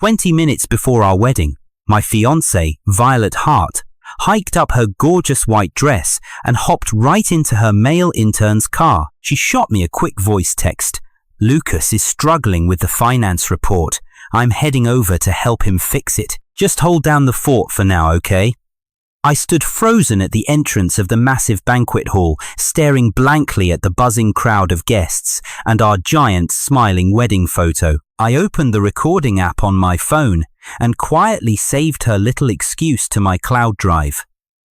20 minutes before our wedding, my fiancée, Violet Hart, hiked up her gorgeous white dress and hopped right into her male intern's car. She shot me a quick voice text. "Lucas is struggling with the finance report. I'm heading over to help him fix it. Just hold down the fort for now, okay?" I stood frozen at the entrance of the massive banquet hall, staring blankly at the buzzing crowd of guests and our giant smiling wedding photo. I opened the recording app on my phone and quietly saved her little excuse to my cloud drive.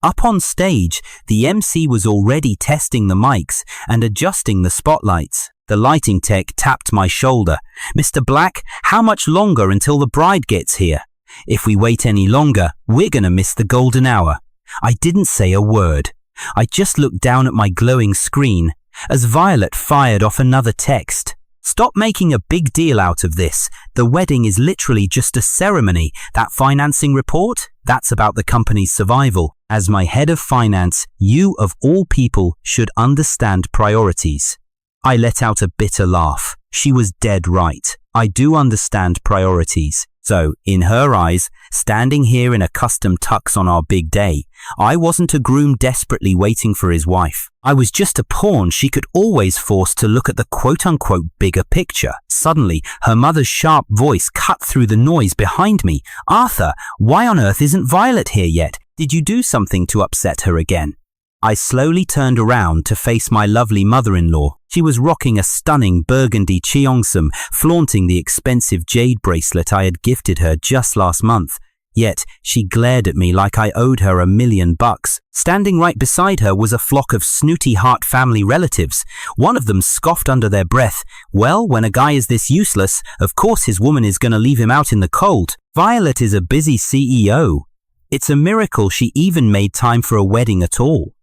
Up on stage, the MC was already testing the mics and adjusting the spotlights. The lighting tech tapped my shoulder. "Mr. Black, how much longer until the bride gets here? If we wait any longer, we're gonna miss the golden hour." I didn't say a word. I just looked down at my glowing screen as Violet fired off another text. "Stop making a big deal out of this. The wedding is literally just a ceremony. That financing report, that's about the company's survival. As my head of finance, you of all people should understand priorities." I let out a bitter laugh. She was dead right. I do understand priorities. So, in her eyes, standing here in a custom tux on our big day, I wasn't a groom desperately waiting for his wife. I was just a pawn she could always force to look at the quote-unquote bigger picture. Suddenly, her mother's sharp voice cut through the noise behind me. "Arthur, why on earth isn't Violet here yet? Did you do something to upset her again?" I slowly turned around to face my lovely mother-in-law. She was rocking a stunning burgundy cheongsam, flaunting the expensive jade bracelet I had gifted her just last month. Yet, she glared at me like I owed her $1 million. Standing right beside her was a flock of snooty Hart family relatives. One of them scoffed under their breath. "Well, when a guy is this useless, of course his woman is gonna leave him out in the cold. Violet is a busy CEO. It's a miracle she even made time for a wedding at all.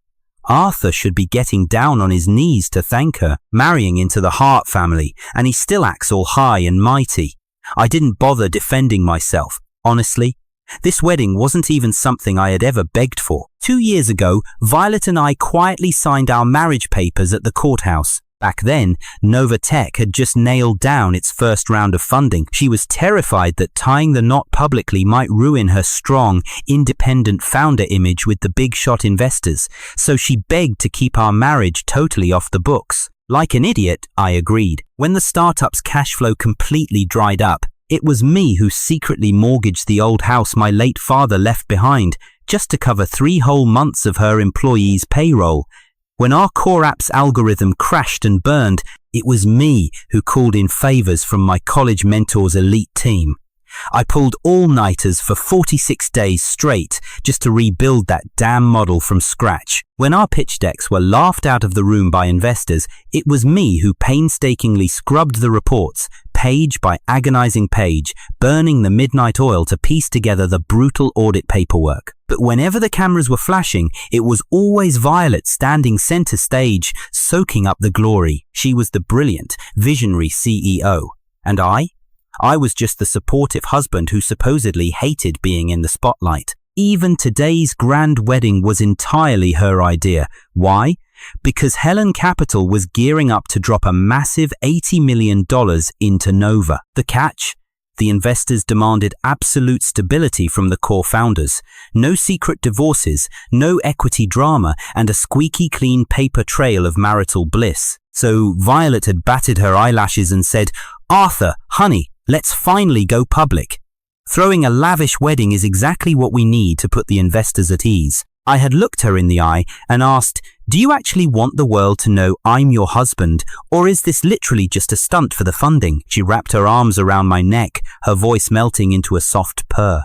Arthur should be getting down on his knees to thank her, marrying into the Hart family, and he still acts all high and mighty." I didn't bother defending myself. Honestly, this wedding wasn't even something I had ever begged for. 2 years ago, Violet and I quietly signed our marriage papers at the courthouse. Back then, Nova Tech had just nailed down its first round of funding. She was terrified that tying the knot publicly might ruin her strong, independent founder image with the big shot investors, so she begged to keep our marriage totally off the books. Like an idiot, I agreed. When the startup's cash flow completely dried up, it was me who secretly mortgaged the old house my late father left behind, just to cover 3 whole months of her employees' payroll. When our core app's algorithm crashed and burned, it was me who called in favors from my college mentor's elite team. I pulled all-nighters for 46 days straight just to rebuild that damn model from scratch. When our pitch decks were laughed out of the room by investors, it was me who painstakingly scrubbed the reports, page by agonizing page, burning the midnight oil to piece together the brutal audit paperwork. But whenever the cameras were flashing, it was always Violet standing center stage, soaking up the glory. She was the brilliant, visionary CEO. And I was just the supportive husband who supposedly hated being in the spotlight. Even today's grand wedding was entirely her idea. Why? Because Helen Capital was gearing up to drop a massive $80 million into Nova. The catch? The investors demanded absolute stability from the core founders. No secret divorces, no equity drama, and a squeaky clean paper trail of marital bliss. So Violet had batted her eyelashes and said, "Arthur, honey, let's finally go public." Throwing a lavish wedding is exactly what we need to put the investors at ease. I had looked her in the eye and asked, "Do you actually want the world to know I'm your husband, or is this literally just a stunt for the funding?" She wrapped her arms around my neck, her voice melting into a soft purr.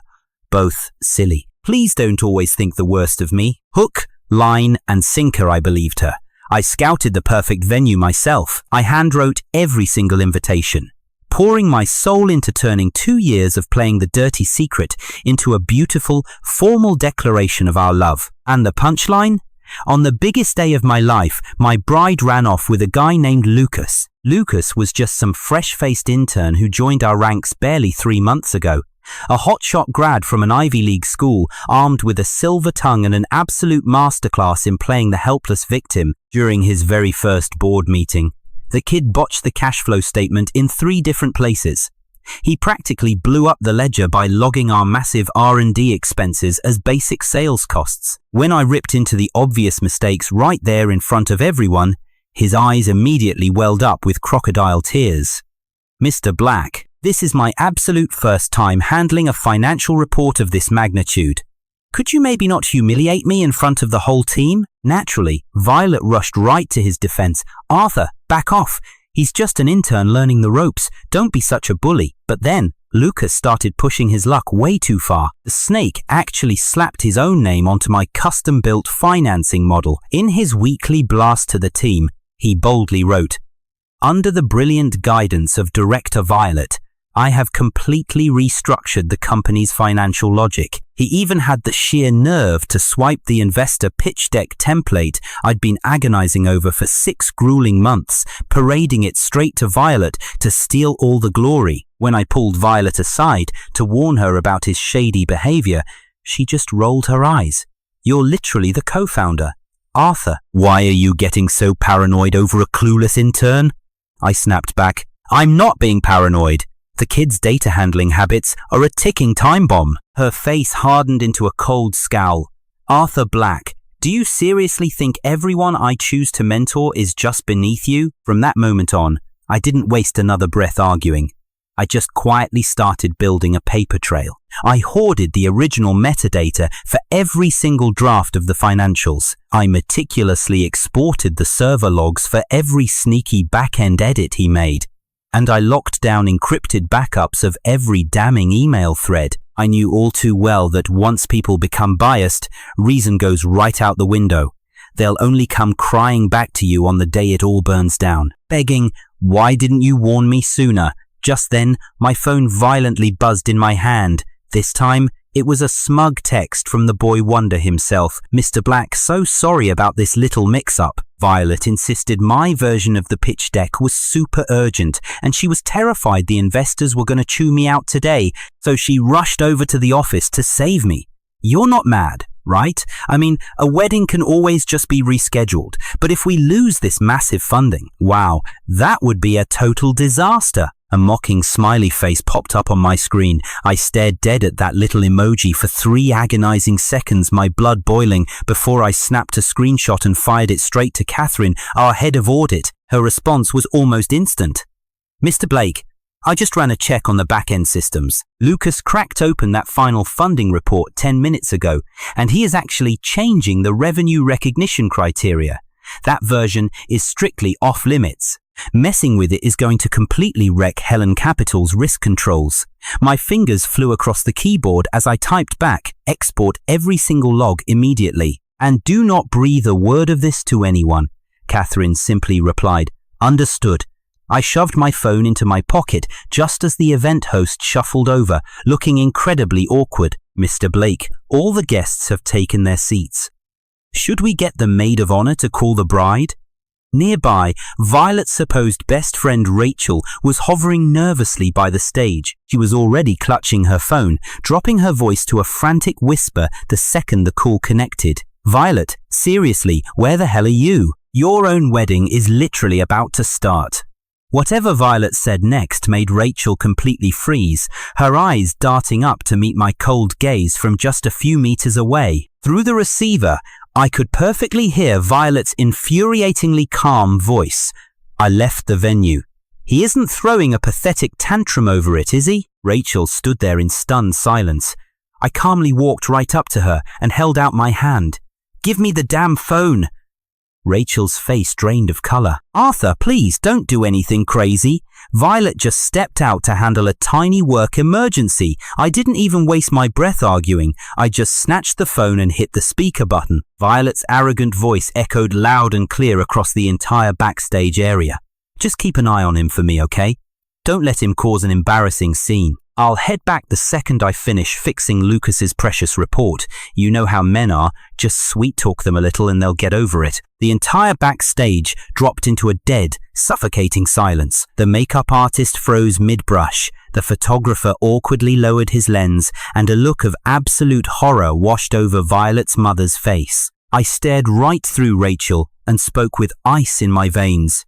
"Both silly. Please don't always think the worst of me." Hook, line, and sinker, I believed her. I scouted the perfect venue myself. I handwrote every single invitation, pouring my soul into turning 2 years of playing the dirty secret into a beautiful, formal declaration of our love. And the punchline? On the biggest day of my life, my bride ran off with a guy named Lucas. Lucas was just some fresh-faced intern who joined our ranks barely 3 months ago. A hotshot grad from an Ivy League school, armed with a silver tongue and an absolute masterclass in playing the helpless victim during his very first board meeting. The kid botched the cash flow statement in 3 different places. He practically blew up the ledger by logging our massive R&D expenses as basic sales costs. When I ripped into the obvious mistakes right there in front of everyone, his eyes immediately welled up with crocodile tears. "Mr. Black, this is my absolute first time handling a financial report of this magnitude. Could you maybe not humiliate me in front of the whole team?" Naturally, Violet rushed right to his defense. "Arthur, back off. He's just an intern learning the ropes. Don't be such a bully." But then, Lucas started pushing his luck way too far. The snake actually slapped his own name onto my custom-built financing model. In his weekly blast to the team, he boldly wrote, "Under the brilliant guidance of Director Violet, I have completely restructured the company's financial logic." He even had the sheer nerve to swipe the investor pitch deck template I'd been agonizing over for 6 grueling months, parading it straight to Violet to steal all the glory. When I pulled Violet aside to warn her about his shady behavior, she just rolled her eyes. "You're literally the co-founder." "Arthur, why are you getting so paranoid over a clueless intern?" I snapped back. "I'm not being paranoid. The kid's data handling habits are a ticking time bomb." Her face hardened into a cold scowl. "Arthur Black, do you seriously think everyone I choose to mentor is just beneath you?" From that moment on, I didn't waste another breath arguing. I just quietly started building a paper trail. I hoarded the original metadata for every single draft of the financials. I meticulously exported the server logs for every sneaky back-end edit he made. And I locked down encrypted backups of every damning email thread. I knew all too well that once people become biased, reason goes right out the window. They'll only come crying back to you on the day it all burns down, begging, "Why didn't you warn me sooner?" Just then, my phone violently buzzed in my hand. This time, it was a smug text from the boy wonder himself. "Mr. Black, so sorry about this little mix-up." Violet insisted my version of the pitch deck was super urgent, and she was terrified the investors were going to chew me out today, so she rushed over to the office to save me. "You're not mad, right? I mean, a wedding can always just be rescheduled, but if we lose this massive funding, wow, that would be a total disaster." A mocking smiley face popped up on my screen. I stared dead at that little emoji for 3 agonizing seconds, my blood boiling, before I snapped a screenshot and fired it straight to Catherine, our head of audit. Her response was almost instant. "Mr. Blake, I just ran a check on the back-end systems. Lucas cracked open that final funding report 10 minutes ago, and he is actually changing the revenue recognition criteria. That version is strictly off-limits. Messing with it is going to completely wreck Helen Capital's risk controls." My fingers flew across the keyboard as I typed back, "Export every single log immediately. And do not breathe a word of this to anyone." Catherine simply replied, "Understood." I shoved my phone into my pocket just as the event host shuffled over, looking incredibly awkward. "Mr. Blake, all the guests have taken their seats. Should we get the maid of honor to call the bride?" Nearby, Violet's supposed best friend Rachel was hovering nervously by the stage. She was already clutching her phone, dropping her voice to a frantic whisper the second the call connected. "Violet, seriously, where the hell are you? Your own wedding is literally about to start." Whatever Violet said next made Rachel completely freeze, her eyes darting up to meet my cold gaze from just a few meters away. Through the receiver, I could perfectly hear Violet's infuriatingly calm voice. "I left the venue. He isn't throwing a pathetic tantrum over it, is he?" Rachel stood there in stunned silence. I calmly walked right up to her and held out my hand. "Give me the damn phone." Rachel's face drained of color. "Arthur, please don't do anything crazy. Violet just stepped out to handle a tiny work emergency. I didn't even waste my breath arguing. I just snatched the phone and hit the speaker button." Violet's arrogant voice echoed loud and clear across the entire backstage area. "Just keep an eye on him for me, okay? Don't let him cause an embarrassing scene. I'll head back the second I finish fixing Lucas's precious report. You know how men are, just sweet-talk them a little and they'll get over it." The entire backstage dropped into a dead, suffocating silence. The makeup artist froze mid-brush, the photographer awkwardly lowered his lens, and a look of absolute horror washed over Violet's mother's face. I stared right through Rachel and spoke with ice in my veins.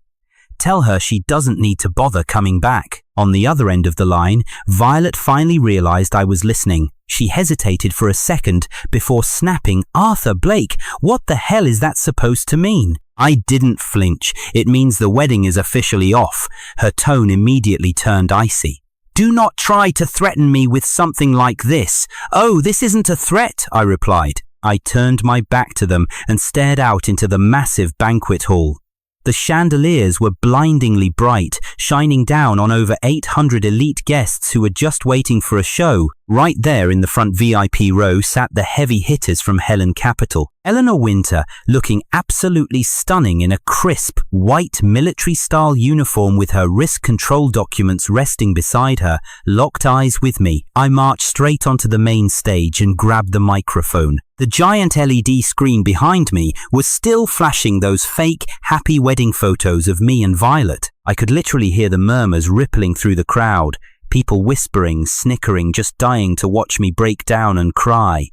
Tell her she doesn't need to bother coming back. On the other end of the line, Violet finally realized I was listening. She hesitated for a second before snapping, "Arthur Blake, what the hell is that supposed to mean?" I didn't flinch. "It means the wedding is officially off." Her tone immediately turned icy. "Do not try to threaten me with something like this." "Oh, this isn't a threat," I replied. I turned my back to them and stared out into the massive banquet hall. The chandeliers were blindingly bright, shining down on over 800 elite guests who were just waiting for a show. Right there in the front VIP row sat the heavy hitters from Helen Capital. Eleanor Winter, looking absolutely stunning in a crisp, white military-style uniform with her risk control documents resting beside her, locked eyes with me. I marched straight onto the main stage and grabbed the microphone. The giant LED screen behind me was still flashing those fake, happy wedding photos of me and Violet. I could literally hear the murmurs rippling through the crowd, people whispering, snickering, just dying to watch me break down and cry.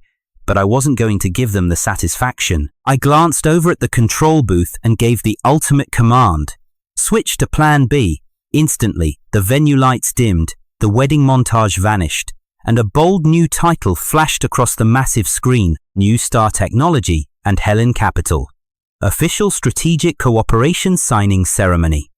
But I wasn't going to give them the satisfaction. I glanced over at the control booth and gave the ultimate command. "Switch to Plan B." Instantly, the venue lights dimmed, the wedding montage vanished, and a bold new title flashed across the massive screen: New Star Technology and Helen Capital. Official Strategic Cooperation Signing Ceremony.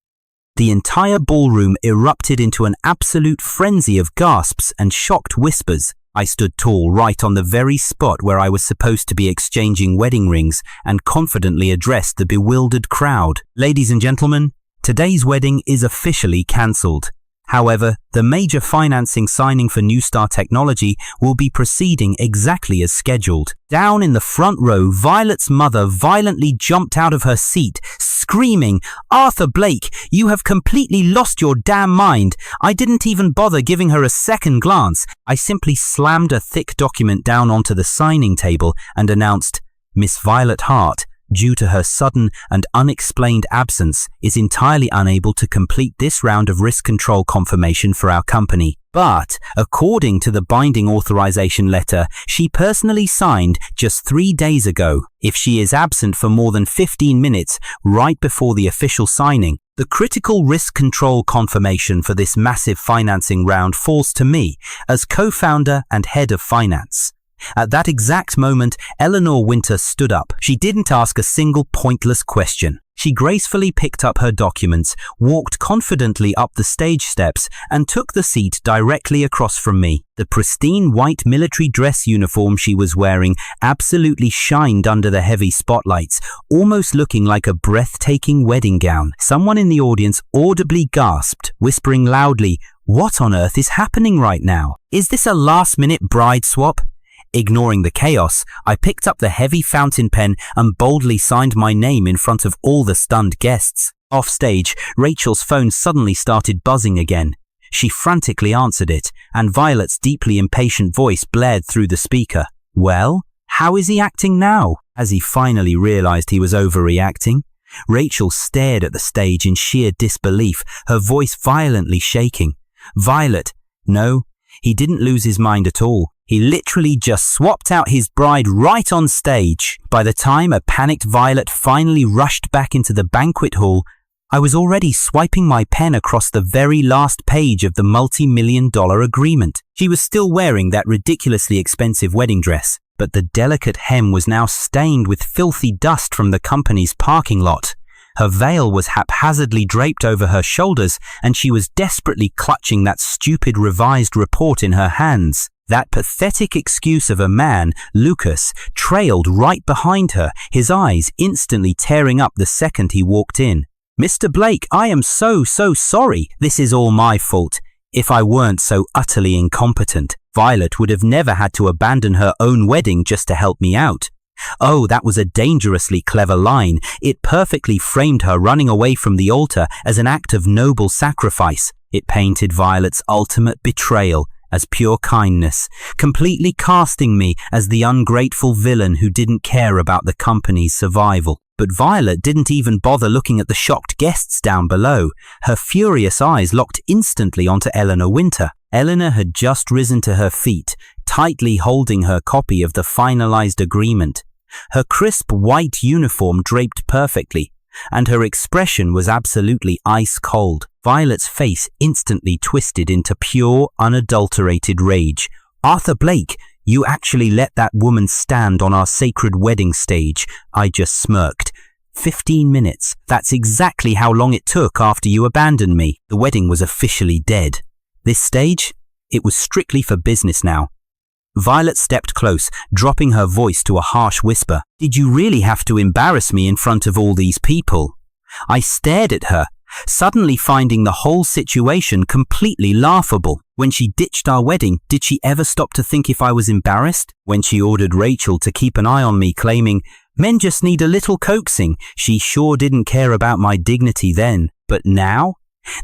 The entire ballroom erupted into an absolute frenzy of gasps and shocked whispers. I stood tall right on the very spot where I was supposed to be exchanging wedding rings and confidently addressed the bewildered crowd. "Ladies and gentlemen, today's wedding is officially cancelled. However, the major financing signing for New Star Technology will be proceeding exactly as scheduled." Down in the front row, Violet's mother violently jumped out of her seat, screaming, "Arthur Blake, you have completely lost your damn mind." I didn't even bother giving her a second glance. I simply slammed a thick document down onto the signing table and announced, "Miss Violet Hart, due to her sudden and unexplained absence, is entirely unable to complete this round of risk control confirmation for our company. But, according to the binding authorization letter she personally signed just 3 days ago, if she is absent for more than 15 minutes right before the official signing, the critical risk control confirmation for this massive financing round falls to me as co-founder and head of finance." At that exact moment, Eleanor Winter stood up. She didn't ask a single pointless question. She gracefully picked up her documents, walked confidently up the stage steps, and took the seat directly across from me. The pristine white military dress uniform she was wearing absolutely shined under the heavy spotlights, almost looking like a breathtaking wedding gown. Someone in the audience audibly gasped, whispering loudly, "What on earth is happening right now? Is this a last-minute bride swap?" Ignoring the chaos, I picked up the heavy fountain pen and boldly signed my name in front of all the stunned guests. Off stage, Rachel's phone suddenly started buzzing again. She frantically answered it, and Violet's deeply impatient voice blared through the speaker. "Well, how is he acting now?" As he finally realized he was overreacting, Rachel stared at the stage in sheer disbelief, her voice violently shaking. "Violet, no, he didn't lose his mind at all. He literally just swapped out his bride right on stage." By the time a panicked Violet finally rushed back into the banquet hall, I was already swiping my pen across the very last page of the multi-million-dollar agreement. She was still wearing that ridiculously expensive wedding dress, but the delicate hem was now stained with filthy dust from the company's parking lot. Her veil was haphazardly draped over her shoulders, and she was desperately clutching that stupid revised report in her hands. That pathetic excuse of a man, Lucas, trailed right behind her, his eyes instantly tearing up the second he walked in. "Mr. Blake, I am so sorry. This is all my fault. If I weren't so utterly incompetent, Violet would have never had to abandon her own wedding just to help me out." Oh, that was a dangerously clever line. It perfectly framed her running away from the altar as an act of noble sacrifice. It painted Violet's ultimate betrayal as pure kindness, completely casting me as the ungrateful villain who didn't care about the company's survival. But Violet didn't even bother looking at the shocked guests down below. Her furious eyes locked instantly onto Eleanor Winter. Eleanor had just risen to her feet, tightly holding her copy of the finalized agreement. Her crisp white uniform draped perfectly, and her expression was absolutely ice cold. Violet's face instantly twisted into pure, unadulterated rage. "Arthur Blake, you actually let that woman stand on our sacred wedding stage," I just smirked. 15 minutes. That's exactly how long it took after you abandoned me. The wedding was officially dead. This stage? It was strictly for business now. Violet stepped close, dropping her voice to a harsh whisper. "Did you really have to embarrass me in front of all these people?" I stared at her, suddenly finding the whole situation completely laughable. When she ditched our wedding, did she ever stop to think if I was embarrassed? When she ordered Rachel to keep an eye on me, claiming, "Men just need a little coaxing," she sure didn't care about my dignity then. But now?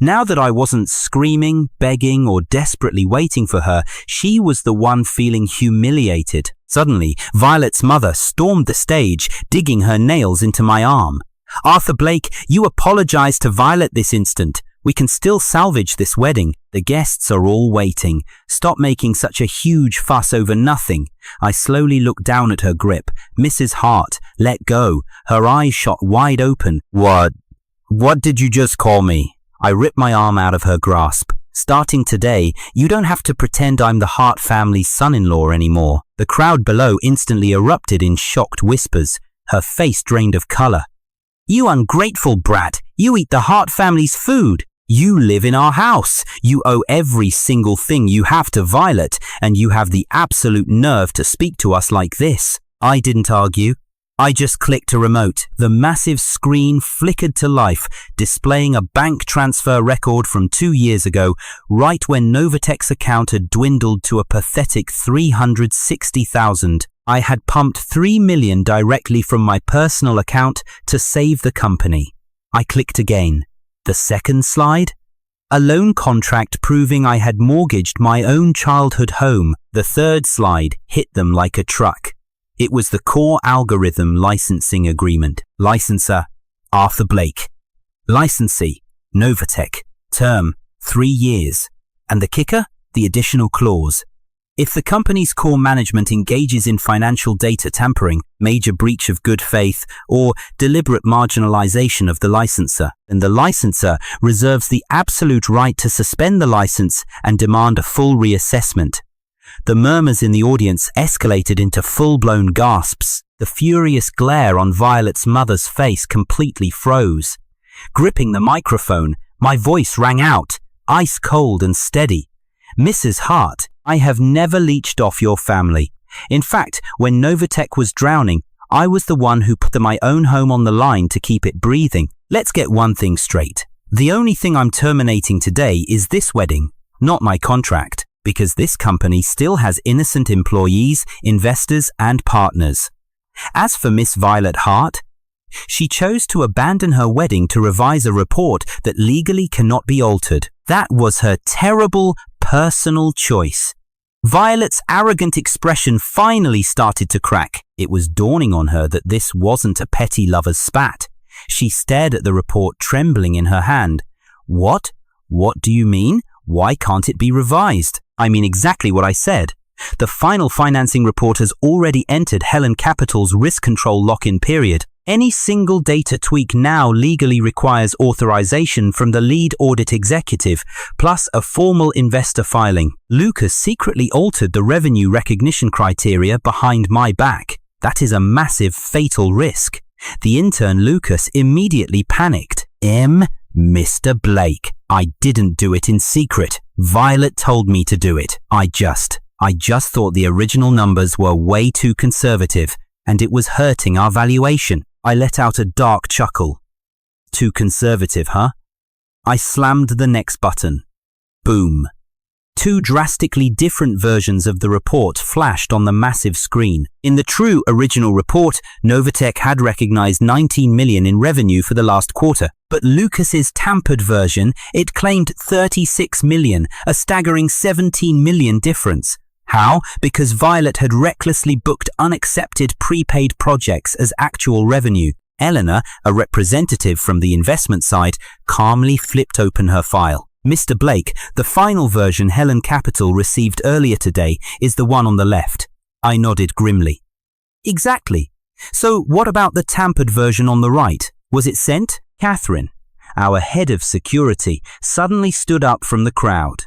Now that I wasn't screaming, begging, or desperately waiting for her, she was the one feeling humiliated. Suddenly, Violet's mother stormed the stage, digging her nails into my arm. "Arthur Blake, you apologize to Violet this instant. We can still salvage this wedding. The guests are all waiting. Stop making such a huge fuss over nothing." I slowly looked down at her grip. Mrs. Hart, let go. Her eyes shot wide open. What did you just call me?" I ripped my arm out of her grasp. "Starting today, you don't have to pretend I'm the Hart family's son-in-law anymore." The crowd below instantly erupted in shocked whispers, her face drained of color. "You ungrateful brat! You eat the Hart family's food! You live in our house! You owe every single thing you have to Violet, and you have the absolute nerve to speak to us like this." I didn't argue. I just clicked a remote. The massive screen flickered to life, displaying a bank transfer record from 2 years ago, right when Novatech's account had dwindled to a pathetic 360,000. I had pumped $3 million directly from my personal account to save the company. I clicked again. The second slide? A loan contract proving I had mortgaged my own childhood home. The third slide hit them like a truck. It was the core algorithm licensing agreement. Licenser, Arthur Blake. Licensee, Novatech. Term, 3 years. And the kicker? The additional clause. If the company's core management engages in financial data tampering, major breach of good faith, or deliberate marginalization of the licensor, then the licensor reserves the absolute right to suspend the license and demand a full reassessment. The murmurs in the audience escalated into full-blown gasps. The furious glare on Violet's mother's face completely froze. Gripping the microphone, my voice rang out, ice cold and steady. "Mrs. Hart, I have never leeched off your family. In fact, when Novatech was drowning, I was the one who put my own home on the line to keep it breathing. Let's get one thing straight. The only thing I'm terminating today is this wedding, not my contract. Because this company still has innocent employees, investors, and partners. As for Miss Violet Hart, she chose to abandon her wedding to revise a report that legally cannot be altered. That was her terrible, personal choice." Violet's arrogant expression finally started to crack. It was dawning on her that this wasn't a petty lover's spat. She stared at the report, trembling in her hand. What? What do you mean? Why can't it be revised? I mean exactly what I said. The final financing report has already entered Helen Capital's risk control lock-in period. Any single data tweak now legally requires authorization from the lead audit executive, plus a formal investor filing. Lucas secretly altered the revenue recognition criteria behind my back. That is a massive, fatal risk. The intern Lucas immediately panicked. Mr. Blake, I didn't do it in secret. Violet told me to do it. I just thought the original numbers were way too conservative, and it was hurting our valuation. I let out a dark chuckle. Too conservative, huh? I slammed the next button. Boom. 2 drastically different versions of the report flashed on the massive screen. In the true original report, Novatech had recognized $19 million in revenue for the last quarter, but Lucas's tampered version, it claimed $36 million, a staggering $17 million difference. How? Because Violet had recklessly booked unaccepted prepaid projects as actual revenue. Eleanor, a representative from the investment side, calmly flipped open her file. Mr. Blake, the final version Helen Capital received earlier today is the one on the left. I nodded grimly. Exactly. So what about the tampered version on the right? Was it sent? Catherine, our head of security, suddenly stood up from the crowd.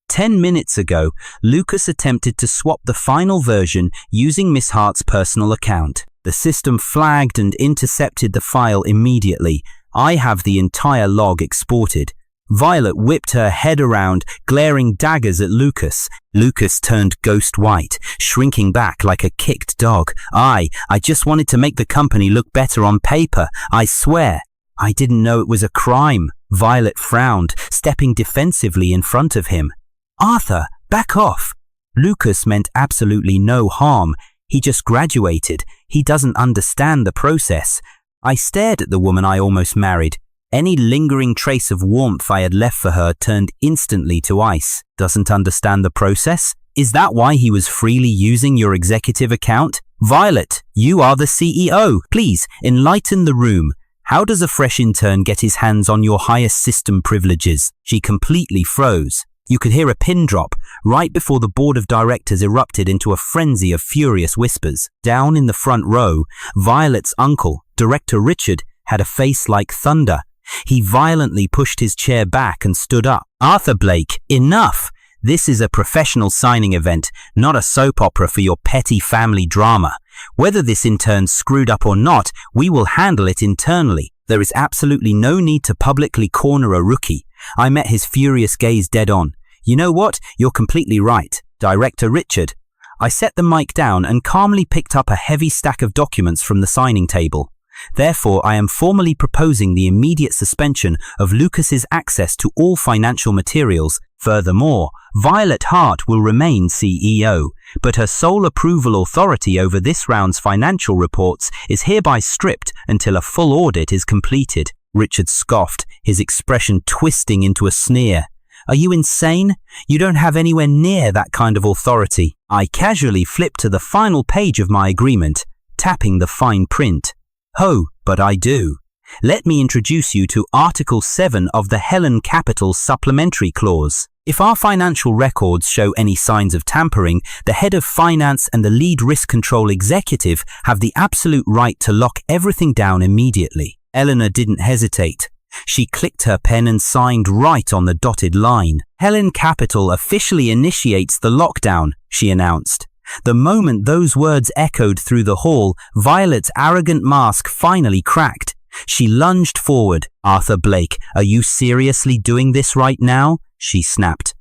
10 minutes ago, Lucas attempted to swap the final version using Miss Hart's personal account. The system flagged and intercepted the file immediately. I have the entire log exported. Violet whipped her head around, glaring daggers at Lucas. Lucas turned ghost white, shrinking back like a kicked dog. I just wanted to make the company look better on paper, I swear. I didn't know it was a crime. Violet frowned, stepping defensively in front of him. Arthur, back off. Lucas meant absolutely no harm. He just graduated. He doesn't understand the process. I stared at the woman I almost married. Any lingering trace of warmth I had left for her turned instantly to ice. Doesn't understand the process? Is that why he was freely using your executive account? Violet, you are the CEO. Please, enlighten the room. How does a fresh intern get his hands on your highest system privileges? She completely froze. You could hear a pin drop right before the board of directors erupted into a frenzy of furious whispers. Down in the front row, Violet's uncle, Director Richard, had a face like thunder. He violently pushed his chair back and stood up. Arthur Blake, enough! This is a professional signing event, not a soap opera for your petty family drama. Whether this intern's screwed up or not, we will handle it internally. There is absolutely no need to publicly corner a rookie. I met his furious gaze dead on. You know what? You're completely right. Director Richard. I set the mic down and calmly picked up a heavy stack of documents from the signing table. Therefore, I am formally proposing the immediate suspension of Lucas's access to all financial materials. Furthermore, Violet Hart will remain CEO, but her sole approval authority over this round's financial reports is hereby stripped until a full audit is completed. Richard scoffed, his expression twisting into a sneer. Are you insane? You don't have anywhere near that kind of authority. I casually flipped to the final page of my agreement, tapping the fine print. Oh, but I do. Let me introduce you to Article 7 of the Helen Capital Supplementary Clause. If our financial records show any signs of tampering, the head of finance and the lead risk control executive have the absolute right to lock everything down immediately. Eleanor didn't hesitate. She clicked her pen and signed right on the dotted line. Helen Capital officially initiates the lockdown, she announced. The moment those words echoed through the hall, Violet's arrogant mask finally cracked. She lunged forward. Arthur Blake, are you seriously doing this right now? She snapped.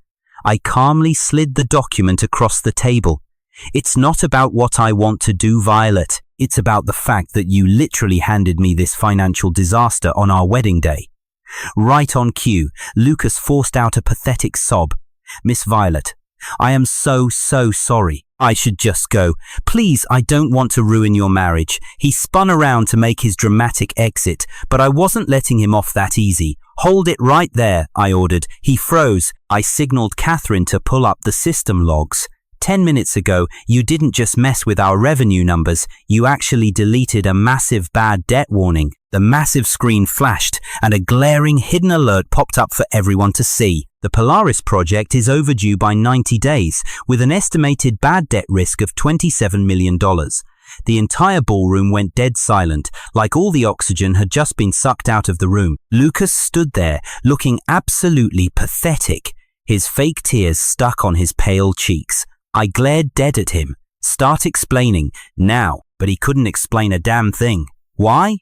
I calmly slid the document across the table. It's not about what I want to do, Violet. It's about the fact that you literally handed me this financial disaster on our wedding day. Right on cue, Lucas forced out a pathetic sob. Miss Violet, I am so sorry. I should just go. Please, I don't want to ruin your marriage. He spun around to make his dramatic exit, but I wasn't letting him off that easy. Hold it right there, I ordered. He froze. I signaled Catherine to pull up the system logs. 10 minutes ago, you didn't just mess with our revenue numbers, you actually deleted a massive bad debt warning. The massive screen flashed, and a glaring hidden alert popped up for everyone to see. The Polaris project is overdue by 90 days, with an estimated bad debt risk of $27 million. The entire ballroom went dead silent, like all the oxygen had just been sucked out of the room. Lucas stood there, looking absolutely pathetic, his fake tears stuck on his pale cheeks. I glared dead at him. Start explaining, now, but he couldn't explain a damn thing. Why?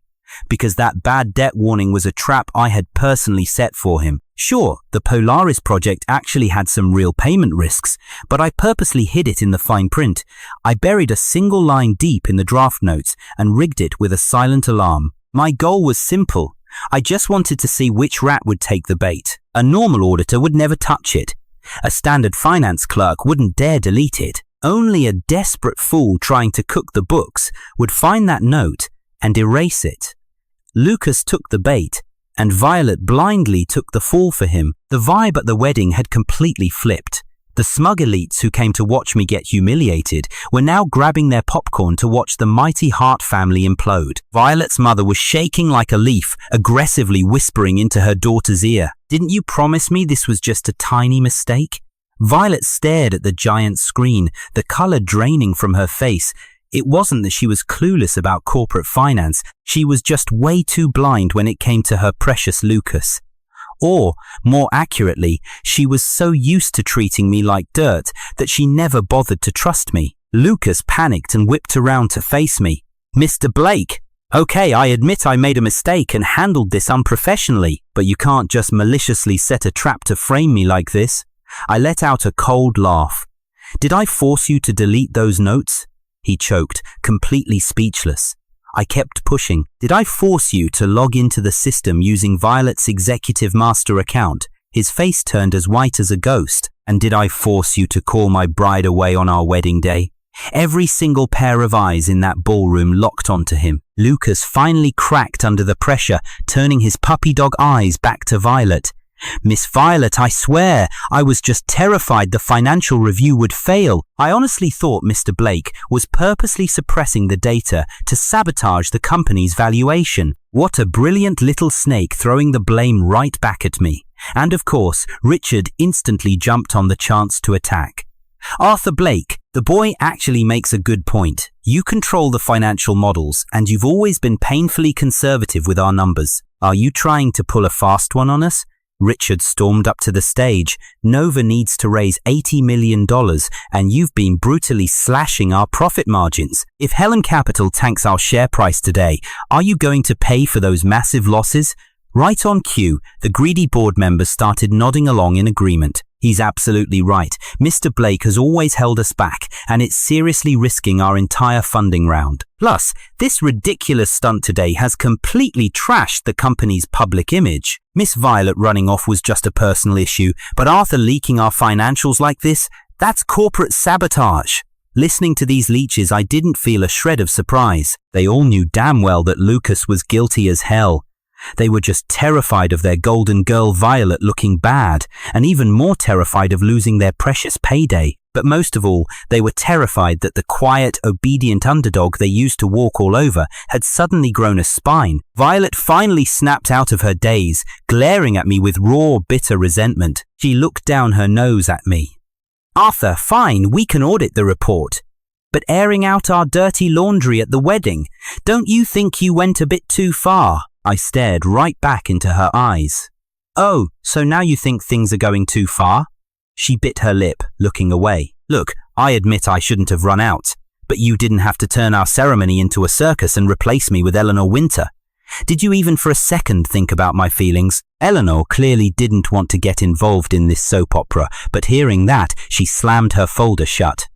Because that bad debt warning was a trap I had personally set for him. Sure, the Polaris project actually had some real payment risks, but I purposely hid it in the fine print. I buried a single line deep in the draft notes and rigged it with a silent alarm. My goal was simple. I just wanted to see which rat would take the bait. A normal auditor would never touch it. A standard finance clerk wouldn't dare delete it. Only a desperate fool trying to cook the books would find that note and erase it. Lucas took the bait, and Violet blindly took the fall for him. The vibe at the wedding had completely flipped. The smug elites who came to watch me get humiliated were now grabbing their popcorn to watch the mighty Hart family implode. Violet's mother was shaking like a leaf, aggressively whispering into her daughter's ear. Didn't you promise me this was just a tiny mistake? Violet stared at the giant screen, the color draining from her face. It wasn't that she was clueless about corporate finance, she was just way too blind when it came to her precious Lucas. Or, more accurately, she was so used to treating me like dirt that she never bothered to trust me. Lucas panicked and whipped around to face me. "Mr. Blake, okay, I admit I made a mistake and handled this unprofessionally, but you can't just maliciously set a trap to frame me like this." I let out a cold laugh. "Did I force you to delete those notes?" He choked, completely speechless. I kept pushing. "Did I force you to log into the system using Violet's executive master account?" His face turned as white as a ghost. "And did I force you to call my bride away on our wedding day?" Every single pair of eyes in that ballroom locked onto him. Lucas finally cracked under the pressure, turning his puppy dog eyes back to Violet. "Miss Violet, I swear, I was just terrified the financial review would fail. I honestly thought Mr. Blake was purposely suppressing the data to sabotage the company's valuation." What a brilliant little snake, throwing the blame right back at me. And of course, Richard instantly jumped on the chance to attack. "Arthur Blake, the boy actually makes a good point. You control the financial models, and you've always been painfully conservative with our numbers. Are you trying to pull a fast one on us?" Richard stormed up to the stage. "Nova needs to raise $80 million, and you've been brutally slashing our profit margins. If Helen Capital tanks our share price today, are you going to pay for those massive losses?" Right on cue, the greedy board members started nodding along in agreement. He's absolutely right. Mr. Blake has always held us back, and it's seriously risking our entire funding round. Plus, this ridiculous stunt today has completely trashed the company's public image. Miss Violet running off was just a personal issue, but Arthur leaking our financials like this, that's corporate sabotage. Listening to these leeches, I didn't feel a shred of surprise. They all knew damn well that Lucas was guilty as hell. They were just terrified of their golden girl Violet looking bad, and even more terrified of losing their precious payday. But most of all, they were terrified that the quiet, obedient underdog they used to walk all over had suddenly grown a spine. Violet finally snapped out of her daze, glaring at me with raw, bitter resentment. She looked down her nose at me. "Arthur, fine, we can audit the report. But airing out our dirty laundry at the wedding, don't you think you went a bit too far?" I stared right back into her eyes. "Oh, so now you think things are going too far?" She bit her lip, looking away. "Look, I admit I shouldn't have run out, but you didn't have to turn our ceremony into a circus and replace me with Eleanor Winter. Did you even for a second think about my feelings?" Eleanor clearly didn't want to get involved in this soap opera, but hearing that, she slammed her folder shut.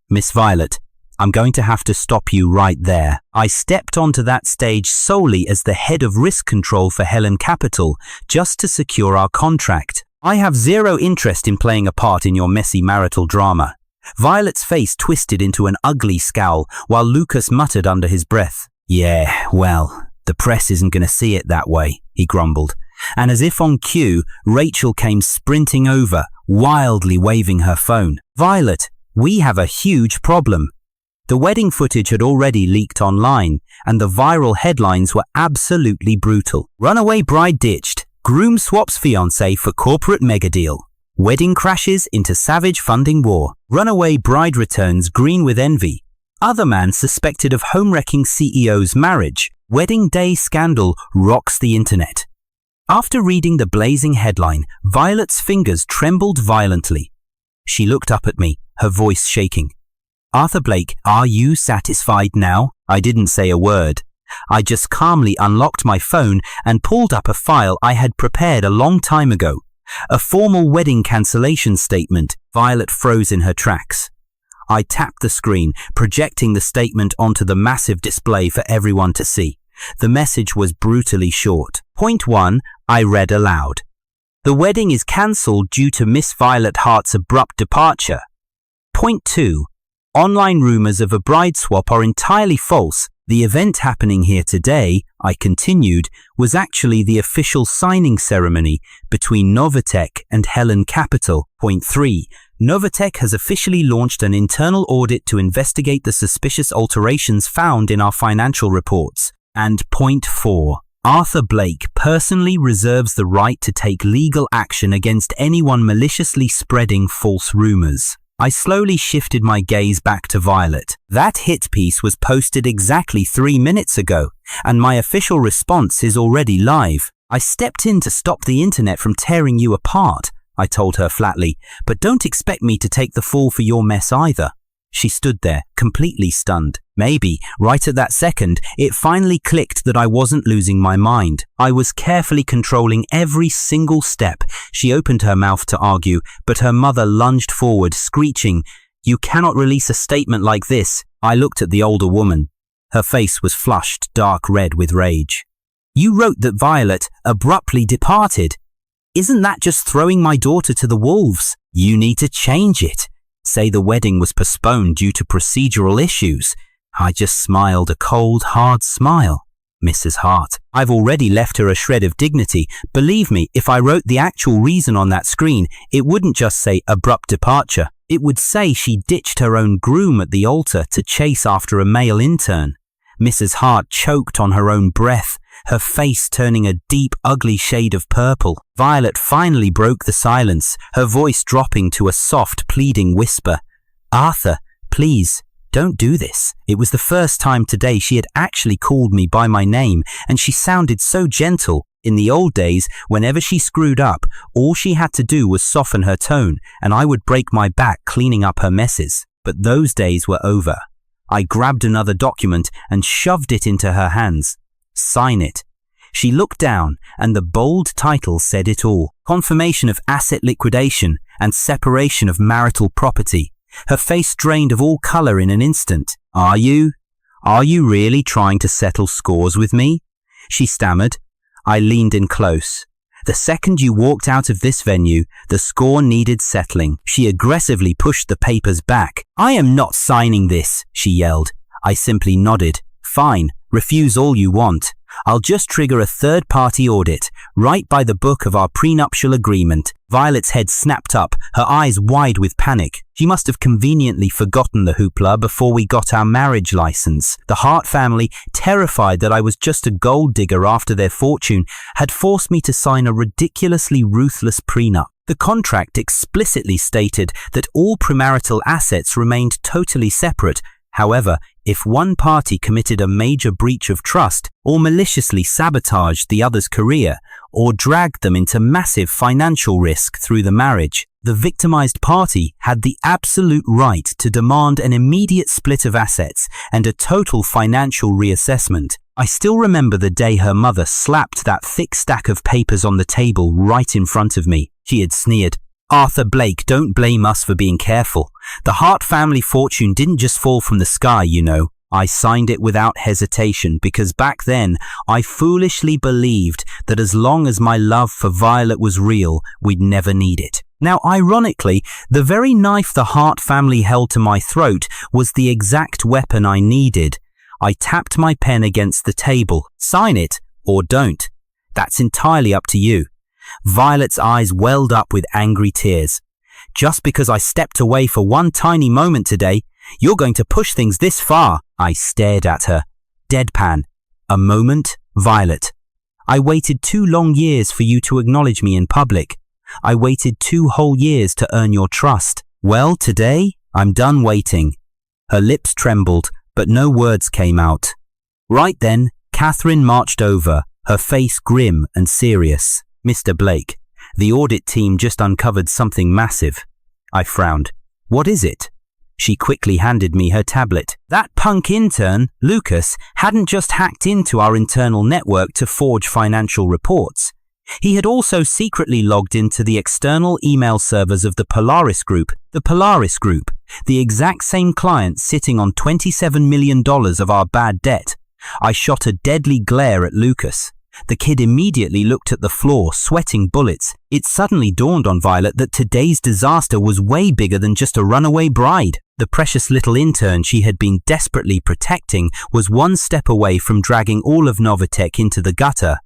"Miss Violet, I'm going to have to stop you right there. I stepped onto that stage solely as the head of risk control for Helen Capital, just to secure our contract. I have zero interest in playing a part in your messy marital drama." Violet's face twisted into an ugly scowl, while Lucas muttered under his breath. "Yeah, well, the press isn't going to see it that way," he grumbled. And as if on cue, Rachel came sprinting over, wildly waving her phone. "Violet, we have a huge problem." The wedding footage had already leaked online, and the viral headlines were absolutely brutal. "Runaway bride ditched. Groom swaps fiancé for corporate megadeal. Wedding crashes into savage funding war. Runaway bride returns green with envy. Other man suspected of home-wrecking CEO's marriage. Wedding day scandal rocks the internet." After reading the blazing headline, Violet's fingers trembled violently. She looked up at me, her voice shaking. "Arthur Blake, are you satisfied now?" I didn't say a word. I just calmly unlocked my phone and pulled up a file I had prepared a long time ago. A formal wedding cancellation statement. Violet froze in her tracks. I tapped the screen, projecting the statement onto the massive display for everyone to see. The message was brutally short. Point 1, I read aloud. "The wedding is cancelled due to Miss Violet Hart's abrupt departure." Point 2, "Online rumors of a bride swap are entirely false. The event happening here today," I continued, "was actually the official signing ceremony between Novatech and Helen Capital." Point 3, "Novatech has officially launched an internal audit to investigate the suspicious alterations found in our financial reports." And point 4, "Arthur Blake personally reserves the right to take legal action against anyone maliciously spreading false rumors." I slowly shifted my gaze back to Violet. That hit piece was posted exactly 3 minutes ago, and my official response is already live. I stepped in to stop the internet from tearing you apart, I told her flatly, but don't expect me to take the fall for your mess either. She stood there, completely stunned. Maybe, right at that second, it finally clicked that I wasn't losing my mind. I was carefully controlling every single step. She opened her mouth to argue, but her mother lunged forward, screeching, "You cannot release a statement like this." I looked at the older woman. Her face was flushed, dark red with rage. "You wrote that Violet abruptly departed. Isn't that just throwing my daughter to the wolves? You need to change it. Say the wedding was postponed due to procedural issues." I just smiled a cold, hard smile. Mrs. Hart. I've already left her a shred of dignity. Believe me, if I wrote the actual reason on that screen, it wouldn't just say abrupt departure. It would say she ditched her own groom at the altar to chase after a male intern. Mrs. Hart choked on her own breath, her face turning a deep, ugly shade of purple. Violet finally broke the silence, her voice dropping to a soft, pleading whisper. "Arthur, please, don't do this." It was the first time today she had actually called me by my name, and she sounded so gentle. In the old days, whenever she screwed up, all she had to do was soften her tone, and I would break my back cleaning up her messes. But those days were over. I grabbed another document and shoved it into her hands. "Sign it." She looked down, and the bold title said it all. Confirmation of asset liquidation and separation of marital property. Her face drained of all color in an instant. Are you really trying to settle scores with me?" she stammered. I leaned in close. "The second you walked out of this venue, the score needed settling." She aggressively pushed the papers back. "I am not signing this," she yelled. I simply nodded. "Fine, refuse all you want. I'll just trigger a third-party audit, right by the book of our prenuptial agreement." Violet's head snapped up, her eyes wide with panic. She must have conveniently forgotten the hoopla before we got our marriage license. The Hart family, terrified that I was just a gold digger after their fortune, had forced me to sign a ridiculously ruthless prenup. The contract explicitly stated that all premarital assets remained totally separate. However, if one party committed a major breach of trust, or maliciously sabotaged the other's career, or dragged them into massive financial risk through the marriage, the victimized party had the absolute right to demand an immediate split of assets and a total financial reassessment. I still remember the day her mother slapped that thick stack of papers on the table right in front of me. She had sneered, "Arthur Blake, don't blame us for being careful. The Hart family fortune didn't just fall from the sky, you know." I signed it without hesitation because back then I foolishly believed that as long as my love for Violet was real, we'd never need it. Now, ironically, the very knife the Hart family held to my throat was the exact weapon I needed. I tapped my pen against the table. "Sign it or don't. That's entirely up to you." Violet's eyes welled up with angry tears. "Just because I stepped away for one tiny moment today, you're going to push things this far?" I stared at her. Deadpan. "A moment, Violet. I waited 2 long years for you to acknowledge me in public. I waited 2 whole years to earn your trust. Well, today, I'm done waiting." Her lips trembled, but no words came out. Right then, Catherine marched over, her face grim and serious. "Mr. Blake, the audit team just uncovered something massive." I frowned. "What is it?" She quickly handed me her tablet. That punk intern, Lucas, hadn't just hacked into our internal network to forge financial reports. He had also secretly logged into the external email servers of the Polaris Group. The Polaris Group, the exact same client sitting on $27 million of our bad debt. I shot a deadly glare at Lucas. The kid immediately looked at the floor, sweating bullets. It suddenly dawned on Violet that today's disaster was way bigger than just a runaway bride. The precious little intern she had been desperately protecting was one step away from dragging all of Novatech into the gutter.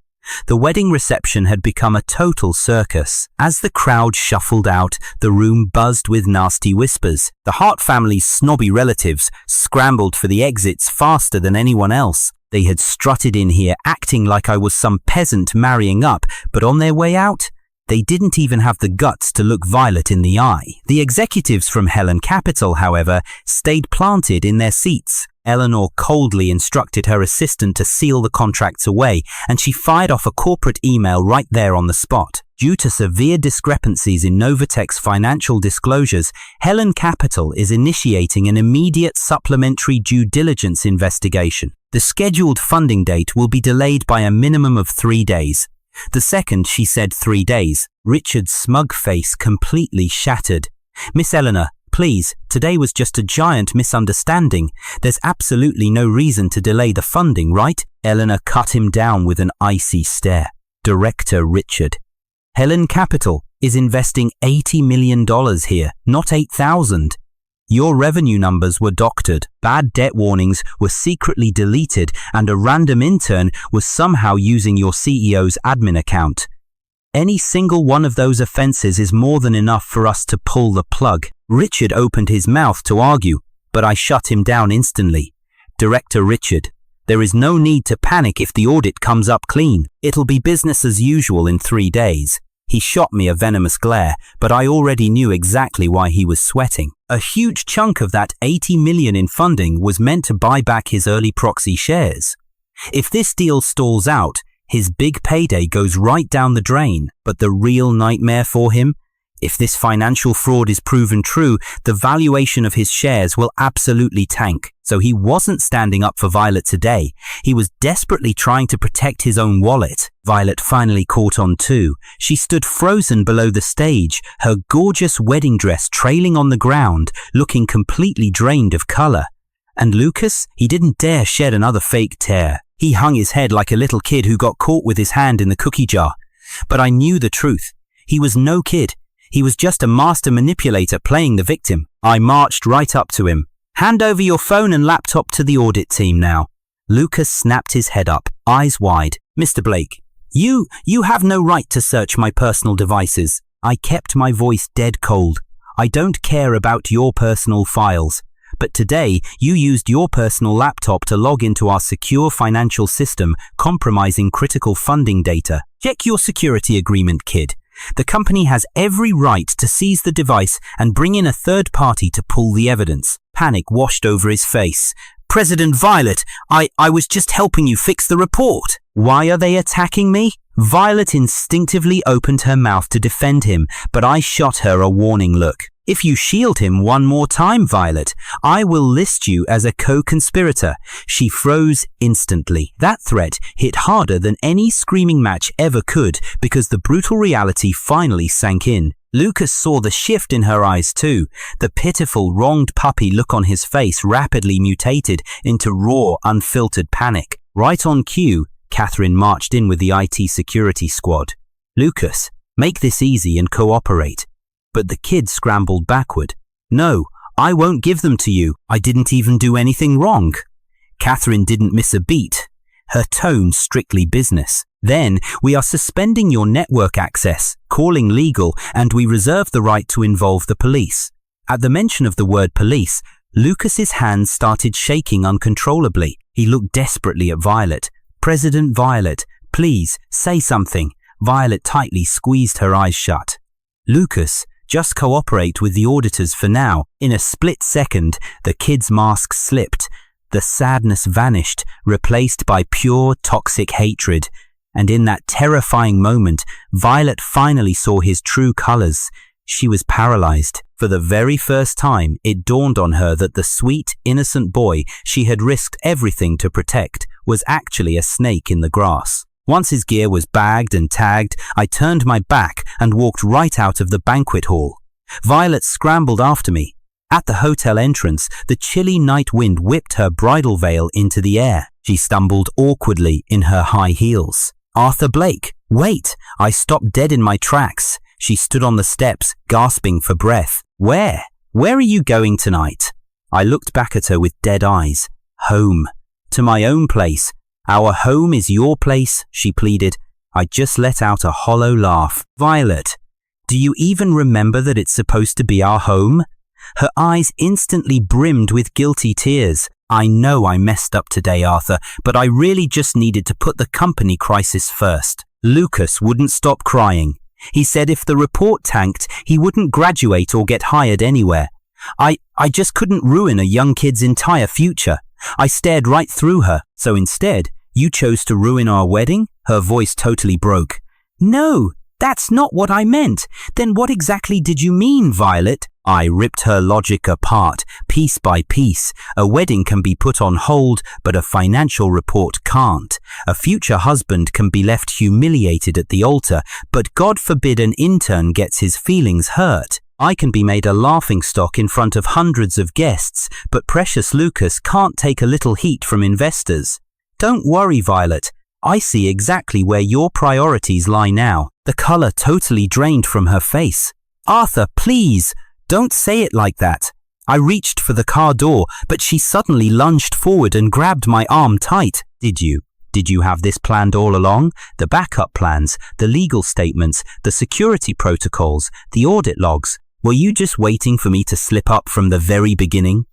The wedding reception had become a total circus. As the crowd shuffled out, the room buzzed with nasty whispers. The Hart family's snobby relatives scrambled for the exits faster than anyone else. They had strutted in here acting like I was some peasant marrying up, but on their way out, They didn't even have the guts to look Violet in the eye. The executives from Helen Capital, however, stayed planted in their seats. Eleanor coldly instructed her assistant to seal the contracts away, and she fired off a corporate email right there on the spot. Due to severe discrepancies in Novatech's financial disclosures, Helen Capital is initiating an immediate supplementary due diligence investigation. The scheduled funding date will be delayed by a minimum of 3 days. The second she said 3 days, Richard's smug face completely shattered. "Miss Eleanor, please, today was just a giant misunderstanding. There's absolutely no reason to delay the funding, right?" Eleanor cut him down with an icy stare. "Director Richard, Helen Capital is investing $80 million here, not 8,000. Your revenue numbers were doctored, bad debt warnings were secretly deleted, and a random intern was somehow using your CEO's admin account. Any single one of those offenses is more than enough for us to pull the plug." Richard opened his mouth to argue, but I shut him down instantly. "Director Richard, there is no need to panic if the audit comes up clean. It'll be business as usual in 3 days. He shot me a venomous glare, but I already knew exactly why he was sweating. A huge chunk of that $80 million in funding was meant to buy back his early proxy shares. If this deal stalls out, his big payday goes right down the drain. But the real nightmare for him? If this financial fraud is proven true, the valuation of his shares will absolutely tank. So he wasn't standing up for Violet today. He was desperately trying to protect his own wallet. Violet finally caught on too. She stood frozen below the stage, her gorgeous wedding dress trailing on the ground, looking completely drained of color. And Lucas, he didn't dare shed another fake tear. He hung his head like a little kid who got caught with his hand in the cookie jar. But I knew the truth. He was no kid. He was just a master manipulator playing the victim. I marched right up to him. "Hand over your phone and laptop to the audit team now." Lucas snapped his head up, eyes wide. "Mr. Blake, you have no right to search my personal devices." I kept my voice dead cold. "I don't care about your personal files. But today, you used your personal laptop to log into our secure financial system, compromising critical funding data. Check your security agreement, kid. The company has every right to seize the device and bring in a third party to pull the evidence." Panic washed over his face. "President Violet, I was just helping you fix the report." "Why are they attacking me?" Violet instinctively opened her mouth to defend him, but I shot her a warning look. "If you shield him one more time, Violet, I will list you as a co-conspirator." She froze instantly. That threat hit harder than any screaming match ever could because the brutal reality finally sank in. Lucas saw the shift in her eyes too. The pitiful, wronged puppy look on his face rapidly mutated into raw, unfiltered panic. Right on cue, Catherine marched in with the IT security squad. "Lucas, make this easy and cooperate." But the kid scrambled backward. "No, I won't give them to you. I didn't even do anything wrong." Catherine didn't miss a beat. Her tone strictly business. "Then we are suspending your network access, calling legal, and we reserve the right to involve the police." At the mention of the word police, Lucas's hands started shaking uncontrollably. He looked desperately at Violet. "President Violet, please, say something." Violet tightly squeezed her eyes shut. "Lucas, just cooperate with the auditors for now." In a split second, the kid's mask slipped. The sadness vanished, replaced by pure toxic hatred. And in that terrifying moment, Violet finally saw his true colors. She was paralyzed. For the very first time, it dawned on her that the sweet, innocent boy she had risked everything to protect was actually a snake in the grass. Once his gear was bagged and tagged, I turned my back and walked right out of the banquet hall. Violet scrambled after me. At the hotel entrance, the chilly night wind whipped her bridal veil into the air. She stumbled awkwardly in her high heels. "Arthur Blake, wait!" I stopped dead in my tracks. She stood on the steps, gasping for breath. Where are you going tonight?" I looked back at her with dead eyes. "Home. To my own place." "Our home is your place," she pleaded. I just let out a hollow laugh. "Violet, do you even remember that it's supposed to be our home?" Her eyes instantly brimmed with guilty tears. "I know I messed up today, Arthur, but I really just needed to put the company crisis first." Lucas wouldn't stop crying. He said if the report tanked, he wouldn't graduate or get hired anywhere. I just couldn't ruin a young kid's entire future. I stared right through her. So instead, you chose to ruin our wedding? Her voice totally broke. No, that's not what I meant. Then what exactly did you mean, Violet? I ripped her logic apart, piece by piece. A wedding can be put on hold, but a financial report can't. A future husband can be left humiliated at the altar, but God forbid an intern gets his feelings hurt. I can be made a laughingstock in front of hundreds of guests, but precious Lucas can't take a little heat from investors. Don't worry, Violet. I see exactly where your priorities lie now. The color totally drained from her face. Arthur, please, don't say it like that. I reached for the car door, but she suddenly lunged forward and grabbed my arm tight. Did you have this planned all along? The backup plans, the legal statements, the security protocols, the audit logs. Were you just waiting for me to slip up from the very beginning?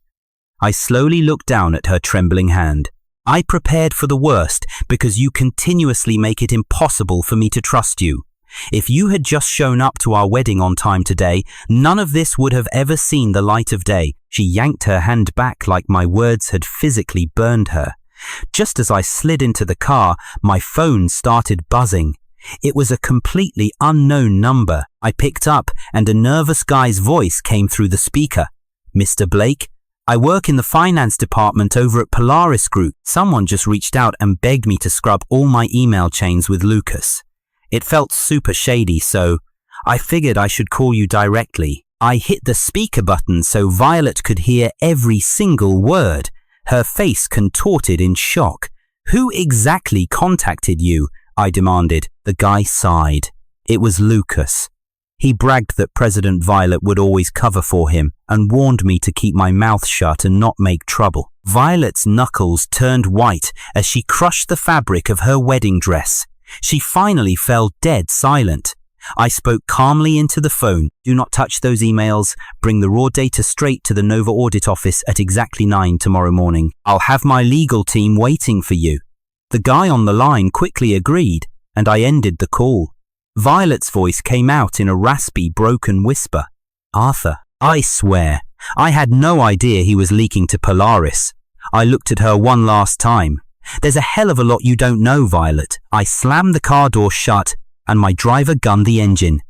I slowly looked down at her trembling hand. I prepared for the worst because you continuously make it impossible for me to trust you. If you had just shown up to our wedding on time today, none of this would have ever seen the light of day. She yanked her hand back like my words had physically burned her. Just as I slid into the car, my phone started buzzing. It was a completely unknown number. I picked up and a nervous guy's voice came through the speaker. Mr. Blake, I work in the finance department over at Polaris Group. Someone just reached out and begged me to scrub all my email chains with Lucas. It felt super shady, so I figured I should call you directly. I hit the speaker button so Violet could hear every single word. Her face contorted in shock. Who exactly contacted you? I demanded. The guy sighed. It was Lucas. He bragged that President Violet would always cover for him and warned me to keep my mouth shut and not make trouble. Violet's knuckles turned white as she crushed the fabric of her wedding dress. She finally fell dead silent. I spoke calmly into the phone. Do not touch those emails. Bring the raw data straight to the Nova audit office at exactly 9 tomorrow morning. I'll have my legal team waiting for you. The guy on the line quickly agreed, and I ended the call. Violet's voice came out in a raspy, broken whisper. Arthur, I swear, I had no idea he was leaking to Polaris. I looked at her one last time. There's a hell of a lot you don't know, Violet. I slammed the car door shut and my driver gunned the engine.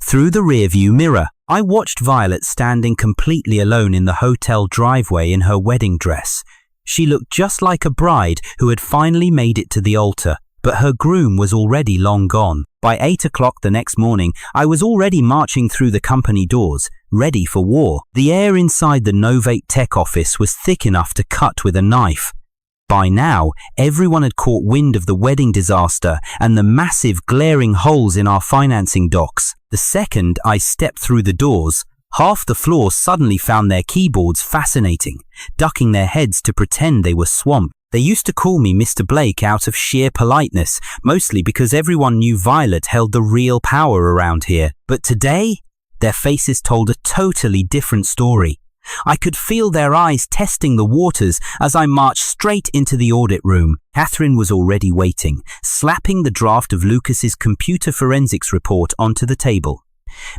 Through the rearview mirror, I watched Violet standing completely alone in the hotel driveway in her wedding dress. She looked just like a bride who had finally made it to the altar, but her groom was already long gone. By 8 o'clock the next morning, I was already marching through the company doors, ready for war. The air inside the Novate tech office was thick enough to cut with a knife. By now, everyone had caught wind of the wedding disaster and the massive glaring holes in our financing docs. The second I stepped through the doors, half the floor suddenly found their keyboards fascinating, ducking their heads to pretend they were swamped. They used to call me Mr. Blake out of sheer politeness, mostly because everyone knew Violet held the real power around here. But today, their faces told a totally different story. I could feel their eyes testing the waters as I marched straight into the audit room. Catherine was already waiting, slapping the draft of Lucas's computer forensics report onto the table.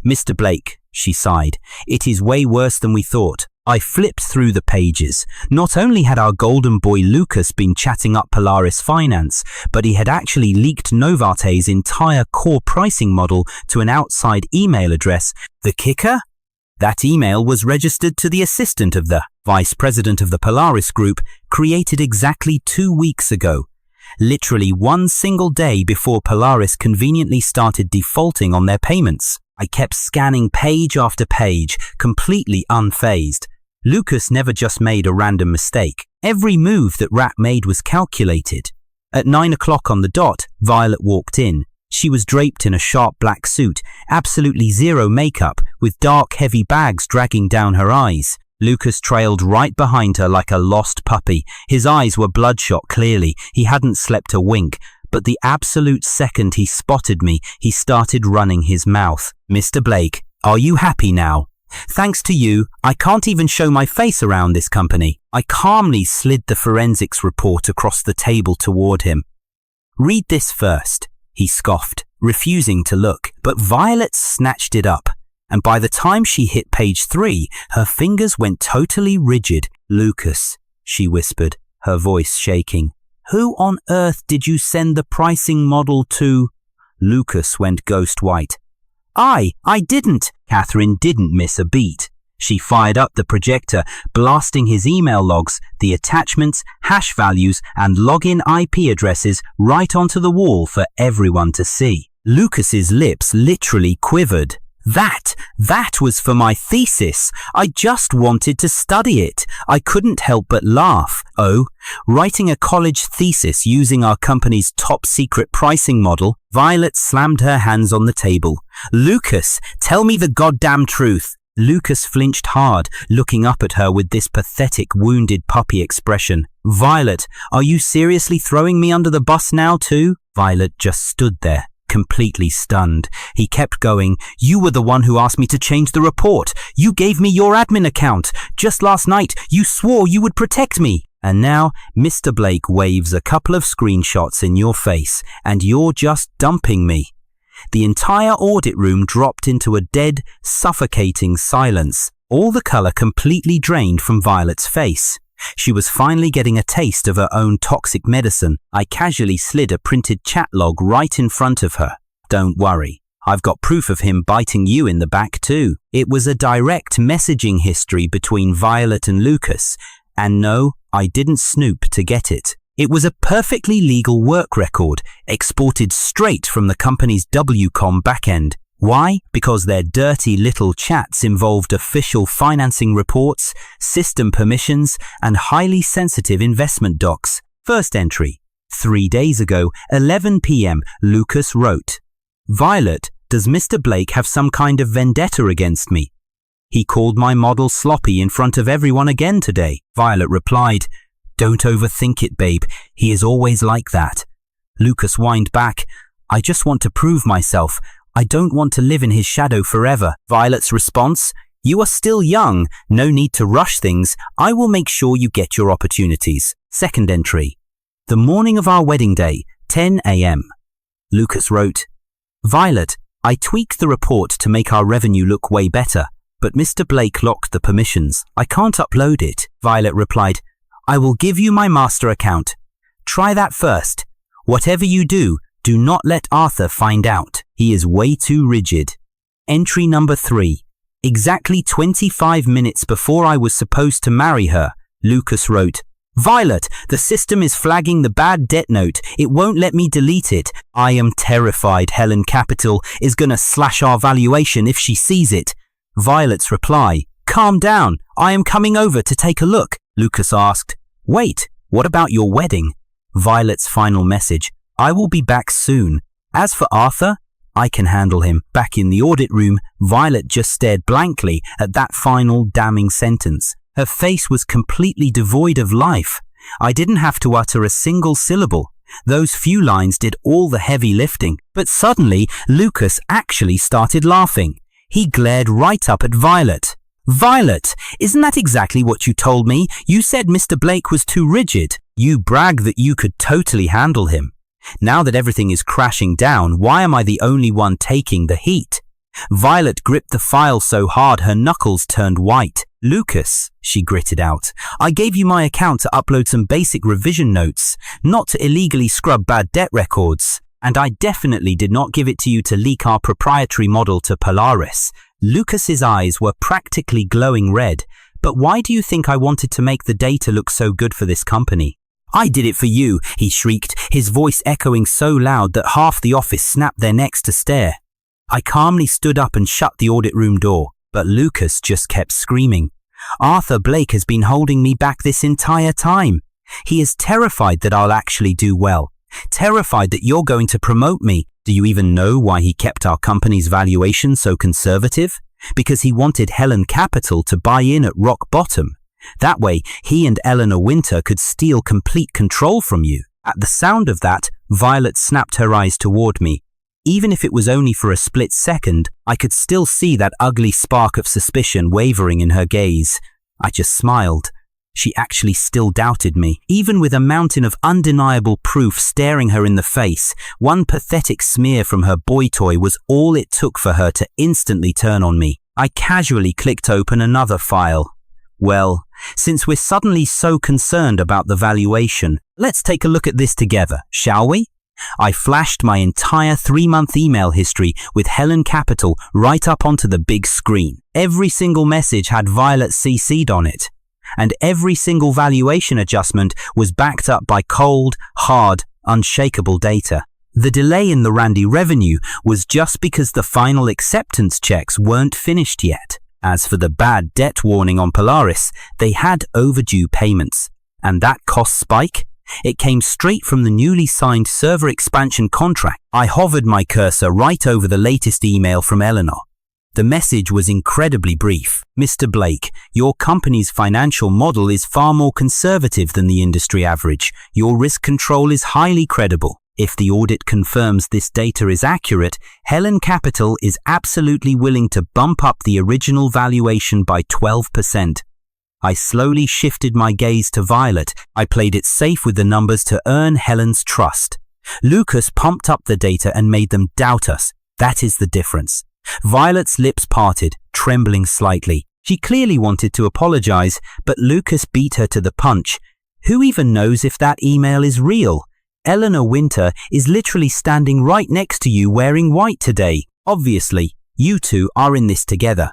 Mr. Blake, she sighed, it is way worse than we thought. I flipped through the pages. Not only had our golden boy Lucas been chatting up Polaris Finance, but he had actually leaked Novarte's entire core pricing model to an outside email address. The kicker? That email was registered to the assistant of the vice president of the Polaris Group, created exactly 2 weeks ago. Literally one single day before Polaris conveniently started defaulting on their payments. I kept scanning page after page, completely unfazed. Lucas never just made a random mistake. Every move that Rat made was calculated. At 9 o'clock on the dot, Violet walked in. She was draped in a sharp black suit, absolutely zero makeup, with dark heavy bags dragging down her eyes. Lucas trailed right behind her like a lost puppy. His eyes were bloodshot clearly. He hadn't slept a wink. But the absolute second he spotted me, he started running his mouth. Mr. Blake, are you happy now? Thanks to you, I can't even show my face around this company. I calmly slid the forensics report across the table toward him. Read this first, he scoffed, refusing to look, but Violet snatched it up, and by the time she hit page 3, her fingers went totally rigid. "Lucas," she whispered, her voice shaking. "Who on earth did you send the pricing model to?" Lucas went ghost white. I didn't." Catherine didn't miss a beat. She fired up the projector, blasting his email logs, the attachments, hash values, and login IP addresses right onto the wall for everyone to see. Lucas's lips literally quivered. That was for my thesis. I just wanted to study it. I couldn't help but laugh. Oh, writing a college thesis using our company's top secret pricing model? Violet slammed her hands on the table. "Lucas, tell me the goddamn truth." Lucas flinched hard, looking up at her with this pathetic, wounded puppy expression. "Violet, are you seriously throwing me under the bus now too?" Violet just stood there, completely stunned. He kept going. "You were the one who asked me to change the report. You gave me your admin account. Just last night, you swore you would protect me. And now, Mr. Blake waves a couple of screenshots in your face, and you're just dumping me." The entire audit room dropped into a dead, suffocating silence, all the color completely drained from Violet's face. She was finally getting a taste of her own toxic medicine. I casually slid a printed chat log right in front of her. "Don't worry, I've got proof of him biting you in the back too." It was a direct messaging history between Violet and Lucas, and no, I didn't snoop to get it. It was a perfectly legal work record, exported straight from the company's WCOM backend. Why? Because their dirty little chats involved official financing reports, system permissions, and highly sensitive investment docs. First entry. 3 days ago, 11 p.m., Lucas wrote, "Violet, does Mr. Blake have some kind of vendetta against me? He called my model sloppy in front of everyone again today." Violet replied, "Don't overthink it, babe. He is always like that." Lucas whined back, "I just want to prove myself. I don't want to live in his shadow forever." Violet's response, "You are still young. No need to rush things. I will make sure you get your opportunities." Second entry. The morning of our wedding day, 10 a.m. Lucas wrote, "Violet, I tweaked the report to make our revenue look way better, but Mr. Blake locked the permissions. I can't upload it." Violet replied, "I will give you my master account. Try that first. Whatever you do, do not let Arthur find out. He is way too rigid." Entry number 3. Exactly 25 minutes before I was supposed to marry her, Lucas wrote, "Violet, the system is flagging the bad debt note. It won't let me delete it. I am terrified Helen Capital is gonna slash our valuation if she sees it." Violet's reply, "Calm down. I am coming over to take a look." Lucas asked, "Wait, what about your wedding?" Violet's final message, "I will be back soon. As for Arthur, I can handle him." Back in the audit room, Violet just stared blankly at that final damning sentence. Her face was completely devoid of life. I didn't have to utter a single syllable. Those few lines did all the heavy lifting. But suddenly, Lucas actually started laughing. He glared right up at Violet. "Violet, isn't that exactly what you told me? You said Mr. Blake was too rigid. You brag that you could totally handle him. Now that everything is crashing down, why am I the only one taking the heat?" Violet gripped the file so hard her knuckles turned white. "Lucas," she gritted out, "I gave you my account to upload some basic revision notes, not to illegally scrub bad debt records. And I definitely did not give it to you to leak our proprietary model to Polaris." Lucas's eyes were practically glowing red. "But why do you think I wanted to make the data look so good for this company?" "I did it for you," he shrieked, his voice echoing so loud that half the office snapped their necks to stare. I calmly stood up and shut the audit room door, but Lucas just kept screaming. "Arthur Blake has been holding me back this entire time. He is terrified that I'll actually do well. Terrified that you're going to promote me. Do you even know why he kept our company's valuation so conservative? Because he wanted Helen Capital to buy in at rock bottom. That way, he and Eleanor Winter could steal complete control from you." At the sound of that, Violet snapped her eyes toward me. Even if it was only for a split second, I could still see that ugly spark of suspicion wavering in her gaze. I just smiled. She actually still doubted me. Even with a mountain of undeniable proof staring her in the face, one pathetic smear from her boy toy was all it took for her to instantly turn on me. I casually clicked open another file. Well, since we're suddenly so concerned about the valuation, let's take a look at this together, shall we? I flashed my entire 3-month email history with Helen Capital right up onto the big screen. Every single message had Violet CC'd on it, and every single valuation adjustment was backed up by cold, hard, unshakable data. The delay in the Randy revenue was just because the final acceptance checks weren't finished yet. As for the bad debt warning on Polaris, they had overdue payments. And that cost spike? It came straight from the newly signed server expansion contract. I hovered my cursor right over the latest email from Eleanor. The message was incredibly brief. Mr. Blake, your company's financial model is far more conservative than the industry average. Your risk control is highly credible. If the audit confirms this data is accurate, Helen Capital is absolutely willing to bump up the original valuation by 12%. I slowly shifted my gaze to Violet. I played it safe with the numbers to earn Helen's trust. Lucas pumped up the data and made them doubt us. That is the difference. Violet's lips parted, trembling slightly. She clearly wanted to apologize, but Lucas beat her to the punch. Who even knows if that email is real? Eleanor Winter is literally standing right next to you wearing white today. Obviously, you two are in this together.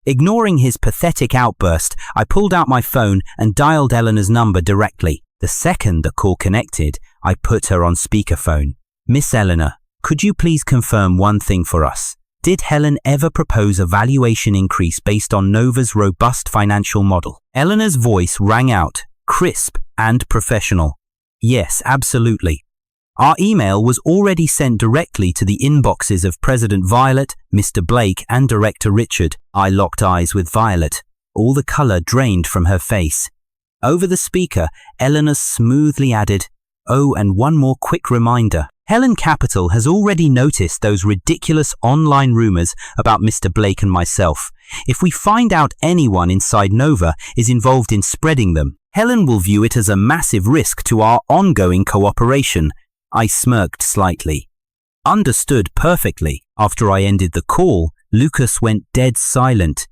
Ignoring his pathetic outburst, I pulled out my phone and dialed Eleanor's number directly. The second the call connected, I put her on speakerphone. Miss Eleanor, could you please confirm one thing for us? Did Helen ever propose a valuation increase based on Nova's robust financial model? Eleanor's voice rang out, crisp and professional. Yes, absolutely. Our email was already sent directly to the inboxes of President Violet, Mr. Blake, and Director Richard. I locked eyes with Violet. All the color drained from her face. Over the speaker, Eleanor smoothly added, "Oh, and one more quick reminder. Helen Capital has already noticed those ridiculous online rumors about Mr. Blake and myself. If we find out anyone inside Nova is involved in spreading them, Helen will view it as a massive risk to our ongoing cooperation." I smirked slightly. Understood perfectly. After I ended the call, Lucas went dead silent.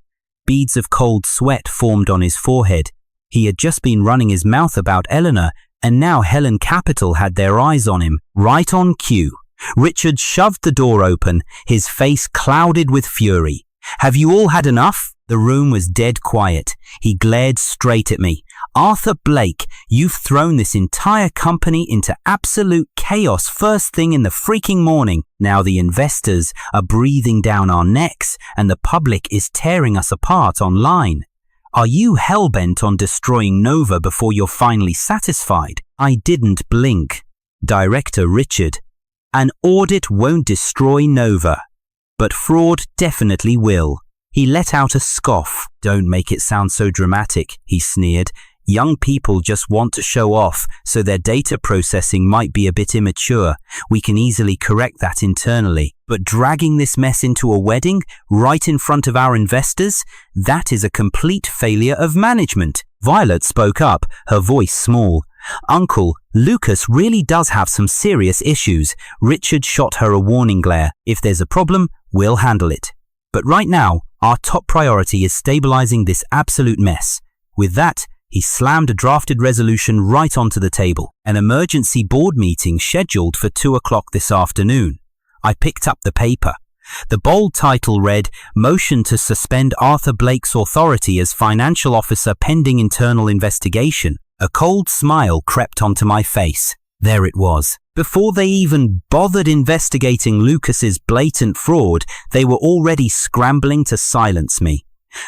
Beads of cold sweat formed on his forehead. He had just been running his mouth about Eleanor, and now Helen Capital had their eyes on him, right on cue. Richard shoved the door open, his face clouded with fury. "Have you all had enough?" The room was dead quiet. He glared straight at me. "Arthur Blake, you've thrown this entire company into absolute chaos first thing in the freaking morning. Now the investors are breathing down our necks and the public is tearing us apart online. Are you hell-bent on destroying Nova before you're finally satisfied?" I didn't blink. Director Richard, "An audit won't destroy Nova, but fraud definitely will." He let out a scoff. "Don't make it sound so dramatic," he sneered. "Young people just want to show off, so their data processing might be a bit immature. We can easily correct that internally. But dragging this mess into a wedding, right in front of our investors, that is a complete failure of management." Violet spoke up, her voice small. "Uncle, Lucas really does have some serious issues." Richard shot her a warning glare. "If there's a problem, we'll handle it. But right now, our top priority is stabilizing this absolute mess." With that, he slammed a drafted resolution right onto the table. An emergency board meeting scheduled for 2 o'clock this afternoon. I picked up the paper. The bold title read, "Motion to suspend Arthur Blake's authority as financial officer pending internal investigation." A cold smile crept onto my face. There it was. Before they even bothered investigating Lucas's blatant fraud, they were already scrambling to silence me.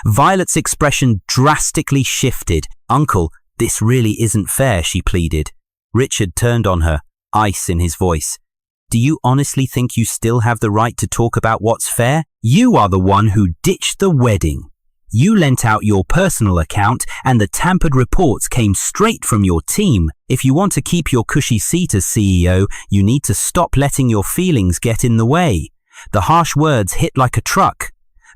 Violet's expression drastically shifted. "Uncle, this really isn't fair," she pleaded. Richard turned on her, ice in his voice. "Do you honestly think you still have the right to talk about what's fair? You are the one who ditched the wedding. You lent out your personal account and the tampered reports came straight from your team. If you want to keep your cushy seat as CEO, you need to stop letting your feelings get in the way." The harsh words hit like a truck.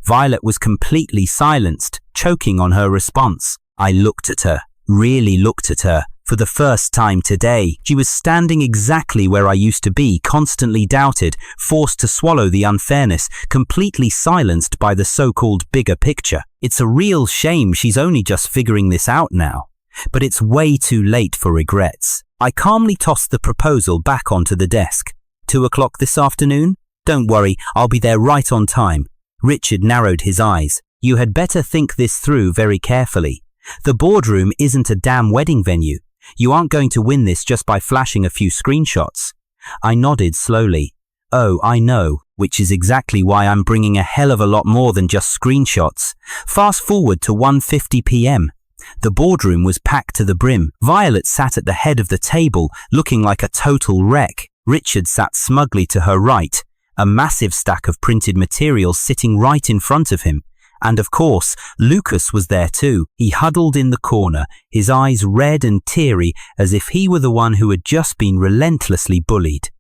Violet was completely silenced, choking on her response. I looked at her. really looked at her. For the first time today, she was standing exactly where I used to be, constantly doubted, forced to swallow the unfairness, completely silenced by the so-called bigger picture. It's a real shame she's only just figuring this out now. But it's way too late for regrets. I calmly tossed the proposal back onto the desk. 2 o'clock this afternoon? Don't worry, I'll be there right on time. Richard narrowed his eyes. You had better think this through very carefully. The boardroom isn't a damn wedding venue. You aren't going to win this just by flashing a few screenshots. I nodded slowly. Oh, I know, which is exactly why I'm bringing a hell of a lot more than just screenshots. Fast forward to 1:50 p.m. The boardroom was packed to the brim. Violet sat at the head of the table, looking like a total wreck. Richard sat smugly to her right, a massive stack of printed materials sitting right in front of him. And of course, Lucas was there too. He huddled in the corner, his eyes red and teary as if he were the one who had just been relentlessly bullied.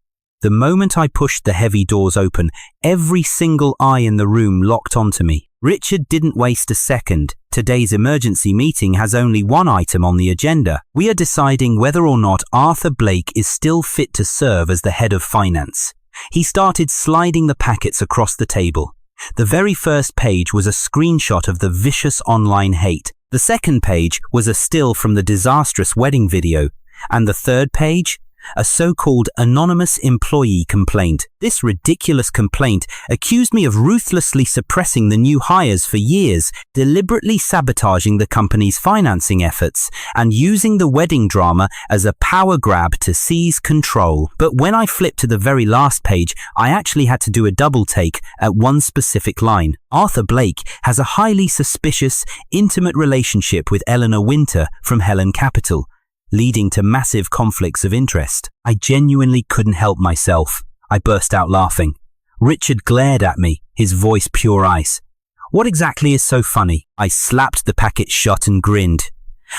The moment I pushed the heavy doors open, every single eye in the room locked onto me. Richard didn't waste a second. Today's emergency meeting has only one item on the agenda. We are deciding whether or not Arthur Blake is still fit to serve as the head of finance. He started sliding the packets across the table. The very first page was a screenshot of the vicious online hate. The second page was a still from the disastrous wedding video. And the third page? A so-called anonymous employee complaint. This ridiculous complaint accused me of ruthlessly suppressing the new hires for years, deliberately sabotaging the company's financing efforts, and using the wedding drama as a power grab to seize control. But when I flipped to the very last page, I actually had to do a double take at one specific line. Arthur Blake has a highly suspicious, intimate relationship with Eleanor Winter from Helen Capital, leading to massive conflicts of interest. I genuinely couldn't help myself. I burst out laughing. Richard glared at me, his voice pure ice. What exactly is so funny? I slapped the packet shut and grinned.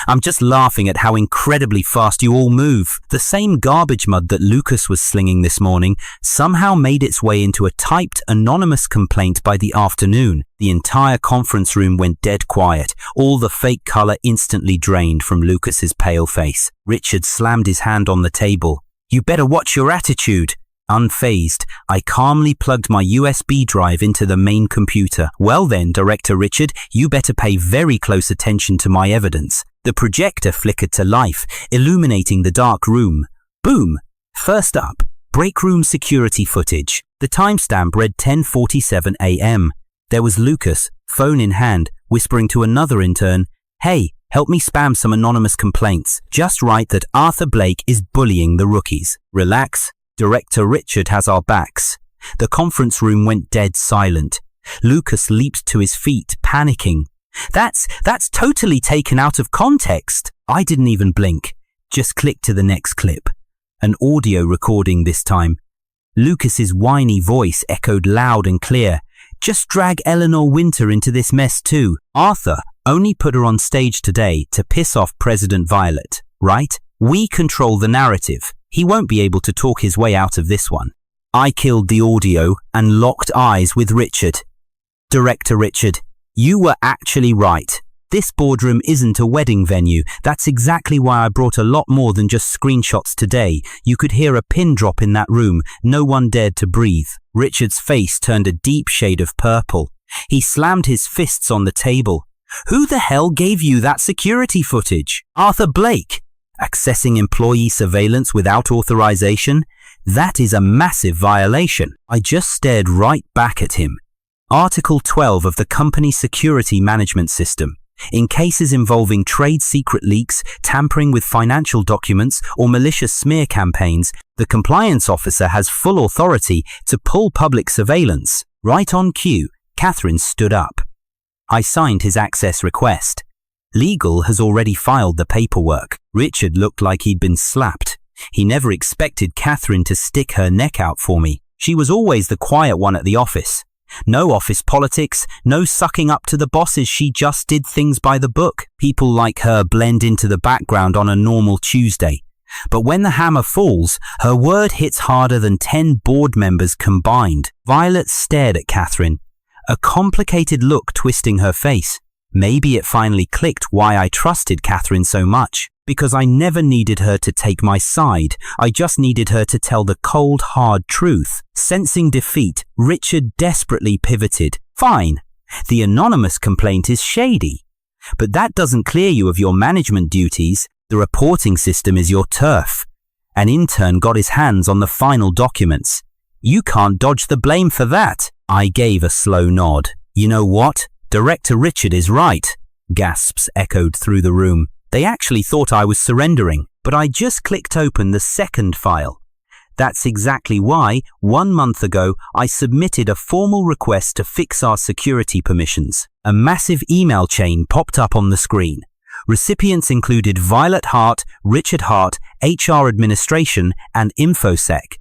I'm just laughing at how incredibly fast you all move. The same garbage mud that Lucas was slinging this morning somehow made its way into a typed anonymous complaint by the afternoon. The entire conference room went dead quiet. All the fake color instantly drained from Lucas's pale face. Richard slammed his hand on the table. You better watch your attitude. Unfazed, I calmly plugged my USB drive into the main computer. Well then, Director Richard, you better pay very close attention to my evidence. The projector flickered to life, illuminating the dark room. Boom! First up, break room security footage. The timestamp read 10:47 a.m. There was Lucas, phone in hand, whispering to another intern, Hey, help me spam some anonymous complaints. Just write that Arthur Blake is bullying the rookies. Relax. Director Richard has our backs. The conference room went dead silent. Lucas leaped to his feet, panicking. That's totally taken out of context. I didn't even blink. Just click to the next clip. An audio recording this time. Lucas's whiny voice echoed loud and clear. Just drag Eleanor Winter into this mess too. Arthur only put her on stage today to piss off President Violet, right? We control the narrative. He won't be able to talk his way out of this one. I killed the audio and locked eyes with Richard. Director Richard, you were actually right. This boardroom isn't a wedding venue. That's exactly why I brought a lot more than just screenshots today. You could hear a pin drop in that room. No one dared to breathe. Richard's face turned a deep shade of purple. He slammed his fists on the table. Who the hell gave you that security footage? Arthur Blake. Accessing employee surveillance without authorization? That is a massive violation. I just stared right back at him. Article 12 of the company security management system. In cases involving trade secret leaks, tampering with financial documents, or malicious smear campaigns, the compliance officer has full authority to pull public surveillance. Right on cue, Catherine stood up. I signed his access request. Legal has already filed the paperwork. Richard looked like he'd been slapped. He never expected Catherine to stick her neck out for me. She was always the quiet one at the office. No office politics, no sucking up to the bosses. She just did things by the book. People like her blend into the background on a normal Tuesday. But when the hammer falls, her word hits harder than 10 board members combined. Violet stared at Catherine, a complicated look twisting her face. Maybe it finally clicked why I trusted Catherine so much. Because I never needed her to take my side. I just needed her to tell the cold, hard truth. Sensing defeat, Richard desperately pivoted. Fine. The anonymous complaint is shady. But that doesn't clear you of your management duties. The reporting system is your turf. An intern got his hands on the final documents. You can't dodge the blame for that. I gave a slow nod. You know what? Director Richard is right. Gasps echoed through the room. They actually thought I was surrendering, but I just clicked open the second file. That's exactly why, 1 month ago, I submitted a formal request to fix our security permissions. A massive email chain popped up on the screen. Recipients included Violet Hart, Richard Hart, HR Administration, and InfoSec.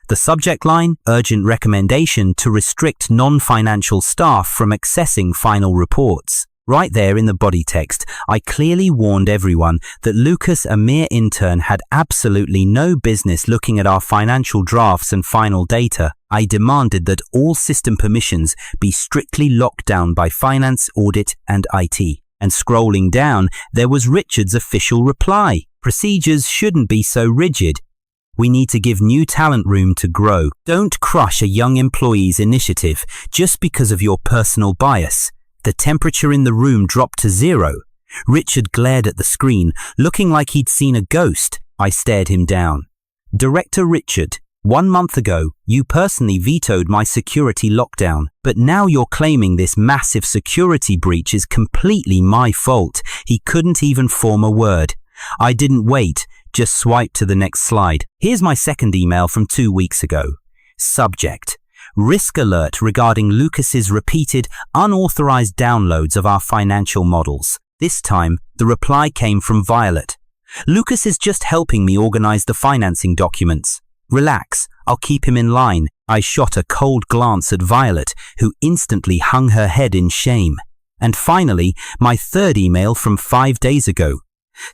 The subject line, urgent recommendation to restrict non-financial staff from accessing final reports. Right there in the body text, I clearly warned everyone that Lucas, a mere intern, had absolutely no business looking at our financial drafts and final data. I demanded that all system permissions be strictly locked down by finance, audit, and IT. And scrolling down, there was Richard's official reply. Procedures shouldn't be so rigid. We need to give new talent room to grow. Don't crush a young employee's initiative just because of your personal bias. The temperature in the room dropped to 0. Richard glared at the screen, looking like he'd seen a ghost. I stared him down. Director Richard, 1 month ago, you personally vetoed my security lockdown, but now you're claiming this massive security breach is completely my fault. He couldn't even form a word. I didn't wait, just swiped to the next slide. Here's my second email from 2 weeks ago. Subject: risk alert regarding Lucas's repeated, unauthorized downloads of our financial models. This time, the reply came from Violet. Lucas is just helping me organize the financing documents. Relax, I'll keep him in line. I shot a cold glance at Violet, who instantly hung her head in shame. And finally, my third email from 5 days ago.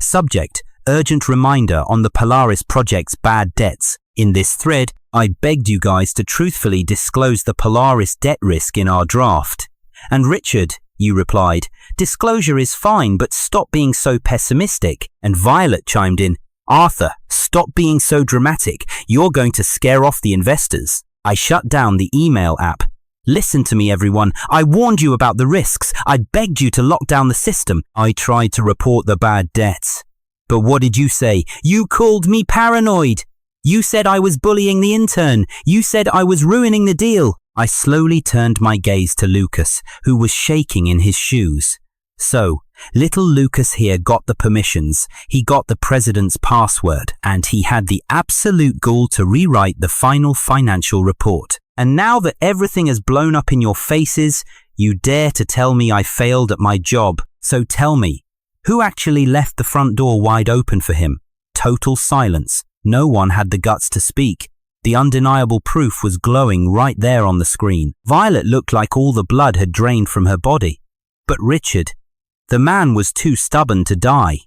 Subject: urgent reminder on the Polaris project's bad debts. In this thread, I begged you guys to truthfully disclose the Polaris debt risk in our draft. And Richard, you replied, disclosure is fine, but stop being so pessimistic. And Violet chimed in, Arthur, stop being so dramatic. You're going to scare off the investors. I shut down the email app. Listen to me, everyone. I warned you about the risks. I begged you to lock down the system. I tried to report the bad debts. But what did you say? You called me paranoid. You said I was bullying the intern. You said I was ruining the deal. I slowly turned my gaze to Lucas, who was shaking in his shoes. So, little Lucas here got the permissions, he got the president's password, and he had the absolute gall to rewrite the final financial report. And now that everything has blown up in your faces, you dare to tell me I failed at my job. So tell me, who actually left the front door wide open for him? Total silence. No one had the guts to speak. The undeniable proof was glowing right there on the screen. Violet looked like all the blood had drained from her body. But Richard, the man was too stubborn to die.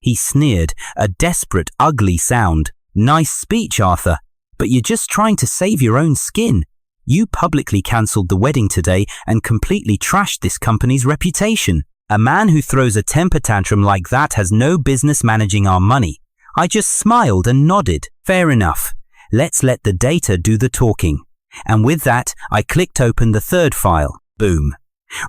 He sneered, a desperate, ugly sound. Nice speech, Arthur, but you're just trying to save your own skin. You publicly cancelled the wedding today and completely trashed this company's reputation. A man who throws a temper tantrum like that has no business managing our money. I just smiled and nodded. Fair enough. Let's let the data do the talking. And with that, I clicked open the third file. Boom.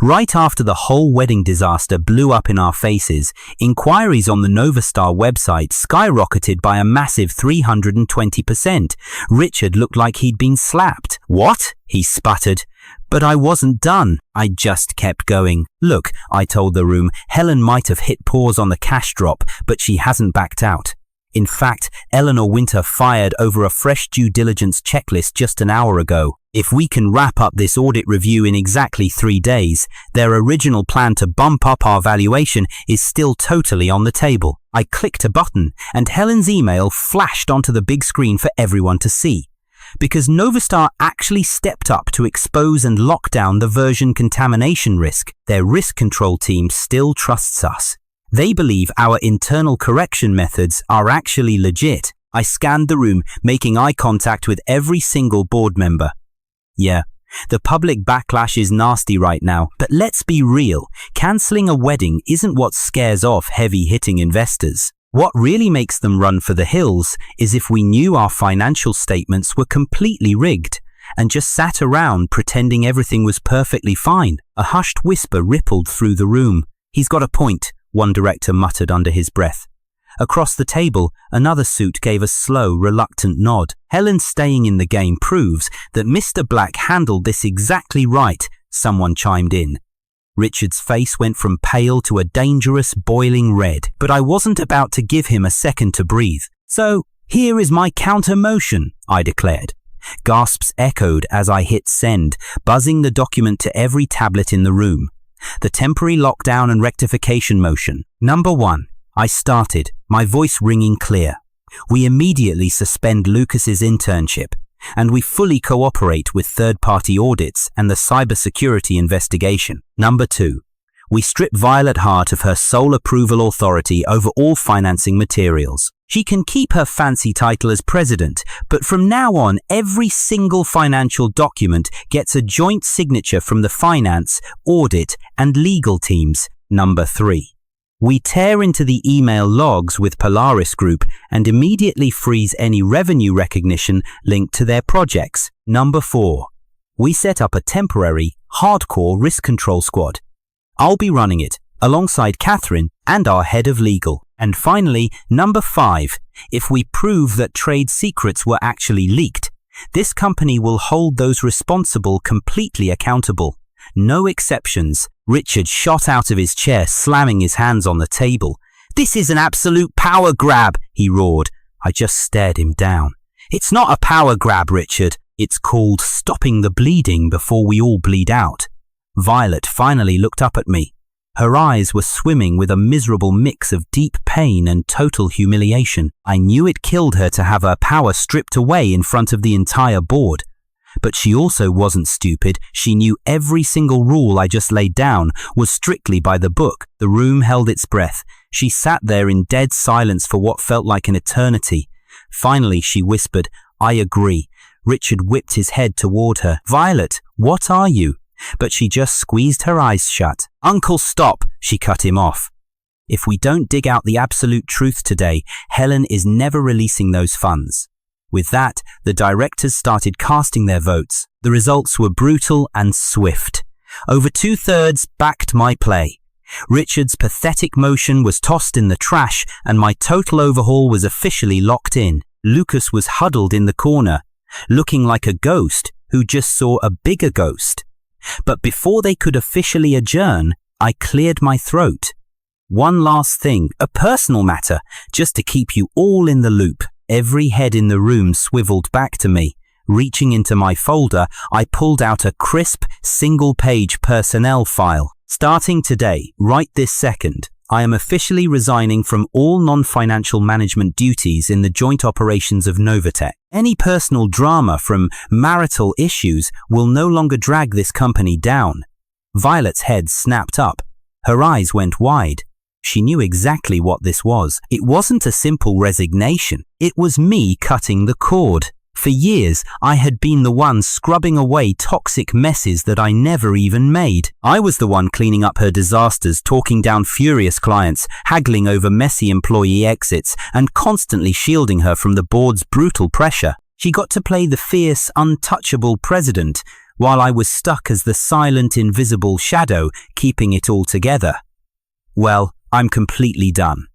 Right after the whole wedding disaster blew up in our faces, inquiries on the Novastar website skyrocketed by a massive 320%. Richard looked like he'd been slapped. What? He sputtered. But I wasn't done. I just kept going. Look, I told the room, Helen might have hit pause on the cash drop, but she hasn't backed out. In fact, Eleanor Winter fired over a fresh due diligence checklist just an hour ago. If we can wrap up this audit review in exactly 3 days, their original plan to bump up our valuation is still totally on the table. I clicked a button, and Helen's email flashed onto the big screen for everyone to see. Because Novastar actually stepped up to expose and lock down the version contamination risk, their risk control team still trusts us. They believe our internal correction methods are actually legit. I scanned the room, making eye contact with every single board member. Yeah, The public backlash is nasty right now, but let's be real, cancelling a wedding isn't what scares off heavy-hitting investors. What really makes them run for the hills is if we knew our financial statements were completely rigged and just sat around pretending everything was perfectly fine. A hushed whisper rippled through the room. "He's got a point," one director muttered under his breath. Across the table, another suit gave a slow, reluctant nod. "Helen staying in the game proves that Mr. Black handled this exactly right," someone chimed in. Richard's face went from pale to a dangerous, boiling red, but I wasn't about to give him a second to breathe. "So, here is my counter motion," I declared. Gasps echoed as I hit send, buzzing the document to every tablet in the room. The temporary lockdown and rectification motion. Number 1. I started, my voice ringing clear. We immediately suspend Lucas's internship, and we fully cooperate with third-party audits and the cybersecurity investigation. Number 2. We strip Violet Hart of her sole approval authority over all financing materials. She can keep her fancy title as president, but from now on, every single financial document gets a joint signature from the finance, audit, and legal teams. Number 3. We tear into the email logs with Polaris Group and immediately freeze any revenue recognition linked to their projects. Number 4. We set up a temporary, hardcore risk control squad. I'll be running it, alongside Catherine and our head of legal. And finally, number 5. If we prove that trade secrets were actually leaked, this company will hold those responsible completely accountable. No exceptions. Richard shot out of his chair, slamming his hands on the table. "This is an absolute power grab," he roared. I just stared him down. "It's not a power grab, Richard. It's called stopping the bleeding before we all bleed out." Violet finally looked up at me. Her eyes were swimming with a miserable mix of deep pain and total humiliation. I knew it killed her to have her power stripped away in front of the entire board. But she also wasn't stupid. She knew every single rule I just laid down was strictly by the book. The room held its breath. She sat there in dead silence for what felt like an eternity. Finally, she whispered, "I agree." Richard whipped his head toward her. "Violet, what are you?" But she just squeezed her eyes shut. "Uncle, stop," she cut him off. "If we don't dig out the absolute truth today, Helen is never releasing those funds." With that, the directors started casting their votes. The results were brutal and swift. Over 2/3 backed my play. Richard's pathetic motion was tossed in the trash, and my total overhaul was officially locked in. Lucas was huddled in the corner, looking like a ghost who just saw a bigger ghost. But before they could officially adjourn, I cleared my throat. "One last thing, a personal matter, just to keep you all in the loop." Every head in the room swiveled back to me. Reaching into my folder, I pulled out a crisp, single-page personnel file. "Starting today, right this second, I am officially resigning from all non-financial management duties in the joint operations of Novatech. Any personal drama from marital issues will no longer drag this company down." Violet's head snapped up. Her eyes went wide. She knew exactly what this was. It wasn't a simple resignation. It was me cutting the cord. For years, I had been the one scrubbing away toxic messes that I never even made. I was the one cleaning up her disasters, talking down furious clients, haggling over messy employee exits, and constantly shielding her from the board's brutal pressure. She got to play the fierce, untouchable president, while I was stuck as the silent, invisible shadow, keeping it all together. Well, I'm completely done.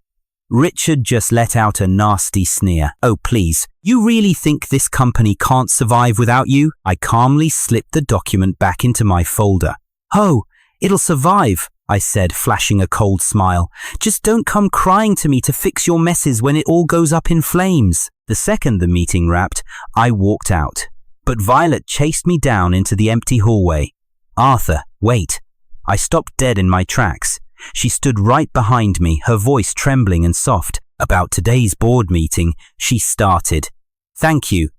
Richard just let out a nasty sneer. "Oh, please, you really think this company can't survive without you?" I calmly slipped the document back into my folder. "Oh, it'll survive," I said, flashing a cold smile. "Just don't come crying to me to fix your messes when it all goes up in flames." The second the meeting wrapped, I walked out. But Violet chased me down into the empty hallway. "Arthur, wait." I stopped dead in my tracks. She stood right behind me, her voice trembling and soft. "About today's board meeting," she started. Thank you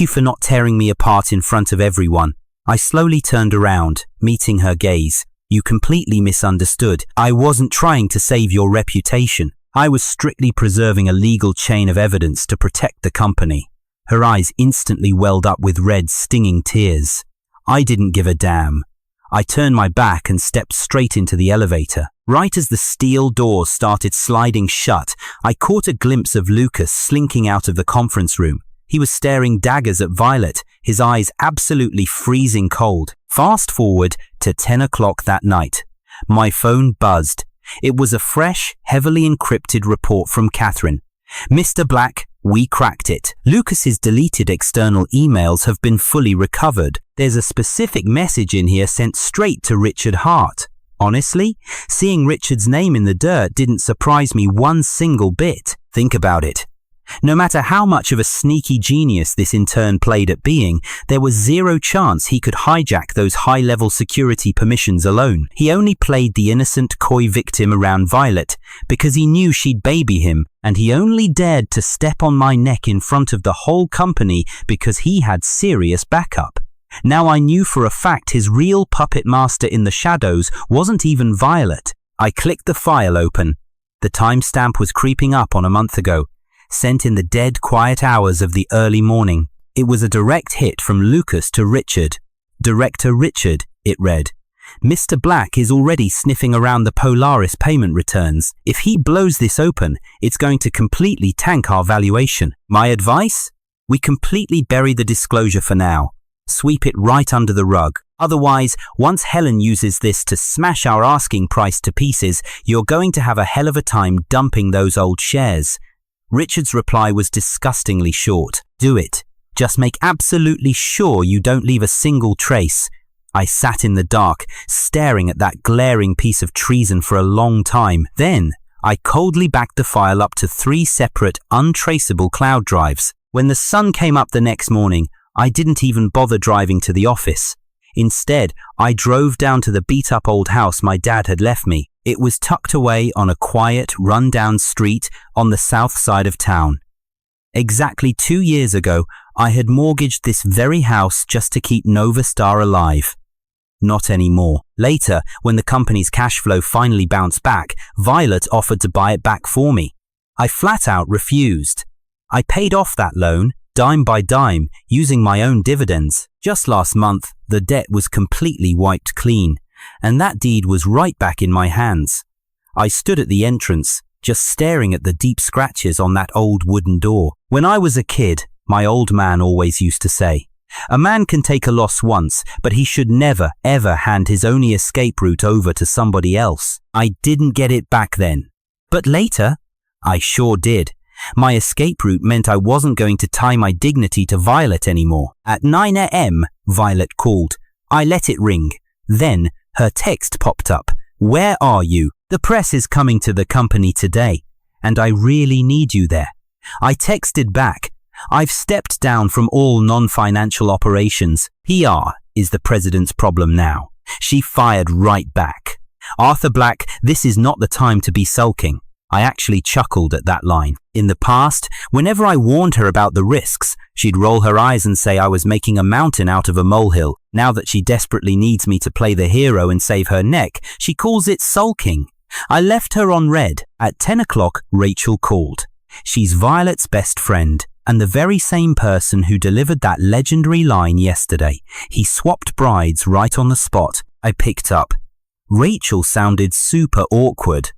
for not tearing me apart in front of everyone." I slowly turned around, meeting her gaze. "You completely misunderstood. I wasn't trying to save your reputation. I was strictly preserving a legal chain of evidence to protect the company." Her eyes instantly welled up with red, stinging tears. I didn't give a damn. I turned my back and stepped straight into the elevator. Right as the steel doors started sliding shut, I caught a glimpse of Lucas slinking out of the conference room. He was staring daggers at Violet, his eyes absolutely freezing cold. Fast forward to 10 o'clock that night. My phone buzzed. It was a fresh, heavily encrypted report from Catherine. Mr. Black, we cracked it. Lucas's deleted external emails have been fully recovered. There's a specific message in here sent straight to Richard Hart. Honestly, seeing Richard's name in the dirt didn't surprise me one single bit. Think about it. No matter how much of a sneaky genius this intern played at being, there was zero chance he could hijack those high-level security permissions alone. He only played the innocent coy victim around Violet because he knew she'd baby him, and he only dared to step on my neck in front of the whole company because he had serious backup. Now I knew for a fact his real puppet master in the shadows wasn't even Violet. I clicked the file open. The timestamp was creeping up on a month ago, sent in the dead quiet hours of the early morning. It was a direct hit from Lucas to Richard. Director Richard, it read. Mr. Black is already sniffing around the Polaris payment returns. If he blows this open, it's going to completely tank our valuation. My advice? We completely bury the disclosure for now. Sweep it right under the rug. Otherwise, once Helen uses this to smash our asking price to pieces, you're going to have a hell of a time dumping those old shares. Richard's reply was disgustingly short. Do it. Just make absolutely sure you don't leave a single trace. I sat in the dark, staring at that glaring piece of treason for a long time. Then, I coldly backed the file up to 3 separate, untraceable cloud drives. When the sun came up the next morning, I didn't even bother driving to the office. Instead, I drove down to the beat-up old house my dad had left me. It was tucked away on a quiet, run-down street on the south side of town. Exactly 2 years ago, I had mortgaged this very house just to keep Nova Star alive. Not anymore. Later, when the company's cash flow finally bounced back, Violet offered to buy it back for me. I flat out refused. I paid off that loan, dime by dime, using my own dividends. Just last month, the debt was completely wiped clean, and that deed was right back in my hands. I stood at the entrance, just staring at the deep scratches on that old wooden door. When I was a kid, my old man always used to say, a man can take a loss once, but he should never, ever hand his only escape route over to somebody else. I didn't get it back then. But later, I sure did. My escape route meant I wasn't going to tie my dignity to Violet anymore. At 9 a.m., Violet called. I let it ring. Then, her text popped up. Where are you? The press is coming to the company today, and I really need you there. I texted back. I've stepped down from all non-financial operations. PR is the president's problem now. She fired right back. Arthur Black, this is not the time to be sulking. I actually chuckled at that line. In the past, whenever I warned her about the risks, she'd roll her eyes and say I was making a mountain out of a molehill. Now that she desperately needs me to play the hero and save her neck, she calls it sulking. I left her on red. At 10 o'clock, Rachel called. She's Violet's best friend, and the very same person who delivered that legendary line yesterday. He swapped brides right on the spot. I picked up. Rachel sounded super awkward.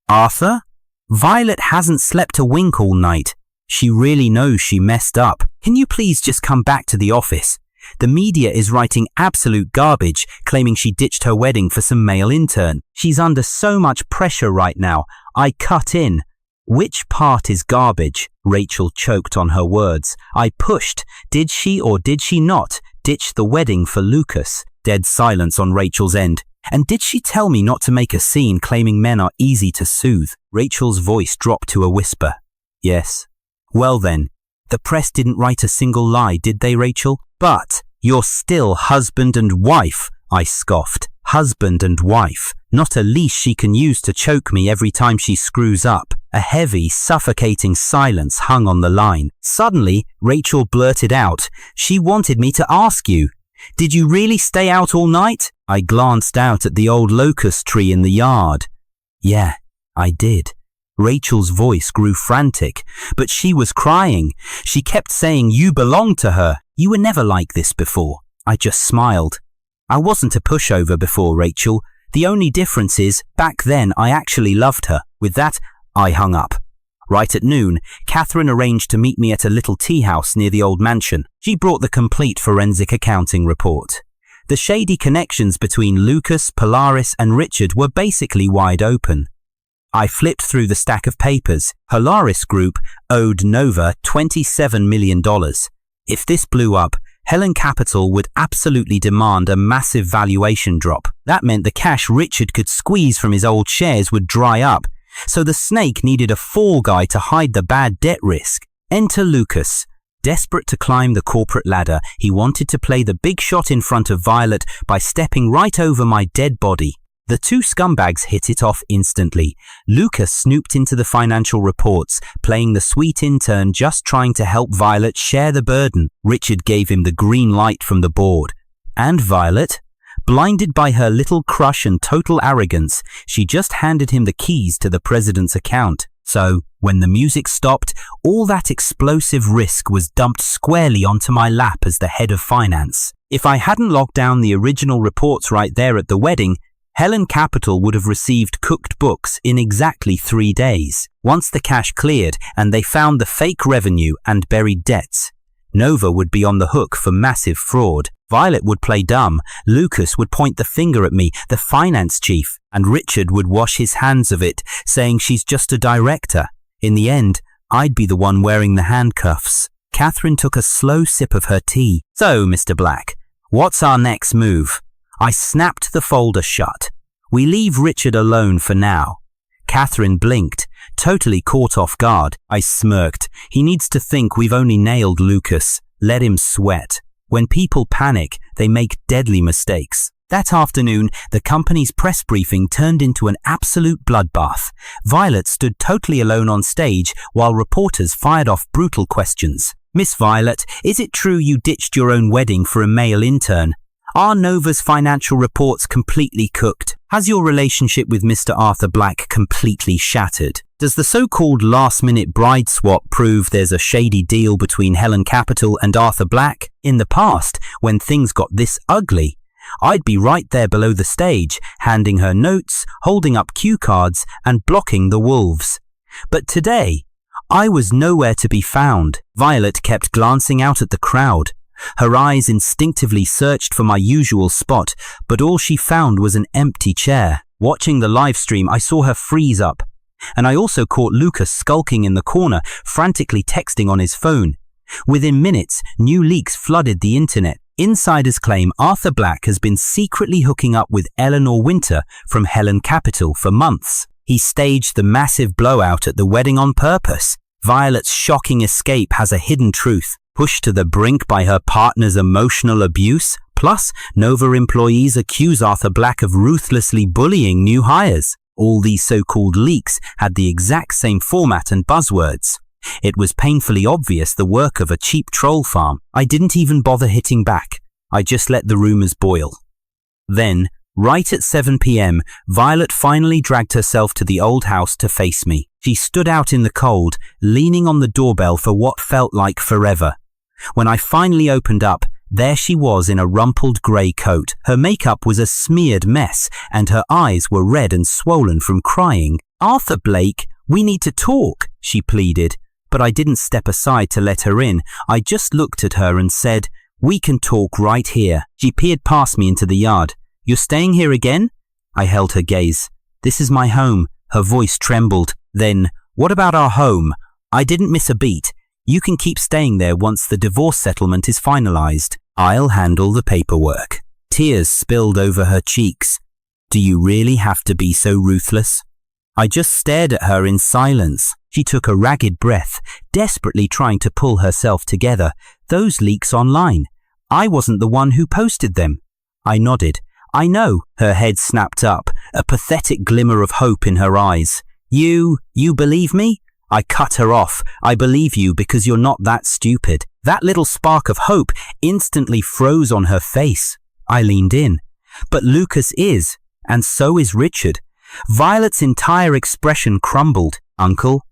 Arthur? Violet hasn't slept a wink all night. She really knows she messed up. Can you please just come back to the office? The media is writing absolute garbage, claiming she ditched her wedding for some male intern. She's under so much pressure right now. I cut in. Which part is garbage? Rachel choked on her words. I pushed. Did she or did she not ditch the wedding for Lucas? Dead silence on Rachel's end. And did she tell me not to make a scene claiming men are easy to soothe? Rachel's voice dropped to a whisper. Yes. Well then, the press didn't write a single lie, did they, Rachel? But you're still husband and wife, I scoffed. Husband and wife. Not a leash she can use to choke me every time she screws up. A heavy, suffocating silence hung on the line. Suddenly, Rachel blurted out, she wanted me to ask you. Did you really stay out all night? I glanced out at the old locust tree in the yard. Yeah, I did. Rachel's voice grew frantic, but she was crying. She kept saying you belonged to her. You were never like this before. I just smiled. I wasn't a pushover before, Rachel. The only difference is, back then I actually loved her. With that, I hung up. Right at noon, Catherine arranged to meet me at a little tea house near the old mansion. She brought the complete forensic accounting report. The shady connections between Lucas, Polaris, and Richard were basically wide open. I flipped through the stack of papers. Polaris Group owed Nova $27 million. If this blew up, Helen Capital would absolutely demand a massive valuation drop. That meant the cash Richard could squeeze from his old shares would dry up, so the snake needed a fall guy to hide the bad debt risk. Enter Lucas. Desperate to climb the corporate ladder, he wanted to play the big shot in front of Violet by stepping right over my dead body. The two scumbags hit it off instantly. Lucas snooped into the financial reports, playing the sweet intern just trying to help Violet share the burden. Richard gave him the green light from the board. And Violet? Blinded by her little crush and total arrogance, she just handed him the keys to the president's account. So, when the music stopped, all that explosive risk was dumped squarely onto my lap as the head of finance. If I hadn't locked down the original reports right there at the wedding, Helen Capital would have received cooked books in exactly 3 days. Once the cash cleared and they found the fake revenue and buried debts, Nova would be on the hook for massive fraud. Violet would play dumb, Lucas would point the finger at me, the finance chief, and Richard would wash his hands of it, saying she's just a director. In the end, I'd be the one wearing the handcuffs. Catherine took a slow sip of her tea. So, Mr. Black, what's our next move? I snapped the folder shut. We leave Richard alone for now. Catherine blinked, totally caught off guard. I smirked. He needs to think we've only nailed Lucas. Let him sweat. When people panic, they make deadly mistakes. That afternoon, the company's press briefing turned into an absolute bloodbath. Violet stood totally alone on stage while reporters fired off brutal questions. Miss Violet, is it true you ditched your own wedding for a male intern? Are Nova's financial reports completely cooked? Has your relationship with Mr. Arthur Black completely shattered? Does the so-called last-minute bride swap prove there's a shady deal between Helen Capital and Arthur Black? In the past, when things got this ugly, I'd be right there below the stage, handing her notes, holding up cue cards, and blocking the wolves. But today, I was nowhere to be found. Violet kept glancing out at the crowd. Her eyes instinctively searched for my usual spot, but all she found was an empty chair. Watching the live stream, I saw her freeze up. And I also caught Lucas skulking in the corner, frantically texting on his phone. Within minutes, new leaks flooded the internet. Insiders claim Arthur Black has been secretly hooking up with Eleanor Winter from Helen Capital for months. He staged the massive blowout at the wedding on purpose. Violet's shocking escape has a hidden truth. Pushed to the brink by her partner's emotional abuse, plus Nova employees accuse Arthur Black of ruthlessly bullying new hires. All these so-called leaks had the exact same format and buzzwords. It was painfully obvious the work of a cheap troll farm. I didn't even bother hitting back. I just let the rumors boil. Then, right at 7 p.m, Violet finally dragged herself to the old house to face me. She stood out in the cold, leaning on the doorbell for what felt like forever. When I finally opened up, there she was in a rumpled grey coat. Her makeup was a smeared mess, and her eyes were red and swollen from crying. "Arthur Blake, we need to talk," she pleaded. But I didn't step aside to let her in. I just looked at her and said, "We can talk right here." She peered past me into the yard. "You're staying here again?" I held her gaze. "This is my home." Her voice trembled. Then, "What about our home?" I didn't miss a beat. "You can keep staying there once the divorce settlement is finalized. I'll handle the paperwork." Tears spilled over her cheeks. "Do you really have to be so ruthless?" I just stared at her in silence. She took a ragged breath, desperately trying to pull herself together. "Those leaks online. I wasn't the one who posted them." I nodded. "I know." Her head snapped up, a pathetic glimmer of hope in her eyes. You believe me?" I cut her off. "I believe you because you're not that stupid." That little spark of hope instantly froze on her face. I leaned in. "But Lucas is, and so is Richard." Violet's entire expression crumbled. "Uncle?"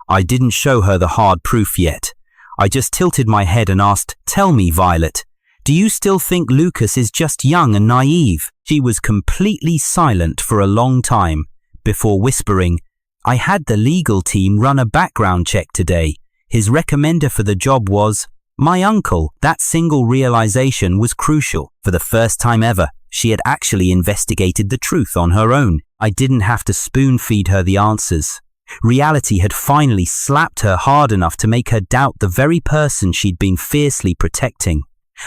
I didn't show her the hard proof yet. I just tilted my head and asked, "Tell me, Violet, Do you still think Lucas is just young and naive? She was completely silent for a long time before whispering, I had the legal team run a background check today. His recommender for the job was my uncle. That single realization was crucial. For the first time ever, she had actually investigated the truth on her own. I didn't have to spoon-feed her the answers. Reality had finally slapped her hard enough to make her doubt the very person she'd been fiercely protecting.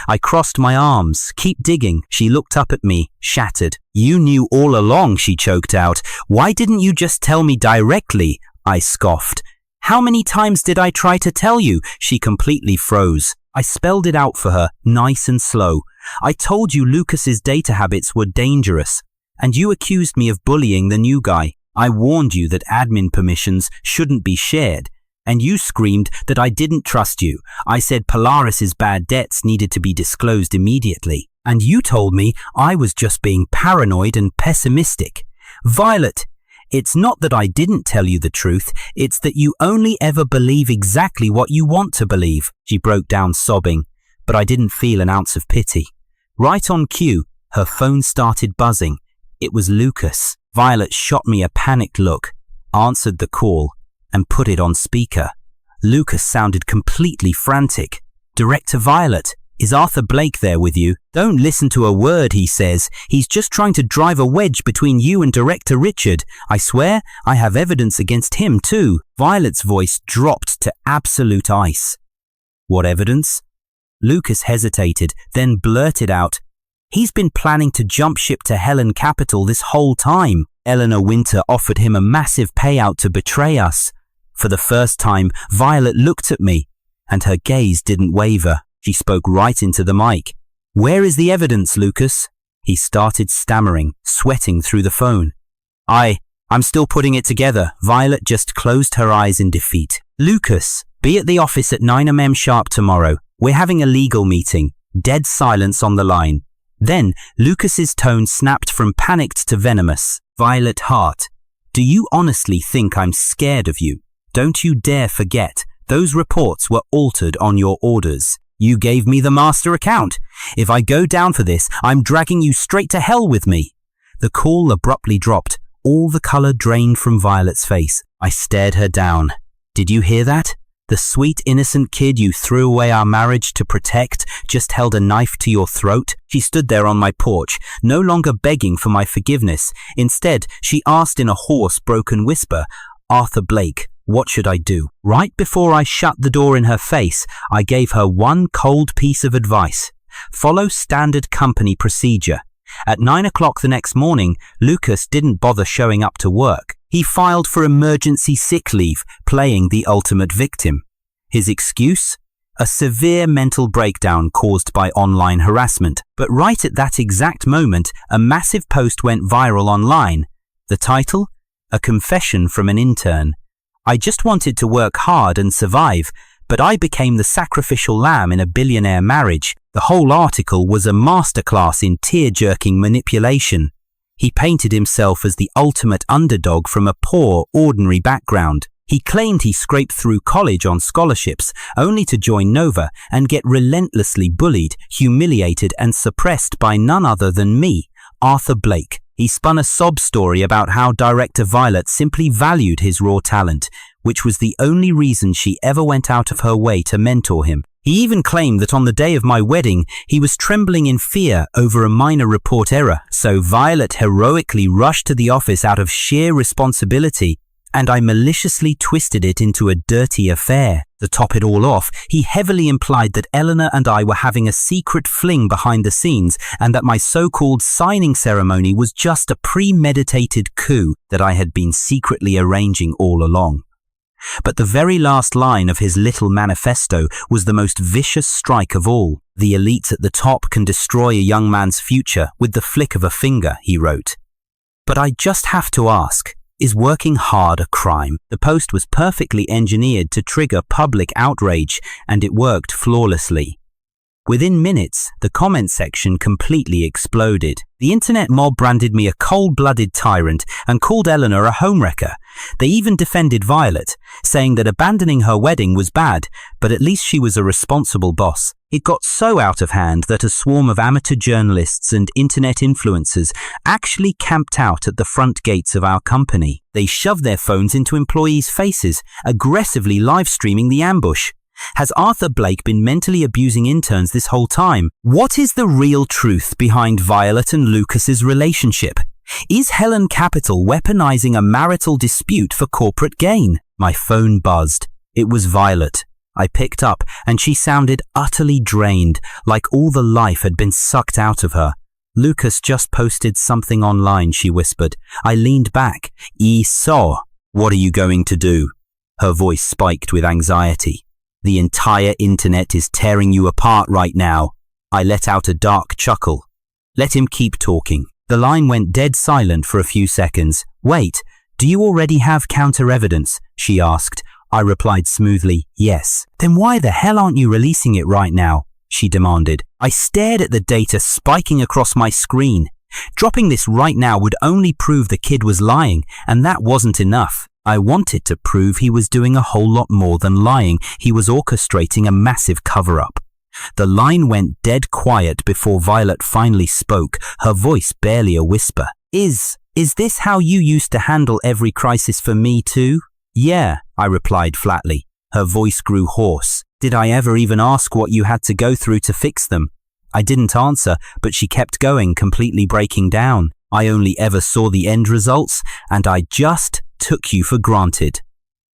I crossed my arms. Keep digging. She looked up at me, shattered. You knew all along, she choked out. Why didn't you just tell me directly? I scoffed. How many times did I try to tell you? She completely froze. I spelled it out for her, nice and slow. I told you Lucas's data habits were dangerous, and you accused me of bullying the new guy. I warned you that admin permissions shouldn't be shared, and you screamed that I didn't trust you. I said Polaris's bad debts needed to be disclosed immediately, and you told me I was just being paranoid and pessimistic. Violet, it's not that I didn't tell you the truth, it's that you only ever believe exactly what you want to believe. She broke down sobbing, but I didn't feel an ounce of pity. Right on cue, her phone started buzzing. It was Lucas. Violet shot me a panicked look, answered the call, and put it on speaker. Lucas sounded completely frantic. Director Violet, is Arthur Blake there with you? Don't listen to a word he says. He's just trying to drive a wedge between you and Director Richard. I swear, I have evidence against him too. Violet's voice dropped to absolute ice. What evidence? Lucas hesitated, then blurted out, he's been planning to jump ship to Helen Capital this whole time. Eleanor Winter offered him a massive payout to betray us. For the first time, Violet looked at me, and her gaze didn't waver. She spoke right into the mic. Where is the evidence, Lucas? He started stammering, sweating through the phone. I'm still putting it together. Violet just closed her eyes in defeat. Lucas, be at the office at 9 a.m. sharp tomorrow. We're having a legal meeting. Dead silence on the line. Then, Lucas's tone snapped from panicked to venomous. Violet Hart, do you honestly think I'm scared of you? Don't you dare forget, those reports were altered on your orders. You gave me the master account. If I go down for this, I'm dragging you straight to hell with me. The call abruptly dropped. All the color drained from Violet's face. I stared her down. Did you hear that? The sweet, innocent kid you threw away our marriage to protect just held a knife to your throat. She stood there on my porch, no longer begging for my forgiveness. Instead, she asked in a hoarse, broken whisper, Arthur Blake, what should I do? Right before I shut the door in her face, I gave her one cold piece of advice. Follow standard company procedure. At 9 o'clock the next morning, Lucas didn't bother showing up to work. He filed for emergency sick leave, playing the ultimate victim. His excuse? A severe mental breakdown caused by online harassment. But right at that exact moment, a massive post went viral online. The title? A confession from an intern. I just wanted to work hard and survive, but I became the sacrificial lamb in a billionaire marriage. The whole article was a masterclass in tear-jerking manipulation. He painted himself as the ultimate underdog from a poor, ordinary background. He claimed he scraped through college on scholarships, only to join Nova and get relentlessly bullied, humiliated and suppressed by none other than me, Arthur Blake. He spun a sob story about how Director Violet simply valued his raw talent, which was the only reason she ever went out of her way to mentor him. He even claimed that on the day of my wedding, he was trembling in fear over a minor report error, so Violet heroically rushed to the office out of sheer responsibility, and I maliciously twisted it into a dirty affair. To top it all off, he heavily implied that Eleanor and I were having a secret fling behind the scenes, and that my so-called signing ceremony was just a premeditated coup that I had been secretly arranging all along. But the very last line of his little manifesto was the most vicious strike of all. The elites at the top can destroy a young man's future with the flick of a finger, he wrote. But I just have to ask, is working hard a crime? The post was perfectly engineered to trigger public outrage, and it worked flawlessly. Within minutes, the comment section completely exploded. The internet mob branded me a cold-blooded tyrant and called Eleanor a homewrecker. They even defended Violet, saying that abandoning her wedding was bad, but at least she was a responsible boss. It got so out of hand that a swarm of amateur journalists and internet influencers actually camped out at the front gates of our company. They shoved their phones into employees' faces, aggressively live-streaming the ambush. Has Arthur Blake been mentally abusing interns this whole time? What is the real truth behind Violet and Lucas's relationship? Is Helen Capital weaponizing a marital dispute for corporate gain? My phone buzzed. It was Violet. I picked up, and she sounded utterly drained, like all the life had been sucked out of her. Lucas just posted something online, she whispered. I leaned back. So, what are you going to do? Her voice spiked with anxiety. The entire internet is tearing you apart right now. I let out a dark chuckle. Let him keep talking. The line went dead silent for a few seconds. Wait, do you already have counter-evidence? She asked. I replied smoothly, yes. Then why the hell aren't you releasing it right now? She demanded. I stared at the data spiking across my screen. Dropping this right now would only prove the kid was lying, and that wasn't enough. I wanted to prove he was doing a whole lot more than lying. He was orchestrating a massive cover-up. The line went dead quiet before Violet finally spoke, her voice barely a whisper. Is this how you used to handle every crisis for me too? Yeah, I replied flatly. Her voice grew hoarse. Did I ever even ask what you had to go through to fix them? I didn't answer, but she kept going, completely breaking down. I only ever saw the end results, and I just took you for granted.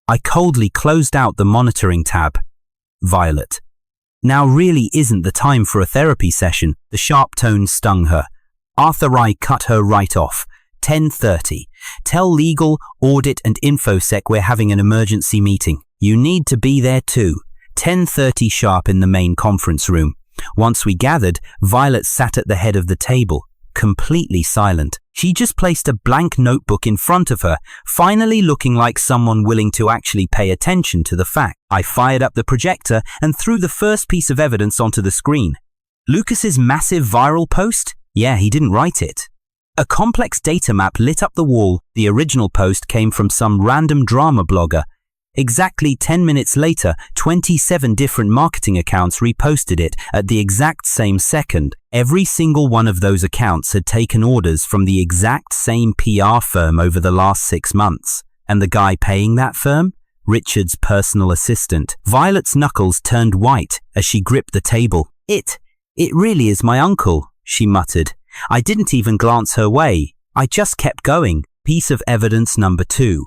I coldly closed out the monitoring tab. Violet. Now really isn't the time for a therapy session. The sharp tone stung her. Arthur I cut her right off. 10:30. Tell legal, audit and infosec we're having an emergency meeting. You need to be there too. 10:30 sharp in the main conference room. Once we gathered, Violet sat at the head of the table, completely silent. She just placed a blank notebook in front of her, finally looking like someone willing to actually pay attention to the fact. I fired up the projector and threw the first piece of evidence onto the screen. Lucas's massive viral post? Yeah, he didn't write it. A complex data map lit up the wall. The original post came from some random drama blogger. Exactly 10 minutes later, 27 different marketing accounts reposted it at the exact same second. Every single one of those accounts had taken orders from the exact same PR firm over the last 6 months. And the guy paying that firm? Richard's personal assistant. Violet's knuckles turned white as she gripped the table. It really is my uncle, she muttered. I didn't even glance her way. I just kept going. Piece of evidence number 2.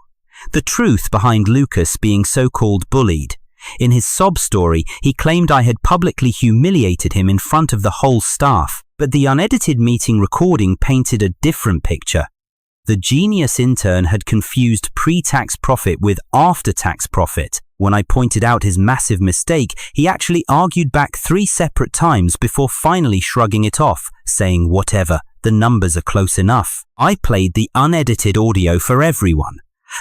The truth behind Lucas being so-called bullied. In his sob story, he claimed I had publicly humiliated him in front of the whole staff, but the unedited meeting recording painted a different picture. The genius intern had confused pre-tax profit with after-tax profit. When I pointed out his massive mistake, he actually argued back 3 separate times before finally shrugging it off, saying whatever, the numbers are close enough. I played the unedited audio for everyone.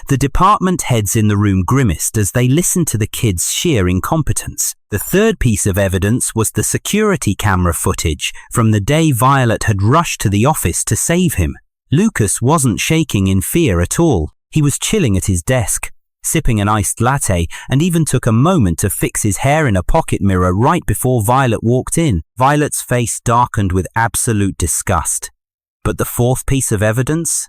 The department heads in the room grimaced as they listened to the kid's sheer incompetence. The third piece of evidence was the security camera footage from the day Violet had rushed to the office to save him. Lucas wasn't shaking in fear at all. He was chilling at his desk, sipping an iced latte, and even took a moment to fix his hair in a pocket mirror right before Violet walked in. Violet's face darkened with absolute disgust. But the fourth piece of evidence?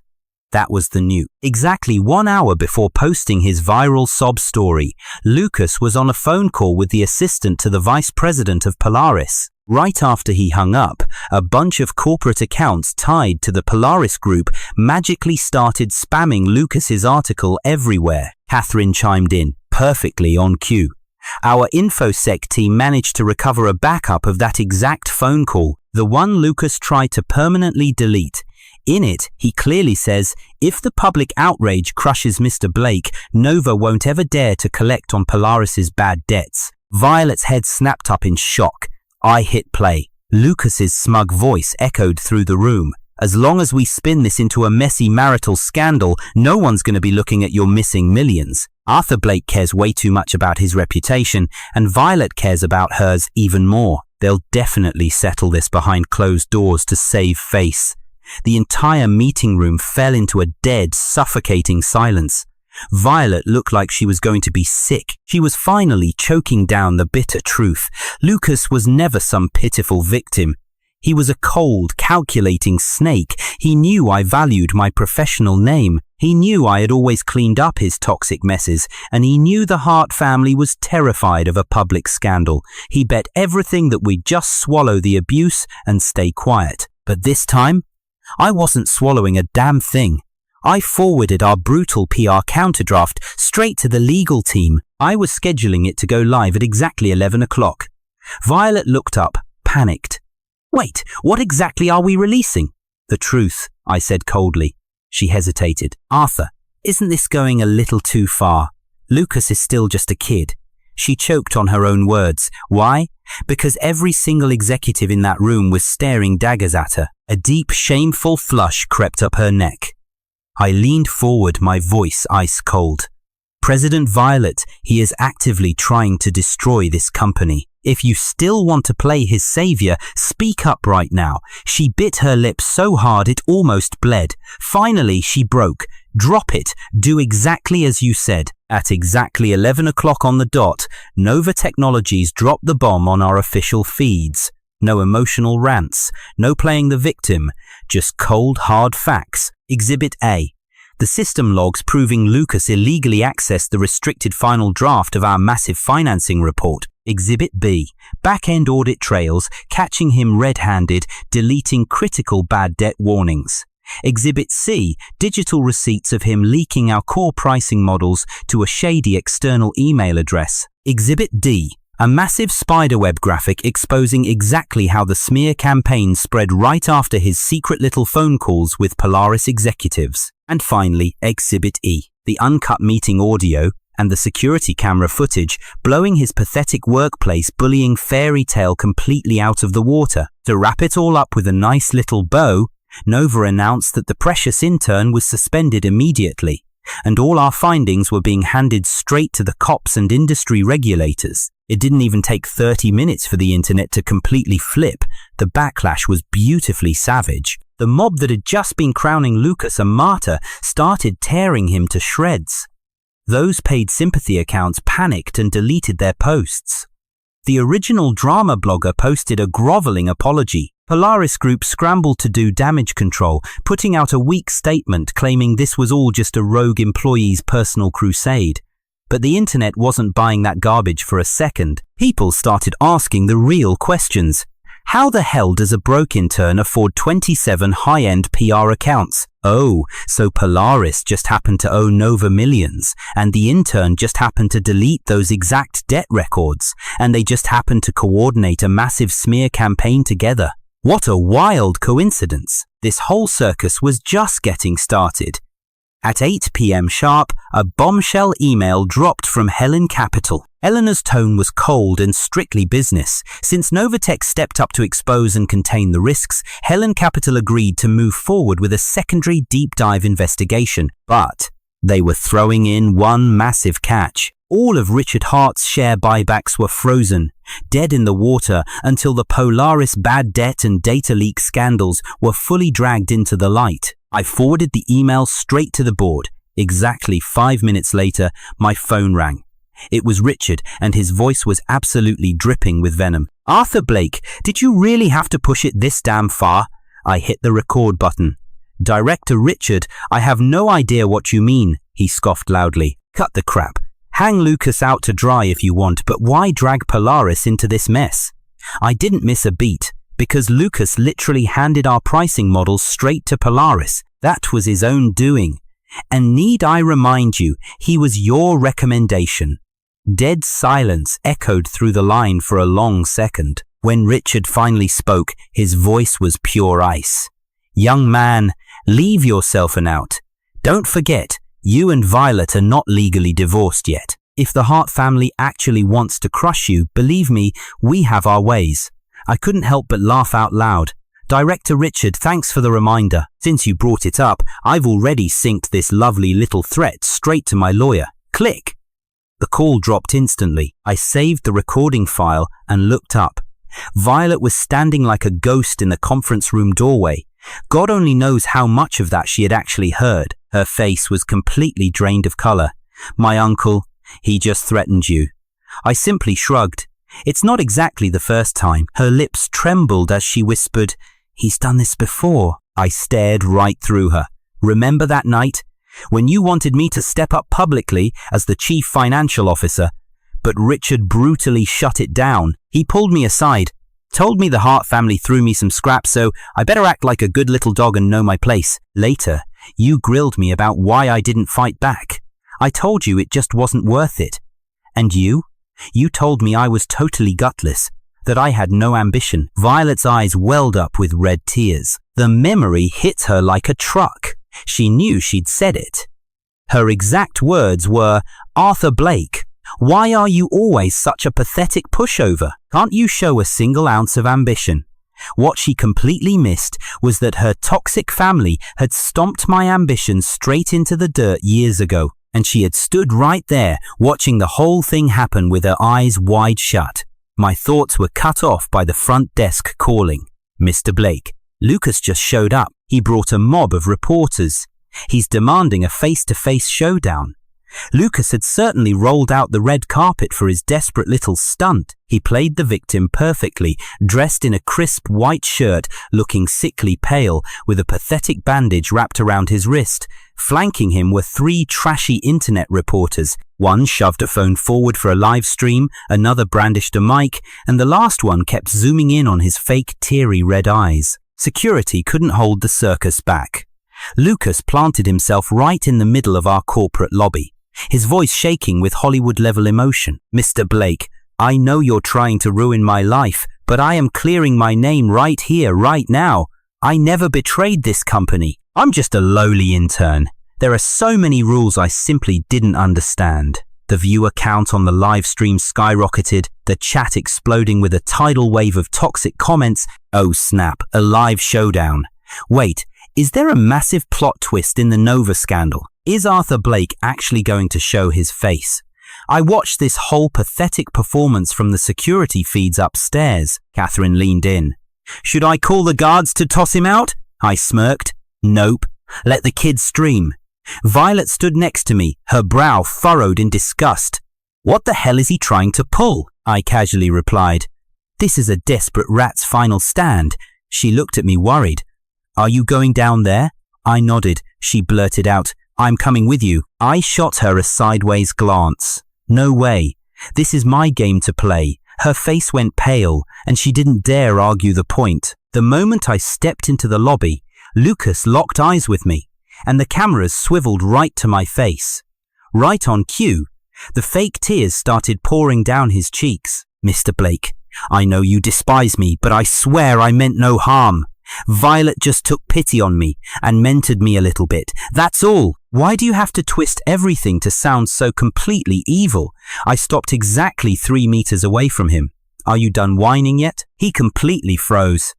That was the nuke. Exactly 1 hour before posting his viral sob story, Lucas was on a phone call with the assistant to the vice president of Polaris. Right after he hung up, a bunch of corporate accounts tied to the Polaris group magically started spamming Lucas's article everywhere. Catherine chimed in, perfectly on cue. Our InfoSec team managed to recover a backup of that exact phone call, the one Lucas tried to permanently delete. In it, he clearly says, if the public outrage crushes Mr. Blake, Nova won't ever dare to collect on Polaris's bad debts. Violet's head snapped up in shock. I hit play. Lucas's smug voice echoed through the room. As long as we spin this into a messy marital scandal, no one's going to be looking at your missing millions. Arthur Blake cares way too much about his reputation, and Violet cares about hers even more. They'll definitely settle this behind closed doors to save face. The entire meeting room fell into a dead, suffocating silence. Violet looked like she was going to be sick. She was finally choking down the bitter truth. Lucas was never some pitiful victim. He was a cold, calculating snake. He knew I valued my professional name. He knew I had always cleaned up his toxic messes, and he knew the Hart family was terrified of a public scandal. He bet everything that we'd just swallow the abuse and stay quiet. But this time, I wasn't swallowing a damn thing. I forwarded our brutal PR counterdraft straight to the legal team. I was scheduling it to go live at exactly 11 o'clock. Violet looked up, panicked. Wait, what exactly are we releasing? The truth, I said coldly. She hesitated. Arthur, isn't this going a little too far? Lucas is still just a kid. She choked on her own words. Why? Because every single executive in that room was staring daggers at her. A deep, shameful flush crept up her neck. I leaned forward, my voice ice cold. President Violet, he is actively trying to destroy this company. If you still want to play his savior, speak up right now. She bit her lip so hard it almost bled. Finally, she broke. Drop it. Do exactly as you said. At exactly 11 o'clock on the dot, Nova Technologies dropped the bomb on our official feeds. No emotional rants, no playing the victim, just cold, hard facts. Exhibit A. The system logs proving Lucas illegally accessed the restricted final draft of our massive financing report. Exhibit B. Back-end audit trails catching him red-handed, deleting critical bad debt warnings. Exhibit C. Digital receipts of him leaking our core pricing models to a shady external email address. Exhibit D. A massive spiderweb graphic exposing exactly how the smear campaign spread right after his secret little phone calls with Polaris executives. And finally, Exhibit E. The uncut meeting audio and the security camera footage blowing his pathetic workplace bullying fairy tale completely out of the water. To wrap it all up with a nice little bow, Nova announced that the precious intern was suspended immediately, and all our findings were being handed straight to the cops and industry regulators. It didn't even take 30 minutes for the internet to completely flip. The backlash was beautifully savage. The mob that had just been crowning Lucas a martyr started tearing him to shreds. Those paid sympathy accounts panicked and deleted their posts. The original drama blogger posted a groveling apology. Polaris Group scrambled to do damage control, putting out a weak statement claiming this was all just a rogue employee's personal crusade. But the internet wasn't buying that garbage for a second. People started asking the real questions. How the hell does a broke intern afford 27 high-end PR accounts? Oh, so Polaris just happened to owe Nova millions, and the intern just happened to delete those exact debt records, and they just happened to coordinate a massive smear campaign together. What a wild coincidence. This whole circus was just getting started. At 8 p.m. sharp, a bombshell email dropped from Helen Capital. Eleanor's tone was cold and strictly business. Since Novatech stepped up to expose and contain the risks, Helen Capital agreed to move forward with a secondary deep dive investigation. But they were throwing in one massive catch. All of Richard Hart's share buybacks were frozen, dead in the water until the Polaris bad debt and data leak scandals were fully dragged into the light. I forwarded the email straight to the board. Exactly 5 minutes later, my phone rang. It was Richard, and his voice was absolutely dripping with venom. Arthur Blake, did you really have to push it this damn far? I hit the record button. Director Richard, I have no idea what you mean, he scoffed loudly. Cut the crap. Hang Lucas out to dry if you want, but why drag Polaris into this mess? I didn't miss a beat, because Lucas literally handed our pricing models straight to Polaris. That was his own doing. And need I remind you, he was your recommendation. Dead silence echoed through the line for a long second. When Richard finally spoke, his voice was pure ice. Young man, leave yourself an out. Don't forget, you and Violet are not legally divorced yet. If the Hart family actually wants to crush you, believe me, we have our ways. I couldn't help but laugh out loud. Director Richard, thanks for the reminder. Since you brought it up, I've already synced this lovely little threat straight to my lawyer. Click. The call dropped instantly. I saved the recording file and looked up. Violet was standing like a ghost in the conference room doorway. God only knows how much of that she had actually heard. Her face was completely drained of color. My uncle, he just threatened you. I simply shrugged. It's not exactly the first time. Her lips trembled as she whispered, he's done this before. I stared right through her. Remember that night? When you wanted me to step up publicly as the chief financial officer, but Richard brutally shut it down. He pulled me aside, told me the Hart family threw me some scraps, so I better act like a good little dog and know my place. Later, you grilled me about why I didn't fight back. I told you it just wasn't worth it. And you? You told me I was totally gutless, that I had no ambition. Violet's eyes welled up with red tears. The memory hit her like a truck. She knew she'd said it. Her exact words were, Arthur Blake, why are you always such a pathetic pushover? Can't you show a single ounce of ambition? What she completely missed was that her toxic family had stomped my ambition straight into the dirt years ago, and she had stood right there watching the whole thing happen with her eyes wide shut. My thoughts were cut off by the front desk calling. Mr. Blake, Lucas just showed up. He brought a mob of reporters. He's demanding a face-to-face showdown. Lucas had certainly rolled out the red carpet for his desperate little stunt. He played the victim perfectly, dressed in a crisp white shirt, looking sickly pale, with a pathetic bandage wrapped around his wrist. Flanking him were 3 trashy internet reporters. One shoved a phone forward for a live stream, another brandished a mic, and the last one kept zooming in on his fake teary red eyes. Security couldn't hold the circus back. Lucas planted himself right in the middle of our corporate lobby, his voice shaking with Hollywood-level emotion. Mr. Blake, I know you're trying to ruin my life, but I am clearing my name right here, right now. I never betrayed this company. I'm just a lowly intern. There are so many rules I simply didn't understand. The viewer count on the live stream skyrocketed, the chat exploding with a tidal wave of toxic comments. Oh snap, a live showdown. Wait, is there a massive plot twist in the Nova scandal? Is Arthur Blake actually going to show his face? I watched this whole pathetic performance from the security feeds upstairs. Catherine leaned in. Should I call the guards to toss him out? I smirked. Nope. Let the kids stream. Violet stood next to me, her brow furrowed in disgust. What the hell is he trying to pull? I casually replied. This is a desperate rat's final stand. She looked at me worried. Are you going down there? I nodded. She blurted out, I'm coming with you. I shot her a sideways glance. No way. This is my game to play. Her face went pale, and she didn't dare argue the point. The moment I stepped into the lobby, Lucas locked eyes with me, and the cameras swiveled right to my face. Right on cue, the fake tears started pouring down his cheeks. Mr. Blake, I know you despise me, but I swear I meant no harm. Violet just took pity on me and mentored me a little bit. That's all. Why do you have to twist everything to sound so completely evil? I stopped exactly 3 meters away from him. Are you done whining yet? He completely froze.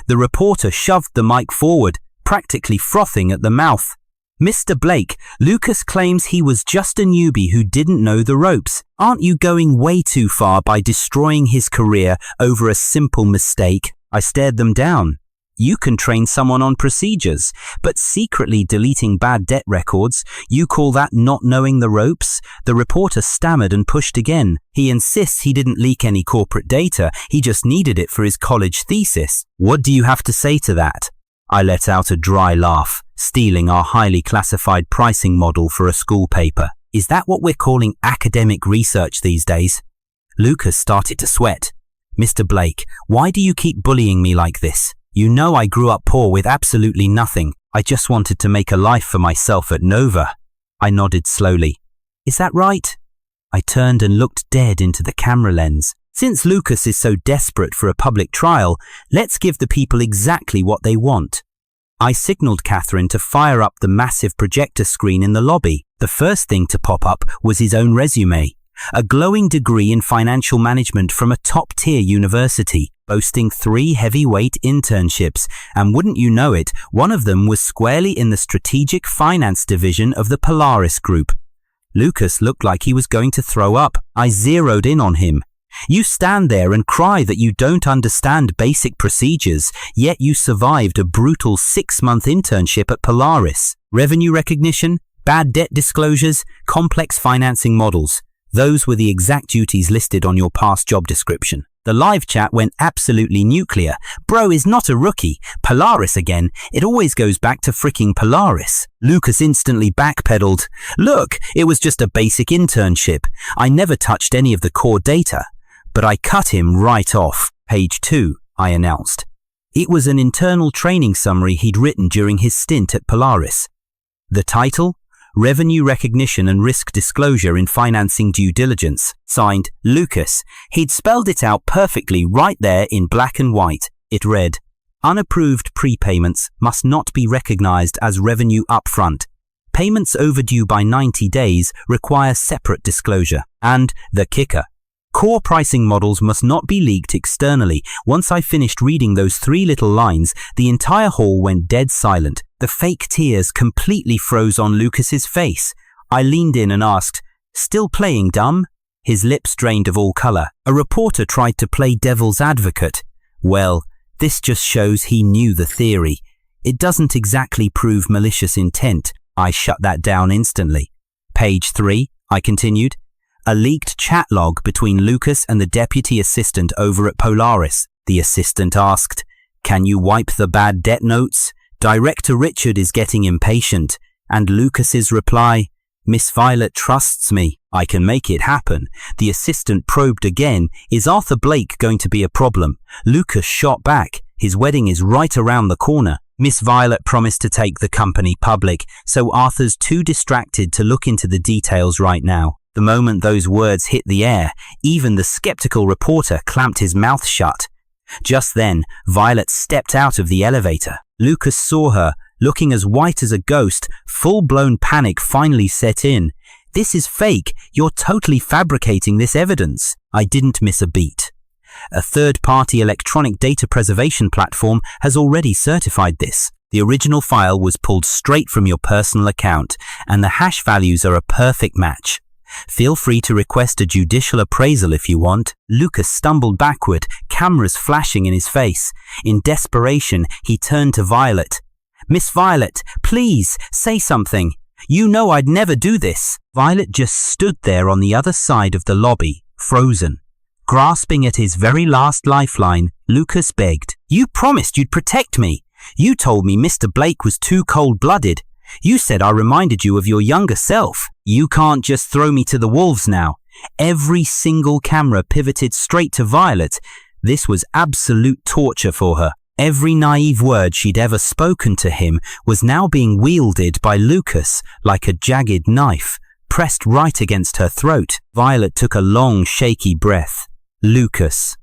The reporter shoved the mic forward, practically frothing at the mouth. Mr. Blake, Lucas claims he was just a newbie who didn't know the ropes. Aren't you going way too far by destroying his career over a simple mistake? I stared them down. You can train someone on procedures, but secretly deleting bad debt records, you call that not knowing the ropes? The reporter stammered and pushed again. He insists he didn't leak any corporate data, he just needed it for his college thesis. What do you have to say to that? I let out a dry laugh, stealing our highly classified pricing model for a school paper. Is that what we're calling academic research these days? Lucas started to sweat. Mr. Blake, why do you keep bullying me like this? You know I grew up poor with absolutely nothing. I just wanted to make a life for myself at Nova. I nodded slowly. Is that right? I turned and looked dead into the camera lens. Since Lucas is so desperate for a public trial, let's give the people exactly what they want. I signaled Catherine to fire up the massive projector screen in the lobby. The first thing to pop up was his own resume. A glowing degree in financial management from a top-tier university, boasting 3 heavyweight internships, and wouldn't you know it, one of them was squarely in the strategic finance division of the Polaris Group. Lucas looked like he was going to throw up. I zeroed in on him. You stand there and cry that you don't understand basic procedures, yet you survived a brutal 6-month internship at Polaris. Revenue recognition, bad debt disclosures, complex financing models. Those were the exact duties listed on your past job description. The live chat went absolutely nuclear. Bro is not a rookie. Polaris again. It always goes back to freaking Polaris. Lucas instantly backpedaled. Look, it was just a basic internship. I never touched any of the core data. But I cut him right off. Page 2, I announced. It was an internal training summary he'd written during his stint at Polaris. The title? Revenue Recognition and Risk Disclosure in Financing Due Diligence. Signed, Lucas. He'd spelled it out perfectly right there in black and white. It read, unapproved prepayments must not be recognized as revenue upfront. Payments overdue by 90 days require separate disclosure. And the kicker. Core pricing models must not be leaked externally. Once I finished reading those 3 little lines, the entire hall went dead silent. The fake tears completely froze on Lucas's face. I leaned in and asked, still playing dumb? His lips drained of all color. A reporter tried to play devil's advocate. Well, this just shows he knew the theory. It doesn't exactly prove malicious intent. I shut that down instantly. Page 3, I continued. A leaked chat log between Lucas and the deputy assistant over at Polaris. The assistant asked, can you wipe the bad debt notes? Director Richard is getting impatient. And Lucas's reply, Miss Violet trusts me. I can make it happen. The assistant probed again. Is Arthur Blake going to be a problem? Lucas shot back. His wedding is right around the corner. Miss Violet promised to take the company public, so Arthur's too distracted to look into the details right now. The moment those words hit the air, even the skeptical reporter clamped his mouth shut. Just then, Violet stepped out of the elevator. Lucas saw her, looking as white as a ghost. Full-blown panic finally set in. This is fake. You're totally fabricating this evidence. I didn't miss a beat. A third-party electronic data preservation platform has already certified this. The original file was pulled straight from your personal account, and the hash values are a perfect match. Feel free to request a judicial appraisal if you want. Lucas stumbled backward, cameras flashing in his face. In desperation, he turned to Violet. Miss Violet, please, say something. You know I'd never do this. Violet just stood there on the other side of the lobby, frozen. Grasping at his very last lifeline, Lucas begged. You promised you'd protect me. You told me Mr. Blake was too cold-blooded. You said I reminded you of your younger self. You can't just throw me to the wolves now. Every single camera pivoted straight to Violet. This was absolute torture for her. Every naive word she'd ever spoken to him was now being wielded by Lucas like a jagged knife, pressed right against her throat. Violet took a long, shaky breath. Lucas.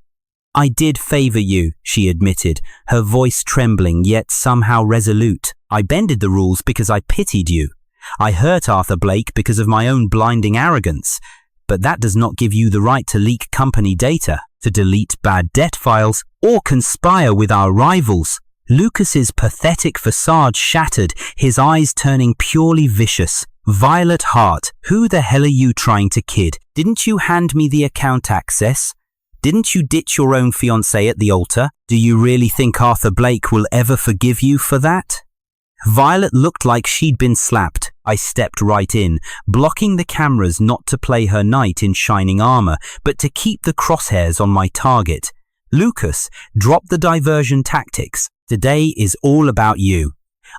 I did favor you, she admitted, her voice trembling yet somehow resolute. I bended the rules because I pitied you. I hurt Arthur Blake because of my own blinding arrogance. But that does not give you the right to leak company data, to delete bad debt files, or conspire with our rivals. Lucas's pathetic facade shattered, his eyes turning purely vicious. Violet Hart, who the hell are you trying to kid? Didn't you hand me the account access? Didn't you ditch your own fiancé at the altar? Do you really think Arthur Blake will ever forgive you for that? Violet looked like she'd been slapped. I stepped right in, blocking the cameras not to play her knight in shining armor, but to keep the crosshairs on my target. Lucas, drop the diversion tactics. Today is all about you.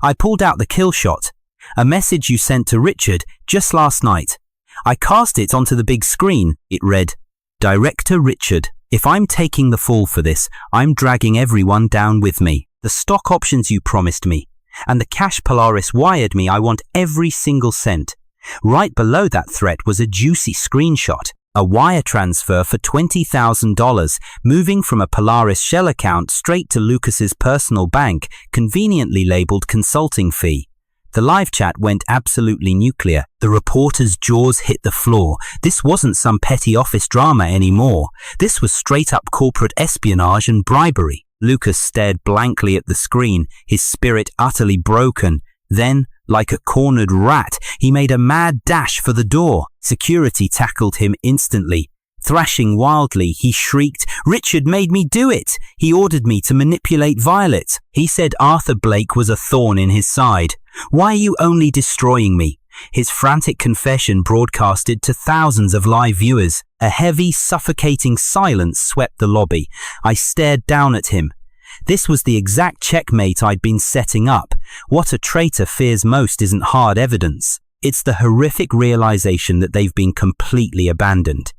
I pulled out the kill shot, a message you sent to Richard just last night. I cast it onto the big screen. It read, Director Richard, if I'm taking the fall for this, I'm dragging everyone down with me. The stock options you promised me, and the cash Polaris wired me, I want every single cent. Right below that threat was a juicy screenshot, a wire transfer for $20,000, moving from a Polaris shell account straight to Lucas's personal bank, conveniently labeled consulting fee. The live chat went absolutely nuclear. The reporter's jaws hit the floor. This wasn't some petty office drama anymore. This was straight-up corporate espionage and bribery. Lucas stared blankly at the screen, his spirit utterly broken. Then, like a cornered rat, he made a mad dash for the door. Security tackled him instantly. Thrashing wildly, he shrieked, "Richard made me do it! He ordered me to manipulate Violet. He said Arthur Blake was a thorn in his side. Why are you only destroying me?" His frantic confession broadcasted to thousands of live viewers. A heavy, suffocating silence swept the lobby. I stared down at him. This was the exact checkmate I'd been setting up. What a traitor fears most isn't hard evidence. It's the horrific realization that they've been completely abandoned.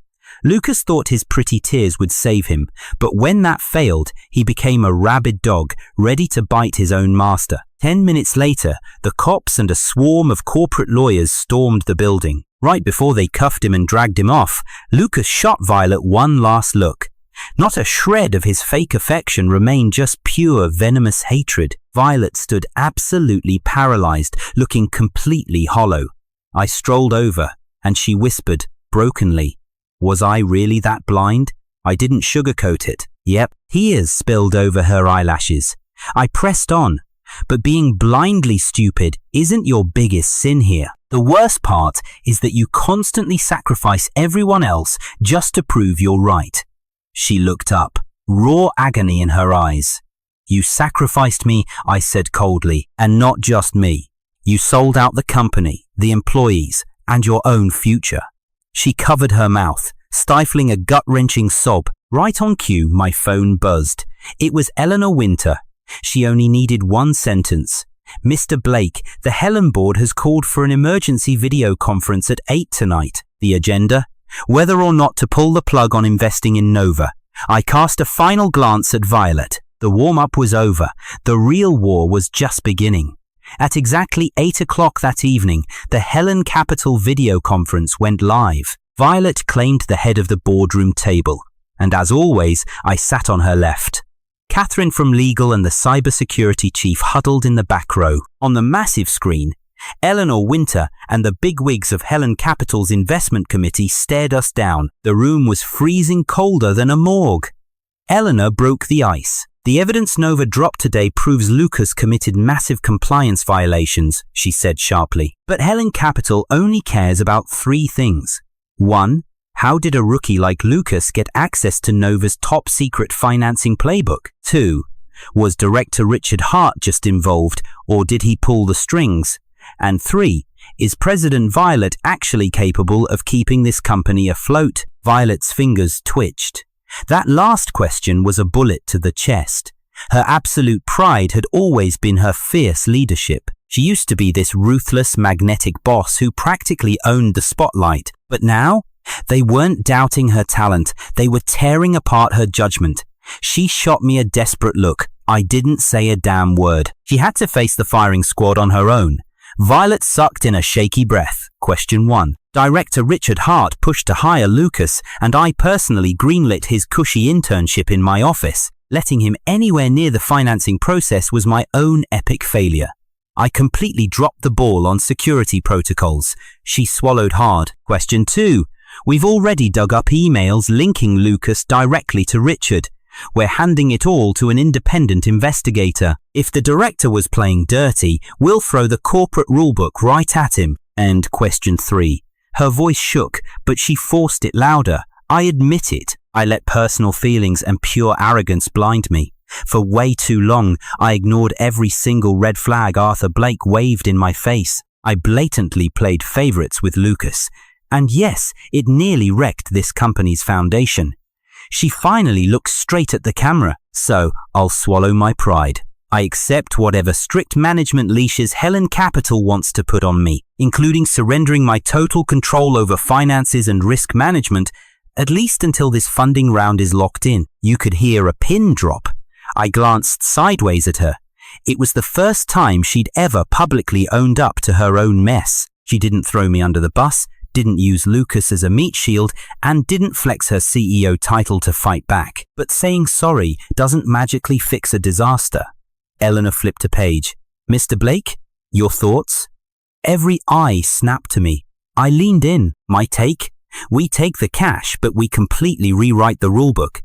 Lucas thought his pretty tears would save him, but when that failed, he became a rabid dog, ready to bite his own master. 10 minutes later, the cops and a swarm of corporate lawyers stormed the building. Right before they cuffed him and dragged him off, Lucas shot Violet one last look. Not a shred of his fake affection remained, just pure venomous hatred. Violet stood absolutely paralyzed, looking completely hollow. I strolled over, and she whispered, brokenly, "Was I really that blind?" I didn't sugarcoat it. Yep, tears spilled over her eyelashes. I pressed on. But being blindly stupid isn't your biggest sin here. The worst part is that you constantly sacrifice everyone else just to prove you're right. She looked up, raw agony in her eyes. "You sacrificed me," I said coldly, "and not just me. You sold out the company, the employees, and your own future." She covered her mouth, stifling a gut-wrenching sob. Right on cue, my phone buzzed. It was Eleanor Winter. She only needed one sentence. "Mr. Blake, the Helen board has called for an emergency video conference at 8 tonight. The agenda? Whether or not to pull the plug on investing in Nova." I cast a final glance at Violet. The warm-up was over. The real war was just beginning. At exactly 8 o'clock that evening, the Helen Capital video conference went live. Violet claimed the head of the boardroom table, and as always, I sat on her left. Catherine from legal and the cybersecurity chief huddled in the back row. On the massive screen, Eleanor Winter and the bigwigs of Helen Capital's investment committee stared us down. The room was freezing colder than a morgue. Eleanor broke the ice. "The evidence Nova dropped today proves Lucas committed massive compliance violations," she said sharply. "But Helen Capital only cares about 3 things. 1. How did a rookie like Lucas get access to Nova's top-secret financing playbook? 2. Was Director Richard Hart just involved, or did he pull the strings? And 3. Is President Violet actually capable of keeping this company afloat?" Violet's fingers twitched. That last question was a bullet to the chest. Her absolute pride had always been her fierce leadership. She used to be this ruthless, magnetic boss who practically owned the spotlight. But now, they weren't doubting her talent, they were tearing apart her judgment. She shot me a desperate look. I didn't say a damn word. She had to face the firing squad on her own. Violet sucked in a shaky breath. Question 1. Director Richard Hart pushed to hire Lucas, and I personally greenlit his cushy internship in my office. Letting him anywhere near the financing process was my own epic failure. I completely dropped the ball on security protocols. She swallowed hard. Question 2. We've already dug up emails linking Lucas directly to Richard. We're handing it all to an independent investigator. If the director was playing dirty, we'll throw the corporate rulebook right at him. And question 3. Her voice shook, but she forced it louder. I admit it. I let personal feelings and pure arrogance blind me. For way too long, I ignored every single red flag Arthur Blake waved in my face. I blatantly played favorites with Lucas. And yes, it nearly wrecked this company's foundation. She finally looked straight at the camera, so I'll swallow my pride. I accept whatever strict management leashes Helen Capital wants to put on me, including surrendering my total control over finances and risk management, at least until this funding round is locked in. You could hear a pin drop. I glanced sideways at her. It was the first time she'd ever publicly owned up to her own mess. She didn't throw me under the bus, didn't use Lucas as a meat shield, and didn't flex her CEO title to fight back. But saying sorry doesn't magically fix a disaster. Eleanor flipped a page. "Mr. Blake, your thoughts?" Every eye snapped to me. I leaned in. My take? We take the cash, but we completely rewrite the rulebook.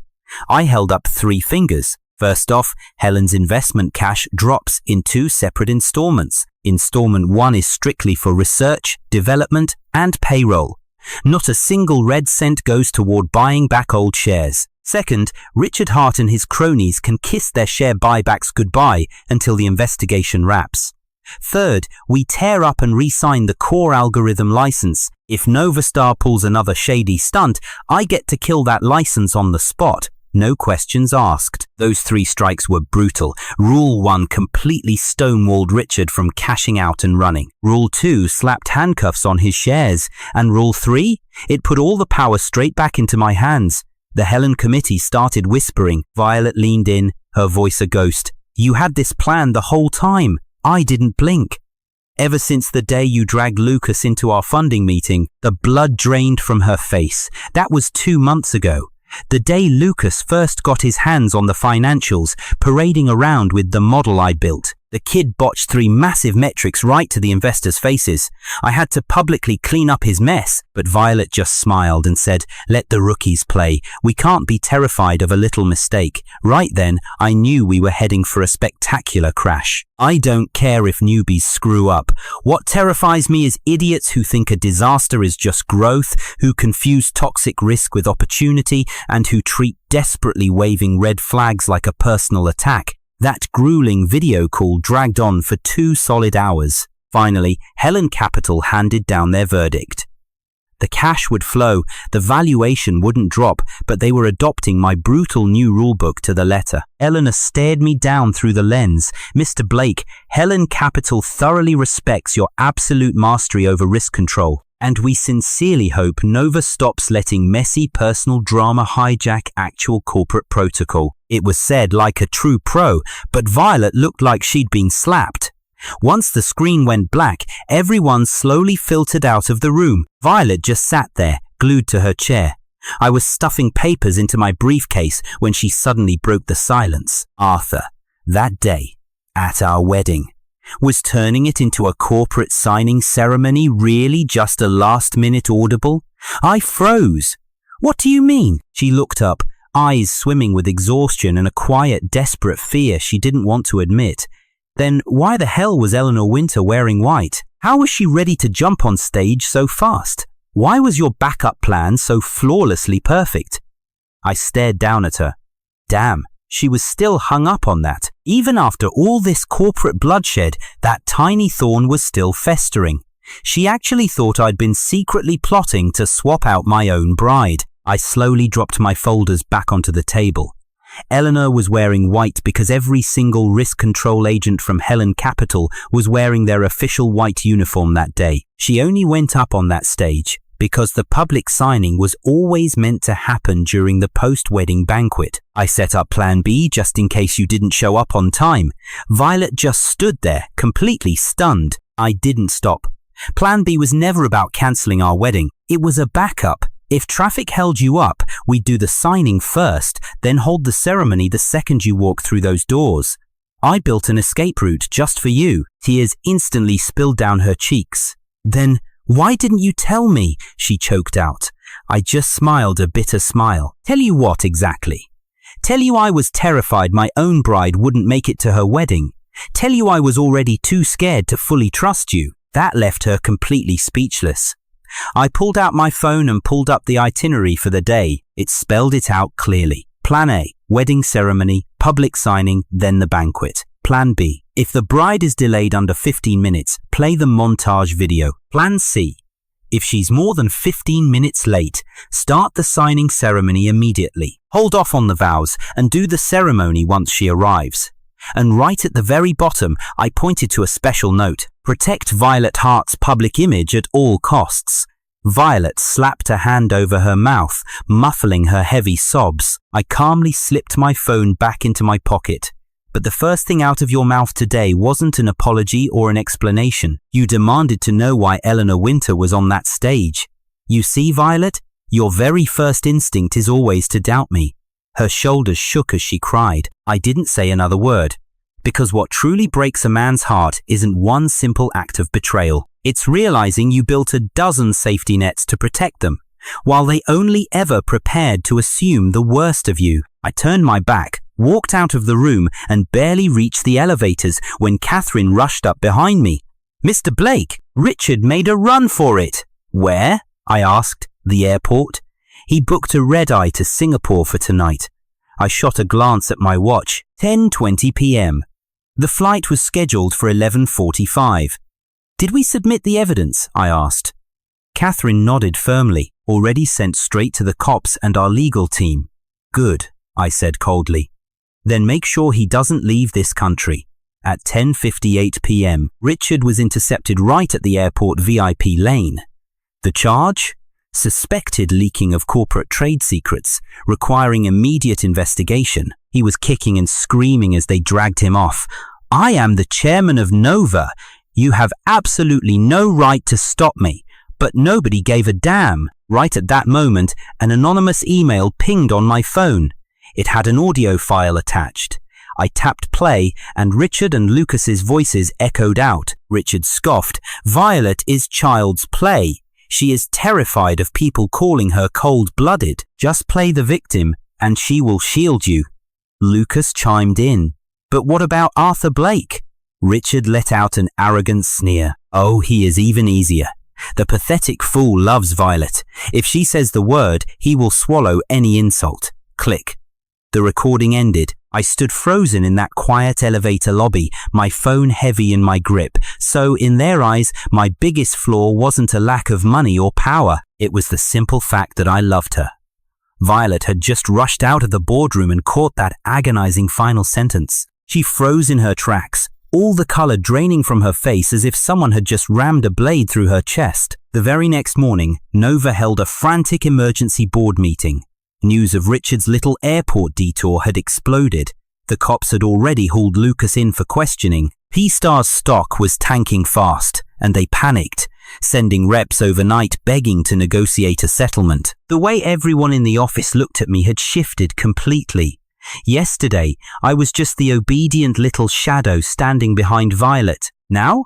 I held up 3 fingers. First off, Helen's investment cash drops in 2 separate installments. Installment 1 is strictly for research, development, and payroll. Not a single red cent goes toward buying back old shares. Second, Richard Hart and his cronies can kiss their share buybacks goodbye until the investigation wraps. Third, we tear up and re-sign the core algorithm license. If Novastar pulls another shady stunt, I get to kill that license on the spot. No questions asked. Those 3 strikes were brutal. Rule 1 completely stonewalled Richard from cashing out and running. Rule 2 slapped handcuffs on his shares. And Rule 3? It put all the power straight back into my hands. The Helen committee started whispering. Violet leaned in, her voice a ghost. You had this plan the whole time. I didn't blink. Ever since the day you dragged Lucas into our funding meeting, the blood drained from her face. That was 2 months ago. The day Lucas first got his hands on the financials, parading around with the model I built. The kid botched 3 massive metrics right to the investors' faces. I had to publicly clean up his mess, but Violet just smiled and said, "Let the rookies play. We can't be terrified of a little mistake." Right then, I knew we were heading for a spectacular crash. I don't care if newbies screw up. What terrifies me is idiots who think a disaster is just growth, who confuse toxic risk with opportunity, and who treat desperately waving red flags like a personal attack. That grueling video call dragged on for 2 solid hours. Finally, Helen Capital handed down their verdict. The cash would flow, the valuation wouldn't drop, but they were adopting my brutal new rulebook to the letter. Eleanor stared me down through the lens. "Mr. Blake, Helen Capital thoroughly respects your absolute mastery over risk control, and we sincerely hope Nova stops letting messy personal drama hijack actual corporate protocol." It was said like a true pro, but Violet looked like she'd been slapped. Once the screen went black, everyone slowly filtered out of the room. Violet just sat there, glued to her chair. I was stuffing papers into my briefcase when she suddenly broke the silence. Arthur, that day, at our wedding, was turning it into a corporate signing ceremony really just a last-minute audible? I froze. "What do you mean?" She looked up, eyes swimming with exhaustion and a quiet, desperate fear she didn't want to admit. Then why the hell was Eleanor Winter wearing white? How was she ready to jump on stage so fast? Why was your backup plan so flawlessly perfect? I stared down at her. Damn, she was still hung up on that. Even after all this corporate bloodshed, that tiny thorn was still festering. She actually thought I'd been secretly plotting to swap out my own bride. I slowly dropped my folders back onto the table. Eleanor was wearing white because every single risk control agent from Helen Capital was wearing their official white uniform that day. She only went up on that stage because the public signing was always meant to happen during the post-wedding banquet. I set up Plan B just in case you didn't show up on time. Violet just stood there, completely stunned. I didn't stop. Plan B was never about cancelling our wedding. It was a backup. If traffic held you up, we'd do the signing first, then hold the ceremony the second you walk through those doors. I built an escape route just for you. Tears instantly spilled down her cheeks. Then, why didn't you tell me? She choked out. I just smiled a bitter smile. Tell you what exactly? Tell you I was terrified my own bride wouldn't make it to her wedding. Tell you I was already too scared to fully trust you. That left her completely speechless. I pulled out my phone and pulled up the itinerary for the day. It spelled it out clearly. Plan A, wedding ceremony, public signing, then the banquet. Plan B, if the bride is delayed under 15 minutes, play the montage video. Plan C, if she's more than 15 minutes late, start the signing ceremony immediately. Hold off on the vows and do the ceremony once she arrives. And right at the very bottom, I pointed to a special note. Protect Violet Hart's public image at all costs. Violet slapped a hand over her mouth, muffling her heavy sobs. I calmly slipped my phone back into my pocket. But the first thing out of your mouth today wasn't an apology or an explanation. You demanded to know why Eleanor Winter was on that stage. You see, Violet, your very first instinct is always to doubt me. Her shoulders shook as she cried. I didn't say another word. Because what truly breaks a man's heart isn't one simple act of betrayal. It's realizing you built a dozen safety nets to protect them, while they only ever prepared to assume the worst of you. I turned my back, walked out of the room, and barely reached the elevators when Catherine rushed up behind me. Mr. Blake, Richard made a run for it. Where? I asked. The airport? He booked a red-eye to Singapore for tonight. I shot a glance at my watch. 10:20 p.m. The flight was scheduled for 11:45. Did we submit the evidence? I asked. Catherine nodded firmly, already sent straight to the cops and our legal team. Good, I said coldly. Then make sure he doesn't leave this country. At 10:58 p.m., Richard was intercepted right at the airport VIP lane. The charge? Suspected leaking of corporate trade secrets, requiring immediate investigation. He was kicking and screaming as they dragged him off. I am the chairman of Nova. You have absolutely no right to stop me. But nobody gave a damn. Right at that moment, an anonymous email pinged on my phone. It had an audio file attached. I tapped play and Richard and Lucas's voices echoed out. Richard scoffed. Violet is child's play. She is terrified of people calling her cold-blooded. Just play the victim and she will shield you. Lucas chimed in. But what about Arthur Blake? Richard let out an arrogant sneer. Oh, he is even easier. The pathetic fool loves Violet. If she says the word, he will swallow any insult. Click. The recording ended. I stood frozen in that quiet elevator lobby, my phone heavy in my grip. So, in their eyes, my biggest flaw wasn't a lack of money or power. It was the simple fact that I loved her. Violet had just rushed out of the boardroom and caught that agonizing final sentence. She froze in her tracks, all the color draining from her face as if someone had just rammed a blade through her chest. The very next morning, Nova held a frantic emergency board meeting. News of Richard's little airport detour had exploded. The cops had already hauled Lucas in for questioning. P-Star's stock was tanking fast, and they panicked, sending reps overnight begging to negotiate a settlement. The way everyone in the office looked at me had shifted completely. Yesterday, I was just the obedient little shadow standing behind Violet. Now?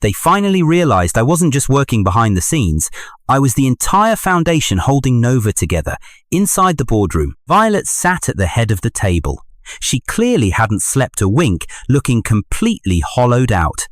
They finally realized I wasn't just working behind the scenes. I was the entire foundation holding Nova together. Inside the boardroom, Violet sat at the head of the table. She clearly hadn't slept a wink, looking completely hollowed out.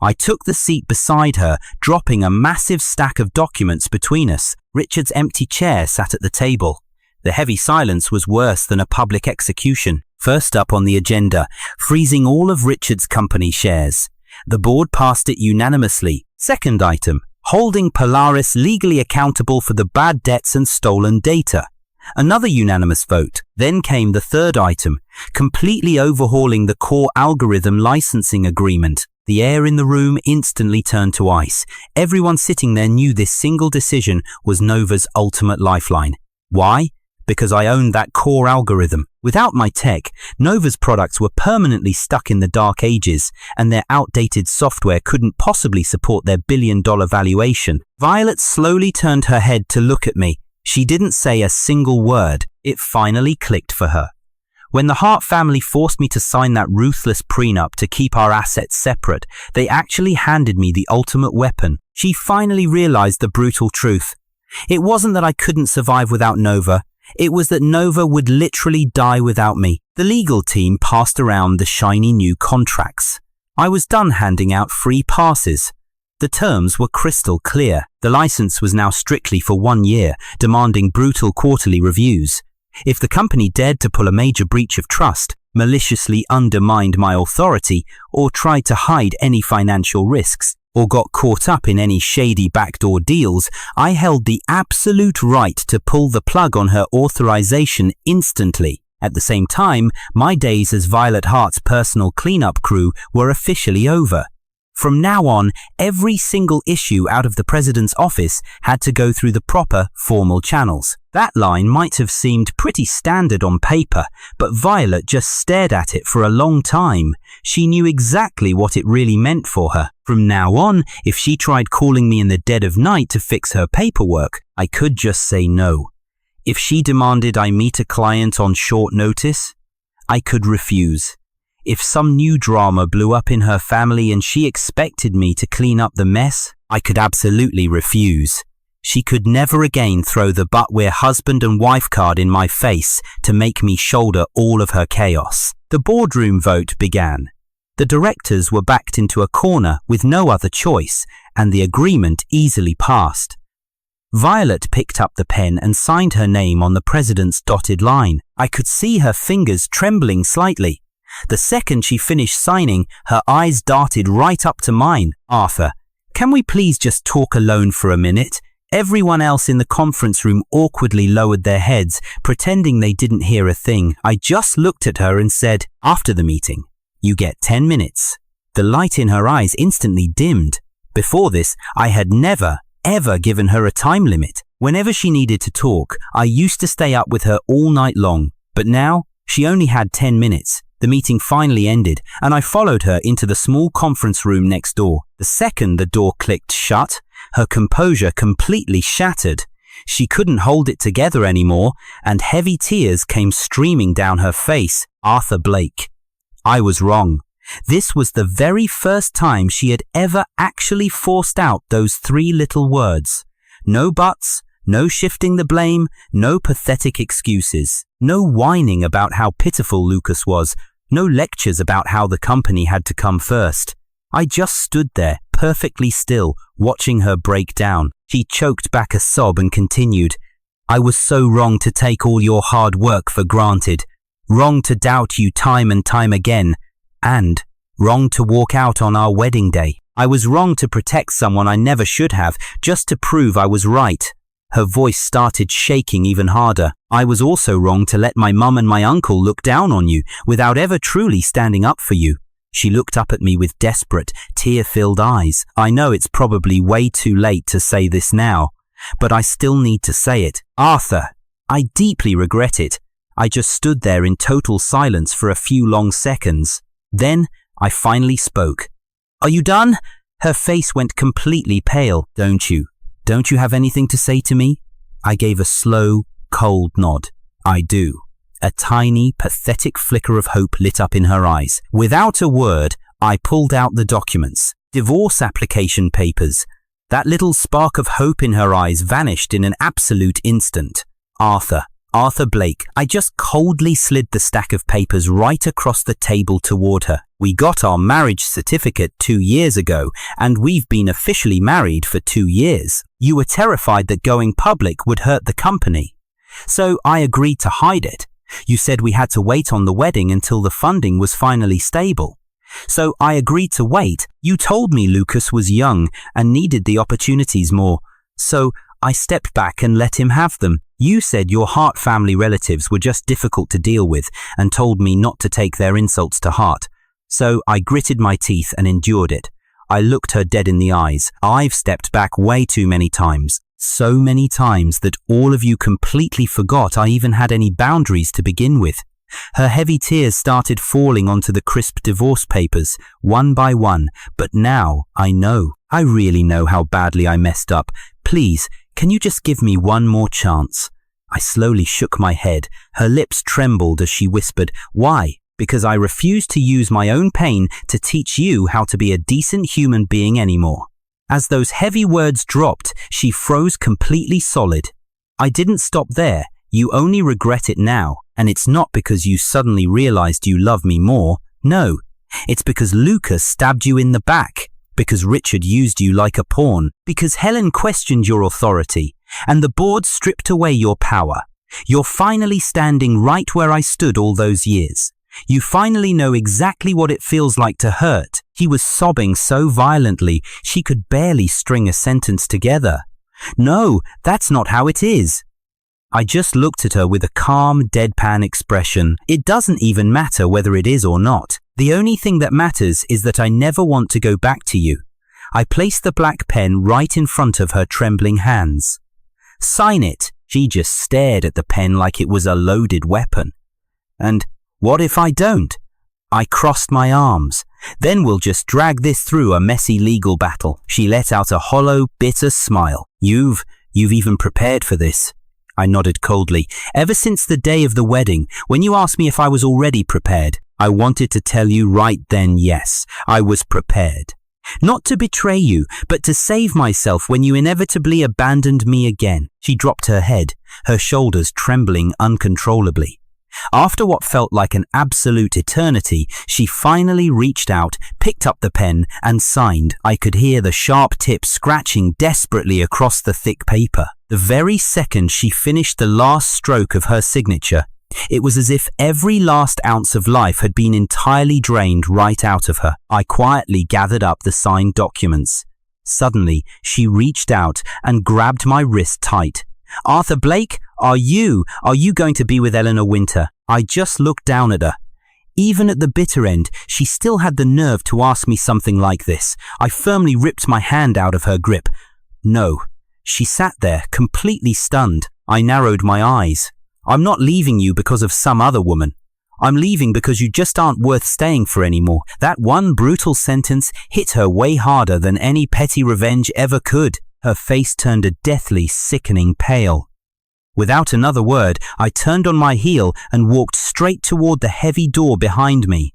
I took the seat beside her, dropping a massive stack of documents between us. Richard's empty chair sat at the table. The heavy silence was worse than a public execution. First up on the agenda, freezing all of Richard's company shares. The board passed it unanimously. Second item, holding Polaris legally accountable for the bad debts and stolen data. Another unanimous vote. Then came the third item, completely overhauling the core algorithm licensing agreement. The air in the room instantly turned to ice. Everyone sitting there knew this single decision was Nova's ultimate lifeline. Why? Because I owned that core algorithm. Without my tech, Nova's products were permanently stuck in the dark ages, and their outdated software couldn't possibly support their billion-dollar valuation. Violet slowly turned her head to look at me. She didn't say a single word. It finally clicked for her. When the Hart family forced me to sign that ruthless prenup to keep our assets separate, they actually handed me the ultimate weapon. She finally realized the brutal truth. It wasn't that I couldn't survive without Nova. It was that Nova would literally die without me. The legal team passed around the shiny new contracts. I was done handing out free passes. The terms were crystal clear. The license was now strictly for 1 year, demanding brutal quarterly reviews. If the company dared to pull a major breach of trust, maliciously undermined my authority, or tried to hide any financial risks, or got caught up in any shady backdoor deals, I held the absolute right to pull the plug on her authorization instantly. At the same time, my days as Violet Hart's personal cleanup crew were officially over. From now on, every single issue out of the president's office had to go through the proper, formal channels. That line might have seemed pretty standard on paper, but Violet just stared at it for a long time. She knew exactly what it really meant for her. From now on, if she tried calling me in the dead of night to fix her paperwork, I could just say no. If she demanded I meet a client on short notice, I could refuse. If some new drama blew up in her family and she expected me to clean up the mess, I could absolutely refuse. She could never again throw the "but we're husband and wife" card in my face to make me shoulder all of her chaos. The boardroom vote began. The directors were backed into a corner with no other choice, and the agreement easily passed. Violet picked up the pen and signed her name on the president's dotted line. I could see her fingers trembling slightly. The second she finished signing, her eyes darted right up to mine. "Arthur, can we please just talk alone for a minute?" Everyone else in the conference room awkwardly lowered their heads, pretending they didn't hear a thing. I just looked at her and said, "After the meeting, you get 10 minutes. The light in her eyes instantly dimmed. Before this, I had never, ever given her a time limit. Whenever she needed to talk, I used to stay up with her all night long. But now, she only had 10 minutes. The meeting finally ended, and I followed her into the small conference room next door. The second the door clicked shut, her composure completely shattered. She couldn't hold it together anymore, and heavy tears came streaming down her face. Arthur Blake. I was wrong. This was the very first time she had ever actually forced out those 3 little words. No buts, no shifting the blame, no pathetic excuses, no whining about how pitiful Lucas was, no lectures about how the company had to come first. I just stood there, perfectly still, watching her break down. She choked back a sob and continued, "I was so wrong to take all your hard work for granted, wrong to doubt you time and time again, and wrong to walk out on our wedding day. I was wrong to protect someone I never should have, just to prove I was right." Her voice started shaking even harder. "I was also wrong to let my mum and my uncle look down on you without ever truly standing up for you." She looked up at me with desperate, tear-filled eyes. I know it's probably way too late to say this now, but I still need to say it. "Arthur, I deeply regret it." I just stood there in total silence for a few long seconds. Then I finally spoke. "Are you done?" Her face went completely pale. Don't you have anything to say to me?" I gave a slow, cold nod. "I do." A tiny, pathetic flicker of hope lit up in her eyes. Without a word, I pulled out the documents. Divorce application papers. That little spark of hope in her eyes vanished in an absolute instant. Arthur Blake. I just coldly slid the stack of papers right across the table toward her. "We got our marriage certificate 2 years ago, and we've been officially married for 2 years. You were terrified that going public would hurt the company. So I agreed to hide it. You said we had to wait on the wedding until the funding was finally stable. So I agreed to wait. You told me Lucas was young and needed the opportunities more. So I stepped back and let him have them. You said your Hart family relatives were just difficult to deal with and told me not to take their insults to heart. So I gritted my teeth and endured it. I looked her dead in the eyes. I've stepped back way too many times. So many times that all of you completely forgot I even had any boundaries to begin with." Her heavy tears started falling onto the crisp divorce papers, one by one. "But now I know. I really know how badly I messed up. Please, can you just give me one more chance?" I slowly shook my head. Her lips trembled as she whispered, "Why?" "Because I refuse to use my own pain to teach you how to be a decent human being anymore." As those heavy words dropped, she froze completely solid. "I didn't stop there. You only regret it now, and it's not because you suddenly realized you love me more. No, it's because Lucas stabbed you in the back, because Richard used you like a pawn, because Helen questioned your authority, and the board stripped away your power. You're finally standing right where I stood all those years. You finally know exactly what it feels like to hurt." He was sobbing so violently she could barely string a sentence together. "No, that's not how it is." I just looked at her with a calm, deadpan expression. "It doesn't even matter whether it is or not. The only thing that matters is that I never want to go back to you." I placed the black pen right in front of her trembling hands. "Sign it." She just stared at the pen like it was a loaded weapon. "And what if I don't?" I crossed my arms. "Then we'll just drag this through a messy legal battle." She let out a hollow, bitter smile. You've even prepared for this." I nodded coldly. "Ever since the day of the wedding, when you asked me if I was already prepared, I wanted to tell you right then, yes, I was prepared. Not to betray you, but to save myself when you inevitably abandoned me again." She dropped her head, her shoulders trembling uncontrollably. After what felt like an absolute eternity, she finally reached out, picked up the pen, and signed. I could hear the sharp tip scratching desperately across the thick paper. The The very second she finished the last stroke of her signature, it was as if every last ounce of life had been entirely drained right out of her. I quietly gathered up the signed documents. Suddenly, she reached out and grabbed my wrist tight. "Arthur Blake, are you going to be with Eleanor Winter?" I just looked down at her. Even at the bitter end, she still had the nerve to ask me something like this. I firmly ripped my hand out of her grip. "No." She sat there, completely stunned. I narrowed my eyes. "I'm not leaving you because of some other woman. I'm leaving because you just aren't worth staying for anymore." That one brutal sentence hit her way harder than any petty revenge ever could. Her face turned a deathly, sickening pale. Without another word, I turned on my heel and walked straight toward the heavy door behind me.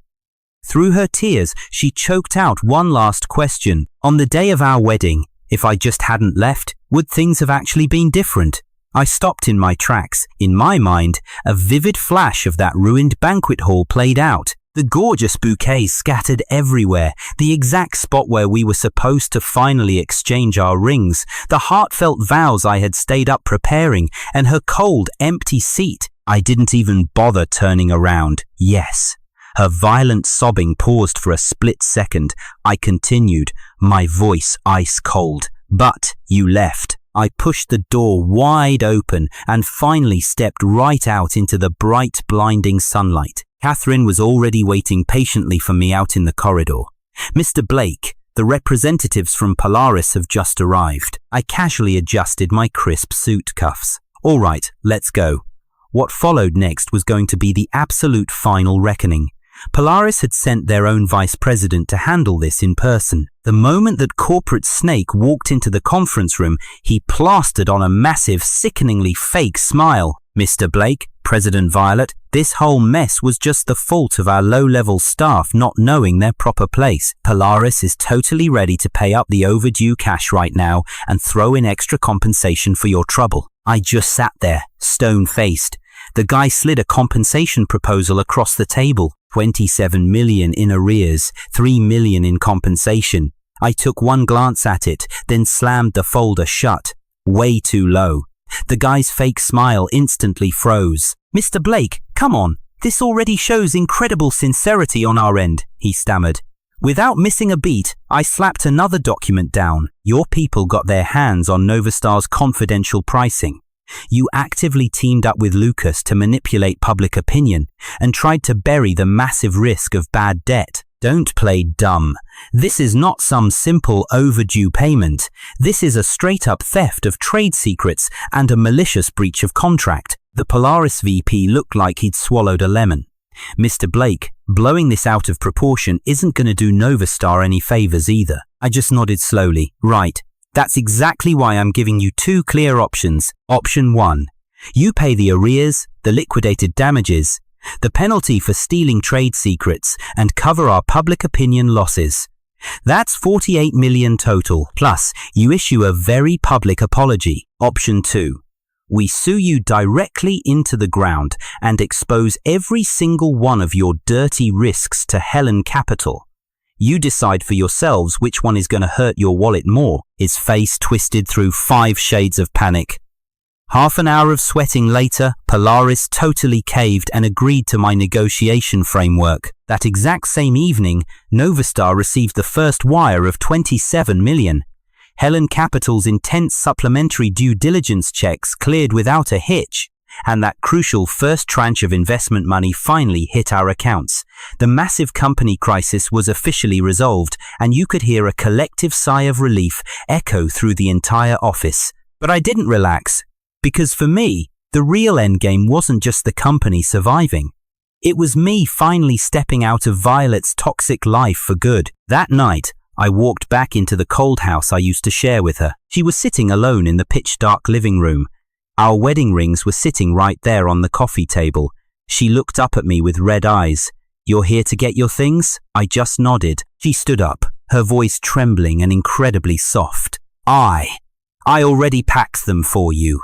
Through her tears, she choked out one last question. On the day of our wedding, if I just hadn't left, would things have actually been different? I stopped in my tracks. In my mind, a vivid flash of that ruined banquet hall played out. The gorgeous bouquets scattered everywhere, the exact spot where we were supposed to finally exchange our rings, the heartfelt vows I had stayed up preparing, and her cold, empty seat. I didn't even bother turning around. Yes. Her violent sobbing paused for a split second. I continued, my voice ice cold. "But you left." I pushed the door wide open and finally stepped right out into the bright, blinding sunlight. Catherine was already waiting patiently for me out in the corridor. "Mr. Blake, the representatives from Polaris have just arrived." I casually adjusted my crisp suit cuffs. "All right, let's go." What followed next was going to be the absolute final reckoning. Polaris had sent their own vice president to handle this in person. The moment that corporate snake walked into the conference room, he plastered on a massive, sickeningly fake smile. "Mr. Blake, President Violet, this whole mess was just the fault of our low-level staff not knowing their proper place. Polaris is totally ready to pay up the overdue cash right now and throw in extra compensation for your trouble." I just sat there, stone-faced. The guy slid a compensation proposal across the table. 27 million in arrears, 3 million in compensation. I took one glance at it, then slammed the folder shut. Way too low. The guy's fake smile instantly froze. "Mr. Blake, come on. This already shows incredible sincerity on our end," he stammered. Without missing a beat, I slapped another document down. "Your people got their hands on Novastar's confidential pricing. You actively teamed up with Lucas to manipulate public opinion and tried to bury the massive risk of bad debt. Don't play dumb. This is not some simple overdue payment. This is a straight-up theft of trade secrets and a malicious breach of contract." The Polaris VP looked like he'd swallowed a lemon. "Mr. Blake, blowing this out of proportion isn't going to do Novastar any favors either." I just nodded slowly. "Right. That's exactly why I'm giving you two clear options. Option 1. You pay the arrears, the liquidated damages, the penalty for stealing trade secrets, and cover our public opinion losses. That's 48 million total. Plus, you issue a very public apology. Option 2. We sue you directly into the ground and expose every single one of your dirty risks to Helen Capital. You decide for yourselves which one is going to hurt your wallet more." His face twisted through 5 shades of panic. Half an hour of sweating later, Polaris totally caved and agreed to my negotiation framework. That exact same evening, Novastar received the first wire of 27 million. Helen Capital's intense supplementary due diligence checks cleared without a hitch, and that crucial first tranche of investment money finally hit our accounts. The massive company crisis was officially resolved, and you could hear a collective sigh of relief echo through the entire office. But I didn't relax, because for me, the real endgame wasn't just the company surviving. It was me finally stepping out of Violet's toxic life for good. That night, I walked back into the cold house I used to share with her. She was sitting alone in the pitch-dark living room. Our wedding rings were sitting right there on the coffee table. She looked up at me with red eyes. "You're here to get your things?" I just nodded. She stood up, her voice trembling and incredibly soft. I already packed them for you."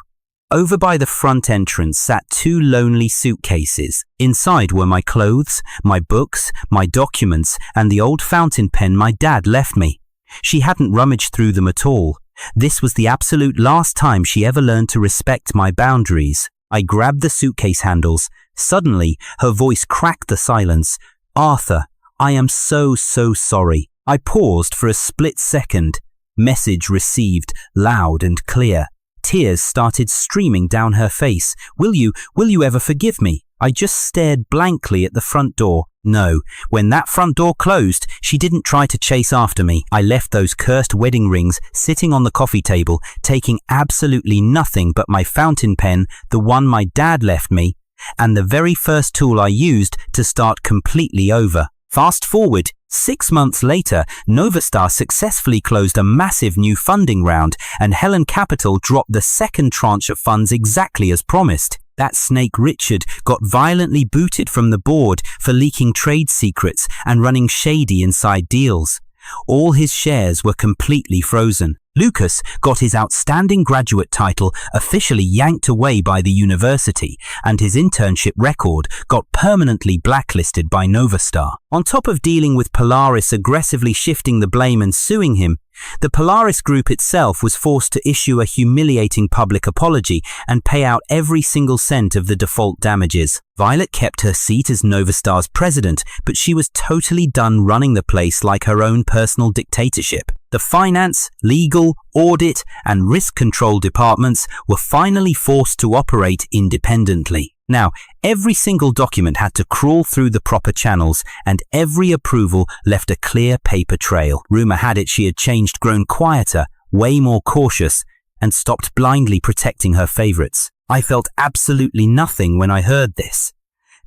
Over by the front entrance sat 2 lonely suitcases. Inside were my clothes, my books, my documents, and the old fountain pen my dad left me. She hadn't rummaged through them at all. This was the absolute last time she ever learned to respect my boundaries. I grabbed the suitcase handles. Suddenly, her voice cracked the silence. "Arthur, I am so sorry." I paused for a split second. Message received, loud and clear. Tears started streaming down her face. Will you ever forgive me?" I just stared blankly at the front door. No, when that front door closed, she didn't try to chase after me. I left those cursed wedding rings sitting on the coffee table, taking absolutely nothing but my fountain pen, the one my dad left me, and the very first tool I used to start completely over. Fast forward, 6 months later, Novastar successfully closed a massive new funding round, and Helen Capital dropped the second tranche of funds exactly as promised. That snake Richard got violently booted from the board for leaking trade secrets and running shady inside deals. All his shares were completely frozen. Lucas got his outstanding graduate title officially yanked away by the university, and his internship record got permanently blacklisted by Novastar. On top of dealing with Polaris aggressively shifting the blame and suing him, the Polaris Group itself was forced to issue a humiliating public apology and pay out every single cent of the default damages. Violet kept her seat as Novastar's president, but she was totally done running the place like her own personal dictatorship. The finance, legal, audit, and risk control departments were finally forced to operate independently. Now, every single document had to crawl through the proper channels, and every approval left a clear paper trail. Rumor had it she had changed, grown quieter, way more cautious, and stopped blindly protecting her favorites. I felt absolutely nothing when I heard this.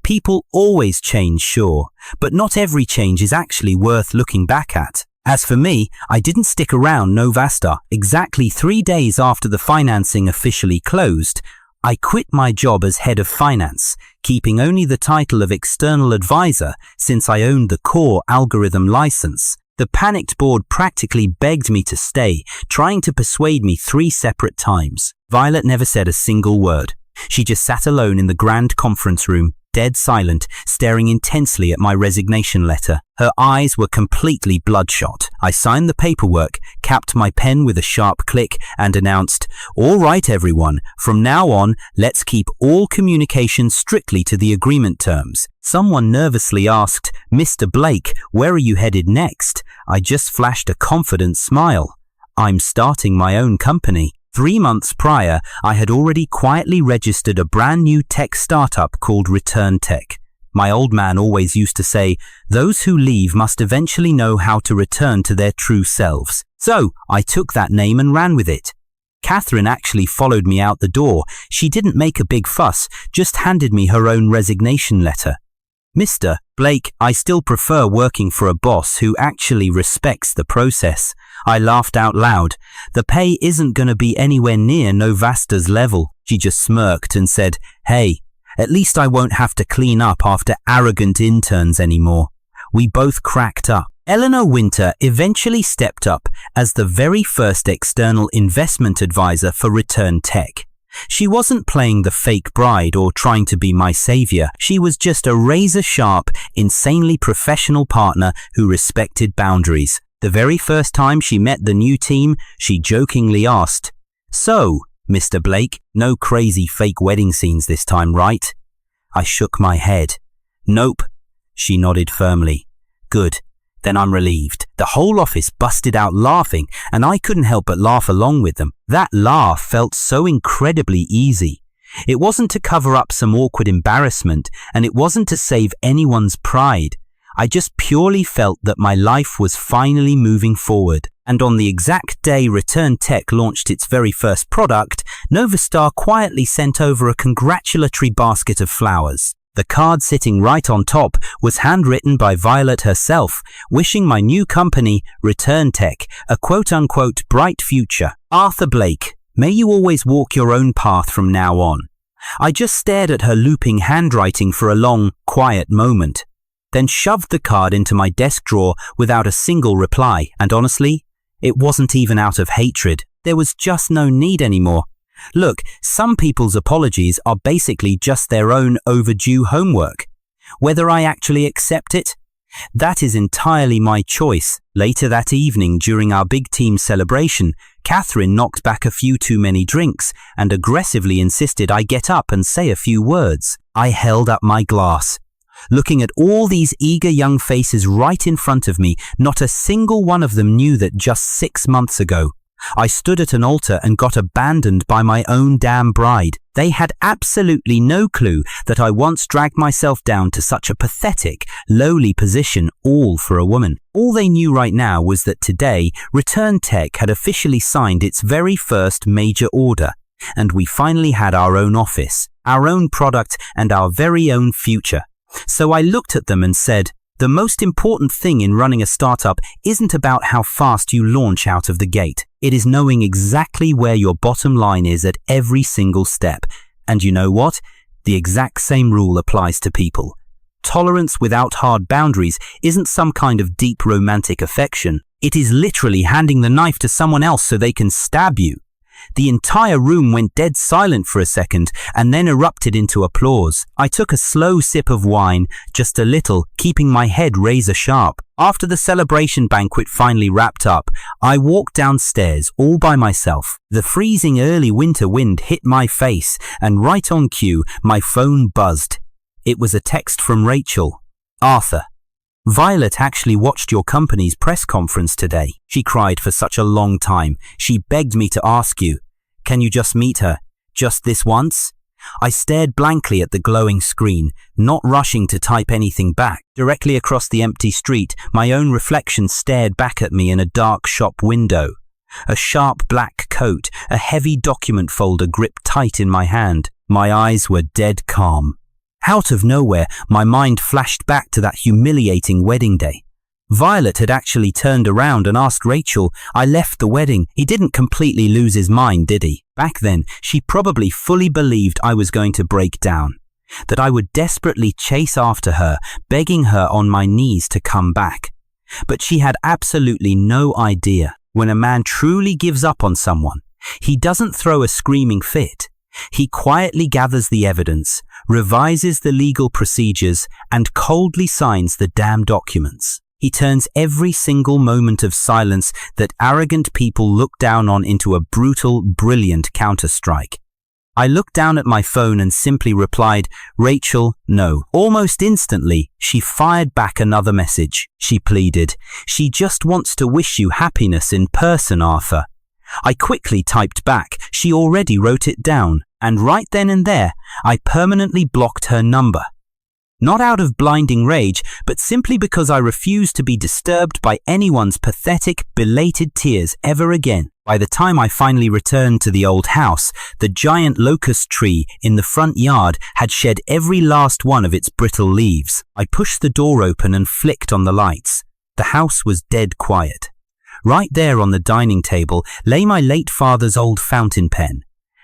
People always change, sure, but not every change is actually worth looking back at. As for me, I didn't stick around Novastar. Exactly 3 days after the financing officially closed, I quit my job as head of finance, keeping only the title of external advisor since I owned the core algorithm license. The panicked board practically begged me to stay, trying to persuade me 3 separate times. Violet never said a single word. She just sat alone in the grand conference room, dead silent, staring intensely at my resignation letter. Her eyes were completely bloodshot. I signed the paperwork, capped my pen with a sharp click, and announced, "All right, everyone, from now on, let's keep all communication strictly to the agreement terms." Someone nervously asked, "Mr. Blake, where are you headed next?" I just flashed a confident smile. "I'm starting my own company." 3 months prior, I had already quietly registered a brand new tech startup called Return Tech. My old man always used to say, those who leave must eventually know how to return to their true selves. So I took that name and ran with it. Catherine actually followed me out the door. She didn't make a big fuss, just handed me her own resignation letter. "Mr. Blake, I still prefer working for a boss who actually respects the process." I laughed out loud. "The pay isn't going to be anywhere near Novastar's level." She just smirked and said, "Hey, at least I won't have to clean up after arrogant interns anymore." We both cracked up. Eleanor Winter eventually stepped up as the very first external investment advisor for Return Tech. She wasn't playing the fake bride or trying to be my savior. She was just a razor-sharp, insanely professional partner who respected boundaries. The very first time she met the new team, she jokingly asked, "So, Mr. Blake, no crazy fake wedding scenes this time, right?" I shook my head. "Nope," she nodded firmly. "Good. Then I'm relieved." The whole office busted out laughing, and I couldn't help but laugh along with them. That laugh felt so incredibly easy. It wasn't to cover up some awkward embarrassment, and it wasn't to save anyone's pride. I just purely felt that my life was finally moving forward. And on the exact day Return Tech launched its very first product, Novastar quietly sent over a congratulatory basket of flowers. The card sitting right on top was handwritten by Violet herself, wishing my new company, Return Tech, a quote-unquote bright future. "Arthur Blake, may you always walk your own path from now on." I just stared at her looping handwriting for a long, quiet moment, then shoved the card into my desk drawer without a single reply, and honestly, it wasn't even out of hatred. There was just no need anymore. Look, some people's apologies are basically just their own overdue homework. Whether I actually accept it? That is entirely my choice. Later that evening, during our big team celebration, Catherine knocked back a few too many drinks and aggressively insisted I get up and say a few words. I held up my glass. Looking at all these eager young faces right in front of me, not a single one of them knew that just 6 months ago, I stood at an altar and got abandoned by my own damn bride. They had absolutely no clue that I once dragged myself down to such a pathetic, lowly position, all for a woman. All they knew right now was that today, Return Tech had officially signed its very first major order, and we finally had our own office, our own product, and our very own future. So I looked at them and said, the most important thing in running a startup isn't about how fast you launch out of the gate. It is knowing exactly where your bottom line is at every single step. And you know what? The exact same rule applies to people. Tolerance without hard boundaries isn't some kind of deep romantic affection. It is literally handing the knife to someone else so they can stab you. The entire room went dead silent for a second and then erupted into applause. I took a slow sip of wine, just a little, keeping my head razor sharp. After the celebration banquet finally wrapped up, I walked downstairs all by myself. The freezing early winter wind hit my face, and right on cue, my phone buzzed. It was a text from Rachel. Arthur, Violet actually watched your company's press conference today. She cried for such a long time. She begged me to ask you, can you just meet her? Just this once? I stared blankly at the glowing screen, not rushing to type anything back. Directly across the empty street, my own reflection stared back at me in a dark shop window. A sharp black coat, a heavy document folder gripped tight in my hand. My eyes were dead calm. Out of nowhere, my mind flashed back to that humiliating wedding day. Violet had actually turned around and asked Rachel, I left the wedding. He didn't completely lose his mind, did he? Back then, she probably fully believed I was going to break down, that I would desperately chase after her, begging her on my knees to come back. But she had absolutely no idea. When a man truly gives up on someone, he doesn't throw a screaming fit. He quietly gathers the evidence, revises the legal procedures, and coldly signs the damn documents. He turns every single moment of silence that arrogant people look down on into a brutal, brilliant counterstrike. I looked down at my phone and simply replied, Rachel, no. Almost instantly, she fired back another message. She pleaded, she just wants to wish you happiness in person, Arthur. I quickly typed back, she already wrote it down, and right then and there, I permanently blocked her number. Not out of blinding rage, but simply because I refused to be disturbed by anyone's pathetic, belated tears ever again. By the time I finally returned to the old house, the giant locust tree in the front yard had shed every last one of its brittle leaves. I pushed the door open and flicked on the lights. The house was dead quiet. Right there on the dining table lay my late father's old fountain pen,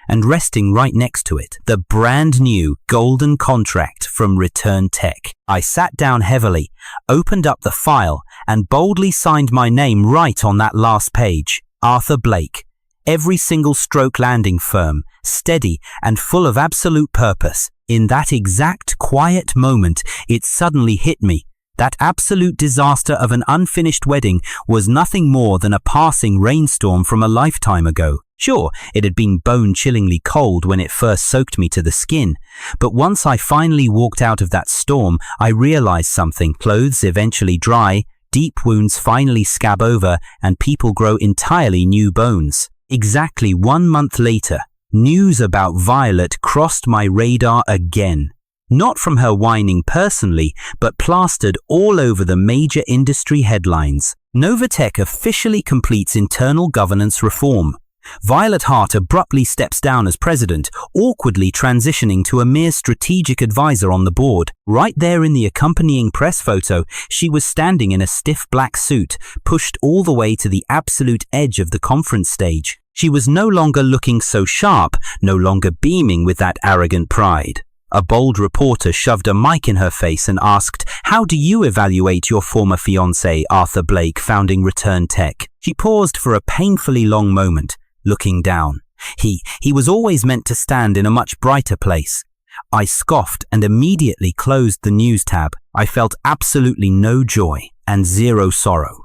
and resting right next to it, the brand new golden contract from Return Tech. I sat down heavily, opened up the file, and boldly signed my name right on that last page. Arthur Blake. Every single stroke landing firm, steady and full of absolute purpose. In that exact quiet moment, it suddenly hit me. That absolute disaster of an unfinished wedding was nothing more than a passing rainstorm from a lifetime ago. Sure, it had been bone-chillingly cold when it first soaked me to the skin, but once I finally walked out of that storm, I realized something. Clothes eventually dry, deep wounds finally scab over, and people grow entirely new bones. Exactly 1 month later, news about Violet crossed my radar again. Not from her whining personally, but plastered all over the major industry headlines. Novatech officially completes internal governance reform. Violet Hart abruptly steps down as president, awkwardly transitioning to a mere strategic advisor on the board. Right there in the accompanying press photo, she was standing in a stiff black suit, pushed all the way to the absolute edge of the conference stage. She was no longer looking so sharp, no longer beaming with that arrogant pride. A bold reporter shoved a mic in her face and asked, how do you evaluate your former fiancé, Arthur Blake, founding Return Tech? She paused for a painfully long moment, looking down. He was always meant to stand in a much brighter place. I scoffed and immediately closed the news tab. I felt absolutely no joy and zero sorrow.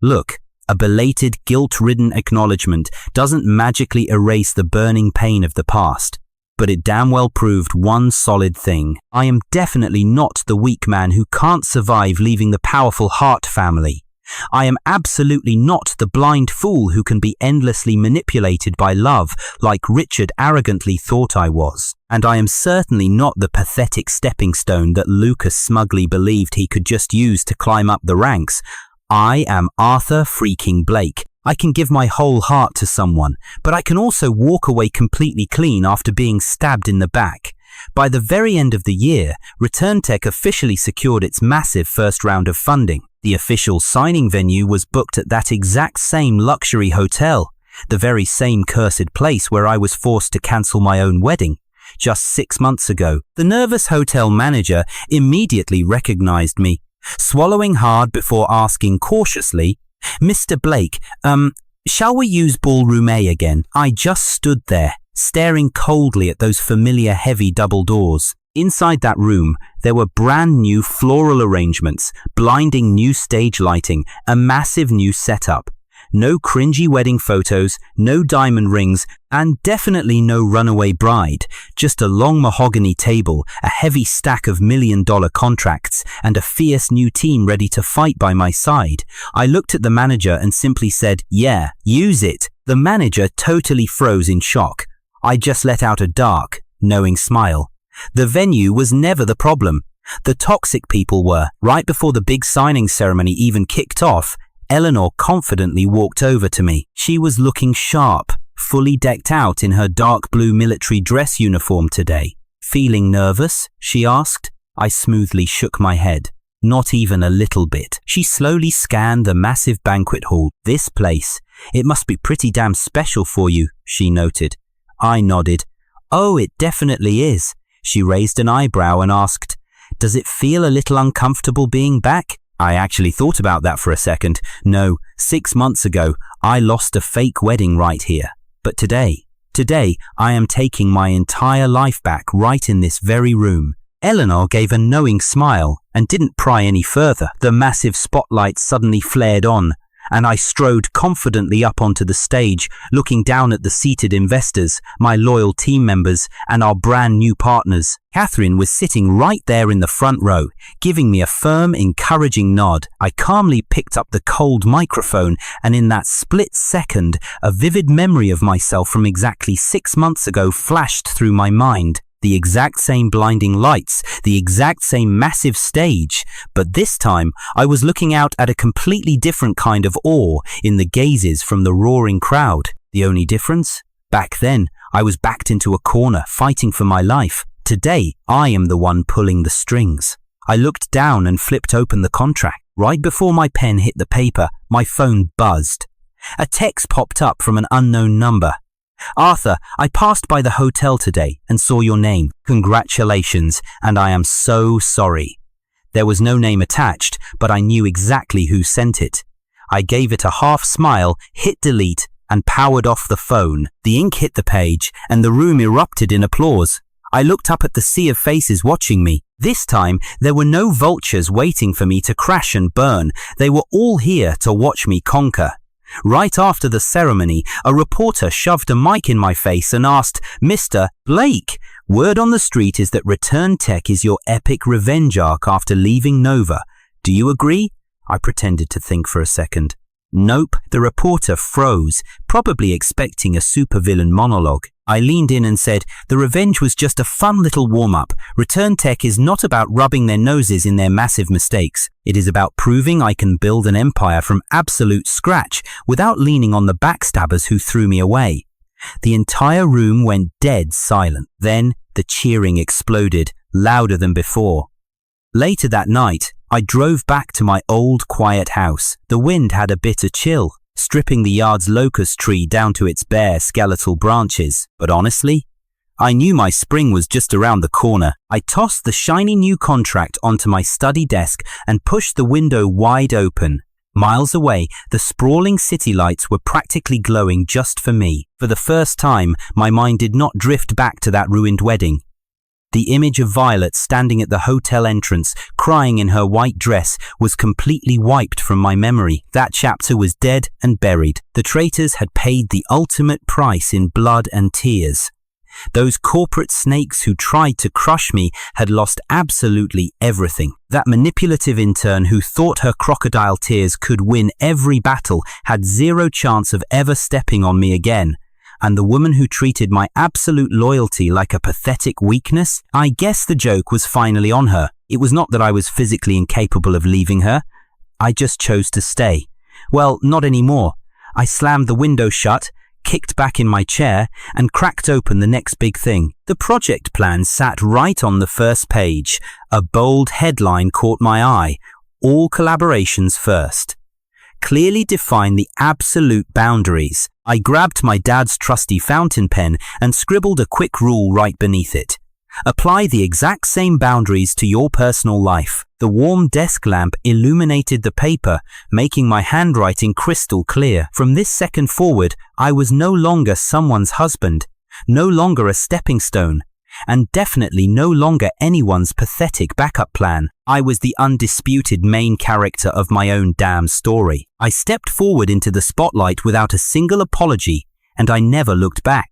Look, a belated, guilt-ridden acknowledgement doesn't magically erase the burning pain of the past, but it damn well proved one solid thing. I am definitely not the weak man who can't survive leaving the powerful Hart family. I am absolutely not the blind fool who can be endlessly manipulated by love like Richard arrogantly thought I was. And I am certainly not the pathetic stepping stone that Lucas smugly believed he could just use to climb up the ranks. I am Arthur freaking Blake. I can give my whole heart to someone, but I can also walk away completely clean after being stabbed in the back. By the very end of the year, ReturnTech officially secured its massive first round of funding. The official signing venue was booked at that exact same luxury hotel, the very same cursed place where I was forced to cancel my own wedding. Just 6 months ago, the nervous hotel manager immediately recognized me, swallowing hard before asking cautiously, "Mr. Blake, shall we use Ballroom A again?" I just stood there, staring coldly at those familiar heavy double doors. Inside that room, there were brand new floral arrangements, blinding new stage lighting, a massive new setup. No cringy wedding photos, no diamond rings, and definitely no runaway bride. Just a long mahogany table, a heavy stack of million-dollar contracts, and a fierce new team ready to fight by my side. I looked at the manager and simply said, "Yeah, use it." The manager totally froze in shock. I just let out a dark, knowing smile. The venue was never the problem. The toxic people were. Right before the big signing ceremony even kicked off, Eleanor confidently walked over to me. She was looking sharp, fully decked out in her dark blue military dress uniform today. "Feeling nervous?" she asked. I smoothly shook my head. Not even a little bit. She slowly scanned the massive banquet hall. "This place, it must be pretty damn special for you," she noted. I nodded. "Oh, it definitely is." She raised an eyebrow and asked, "Does it feel a little uncomfortable being back?" I actually thought about that for a second. No, 6 months ago, I lost a fake wedding right here. But today, I am taking my entire life back right in this very room. Eleanor gave a knowing smile and didn't pry any further. The massive spotlight suddenly flared on, and I strode confidently up onto the stage, looking down at the seated investors, my loyal team members, and our brand new partners. Catherine was sitting right there in the front row, giving me a firm, encouraging nod. I calmly picked up the cold microphone, and in that split second, a vivid memory of myself from exactly 6 months ago flashed through my mind. The exact same blinding lights, the exact same massive stage, but this time I was looking out at a completely different kind of awe in the gazes from the roaring crowd. The only difference? Back then, I was backed into a corner, fighting for my life. Today, I am the one pulling the strings. I looked down and flipped open the contract. Right before my pen hit the paper, my phone buzzed. A text popped up from an unknown number. "Arthur, I passed by the hotel today and saw your name. Congratulations, and I am so sorry." There was no name attached, but I knew exactly who sent it. I gave it a half smile, hit delete, and powered off the phone. The ink hit the page, and the room erupted in applause. I looked up at the sea of faces watching me. This time, there were no vultures waiting for me to crash and burn. They were all here to watch me conquer. Right after the ceremony, a reporter shoved a mic in my face and asked, "Mr. Blake, word on the street is that ReturnTech is your epic revenge arc after leaving Nova. Do you agree?" I pretended to think for a second. Nope, the reporter froze, probably expecting a supervillain monologue. I leaned in and said, "The revenge was just a fun little warm-up. ReturnTech is not about rubbing their noses in their massive mistakes. It is about proving I can build an empire from absolute scratch without leaning on the backstabbers who threw me away." The entire room went dead silent. Then the cheering exploded, louder than before. Later that night, I drove back to my old quiet house. The wind had a bitter chill, stripping the yard's locust tree down to its bare skeletal branches. But honestly, I knew my spring was just around the corner. I tossed the shiny new contract onto my study desk and pushed the window wide open. Miles away, the sprawling city lights were practically glowing just for me. For the first time, my mind did not drift back to that ruined wedding. The image of Violet standing at the hotel entrance, crying in her white dress, was completely wiped from my memory. That chapter was dead and buried. The traitors had paid the ultimate price in blood and tears. Those corporate snakes who tried to crush me had lost absolutely everything. That manipulative intern who thought her crocodile tears could win every battle had zero chance of ever stepping on me again. And the woman who treated my absolute loyalty like a pathetic weakness, I guess the joke was finally on her. It was not that I was physically incapable of leaving her. I just chose to stay. Well, not anymore. I slammed the window shut, kicked back in my chair, and cracked open the next big thing. The project plan sat right on the first page. A bold headline caught my eye: all collaborations first. Clearly define the absolute boundaries. I grabbed my dad's trusty fountain pen and scribbled a quick rule right beneath it. Apply the exact same boundaries to your personal life. The warm desk lamp illuminated the paper, making my handwriting crystal clear. From this second forward, I was no longer someone's husband, no longer a stepping stone, and definitely no longer anyone's pathetic backup plan. I was the undisputed main character of my own damn story. I stepped forward into the spotlight without a single apology, and I never looked back.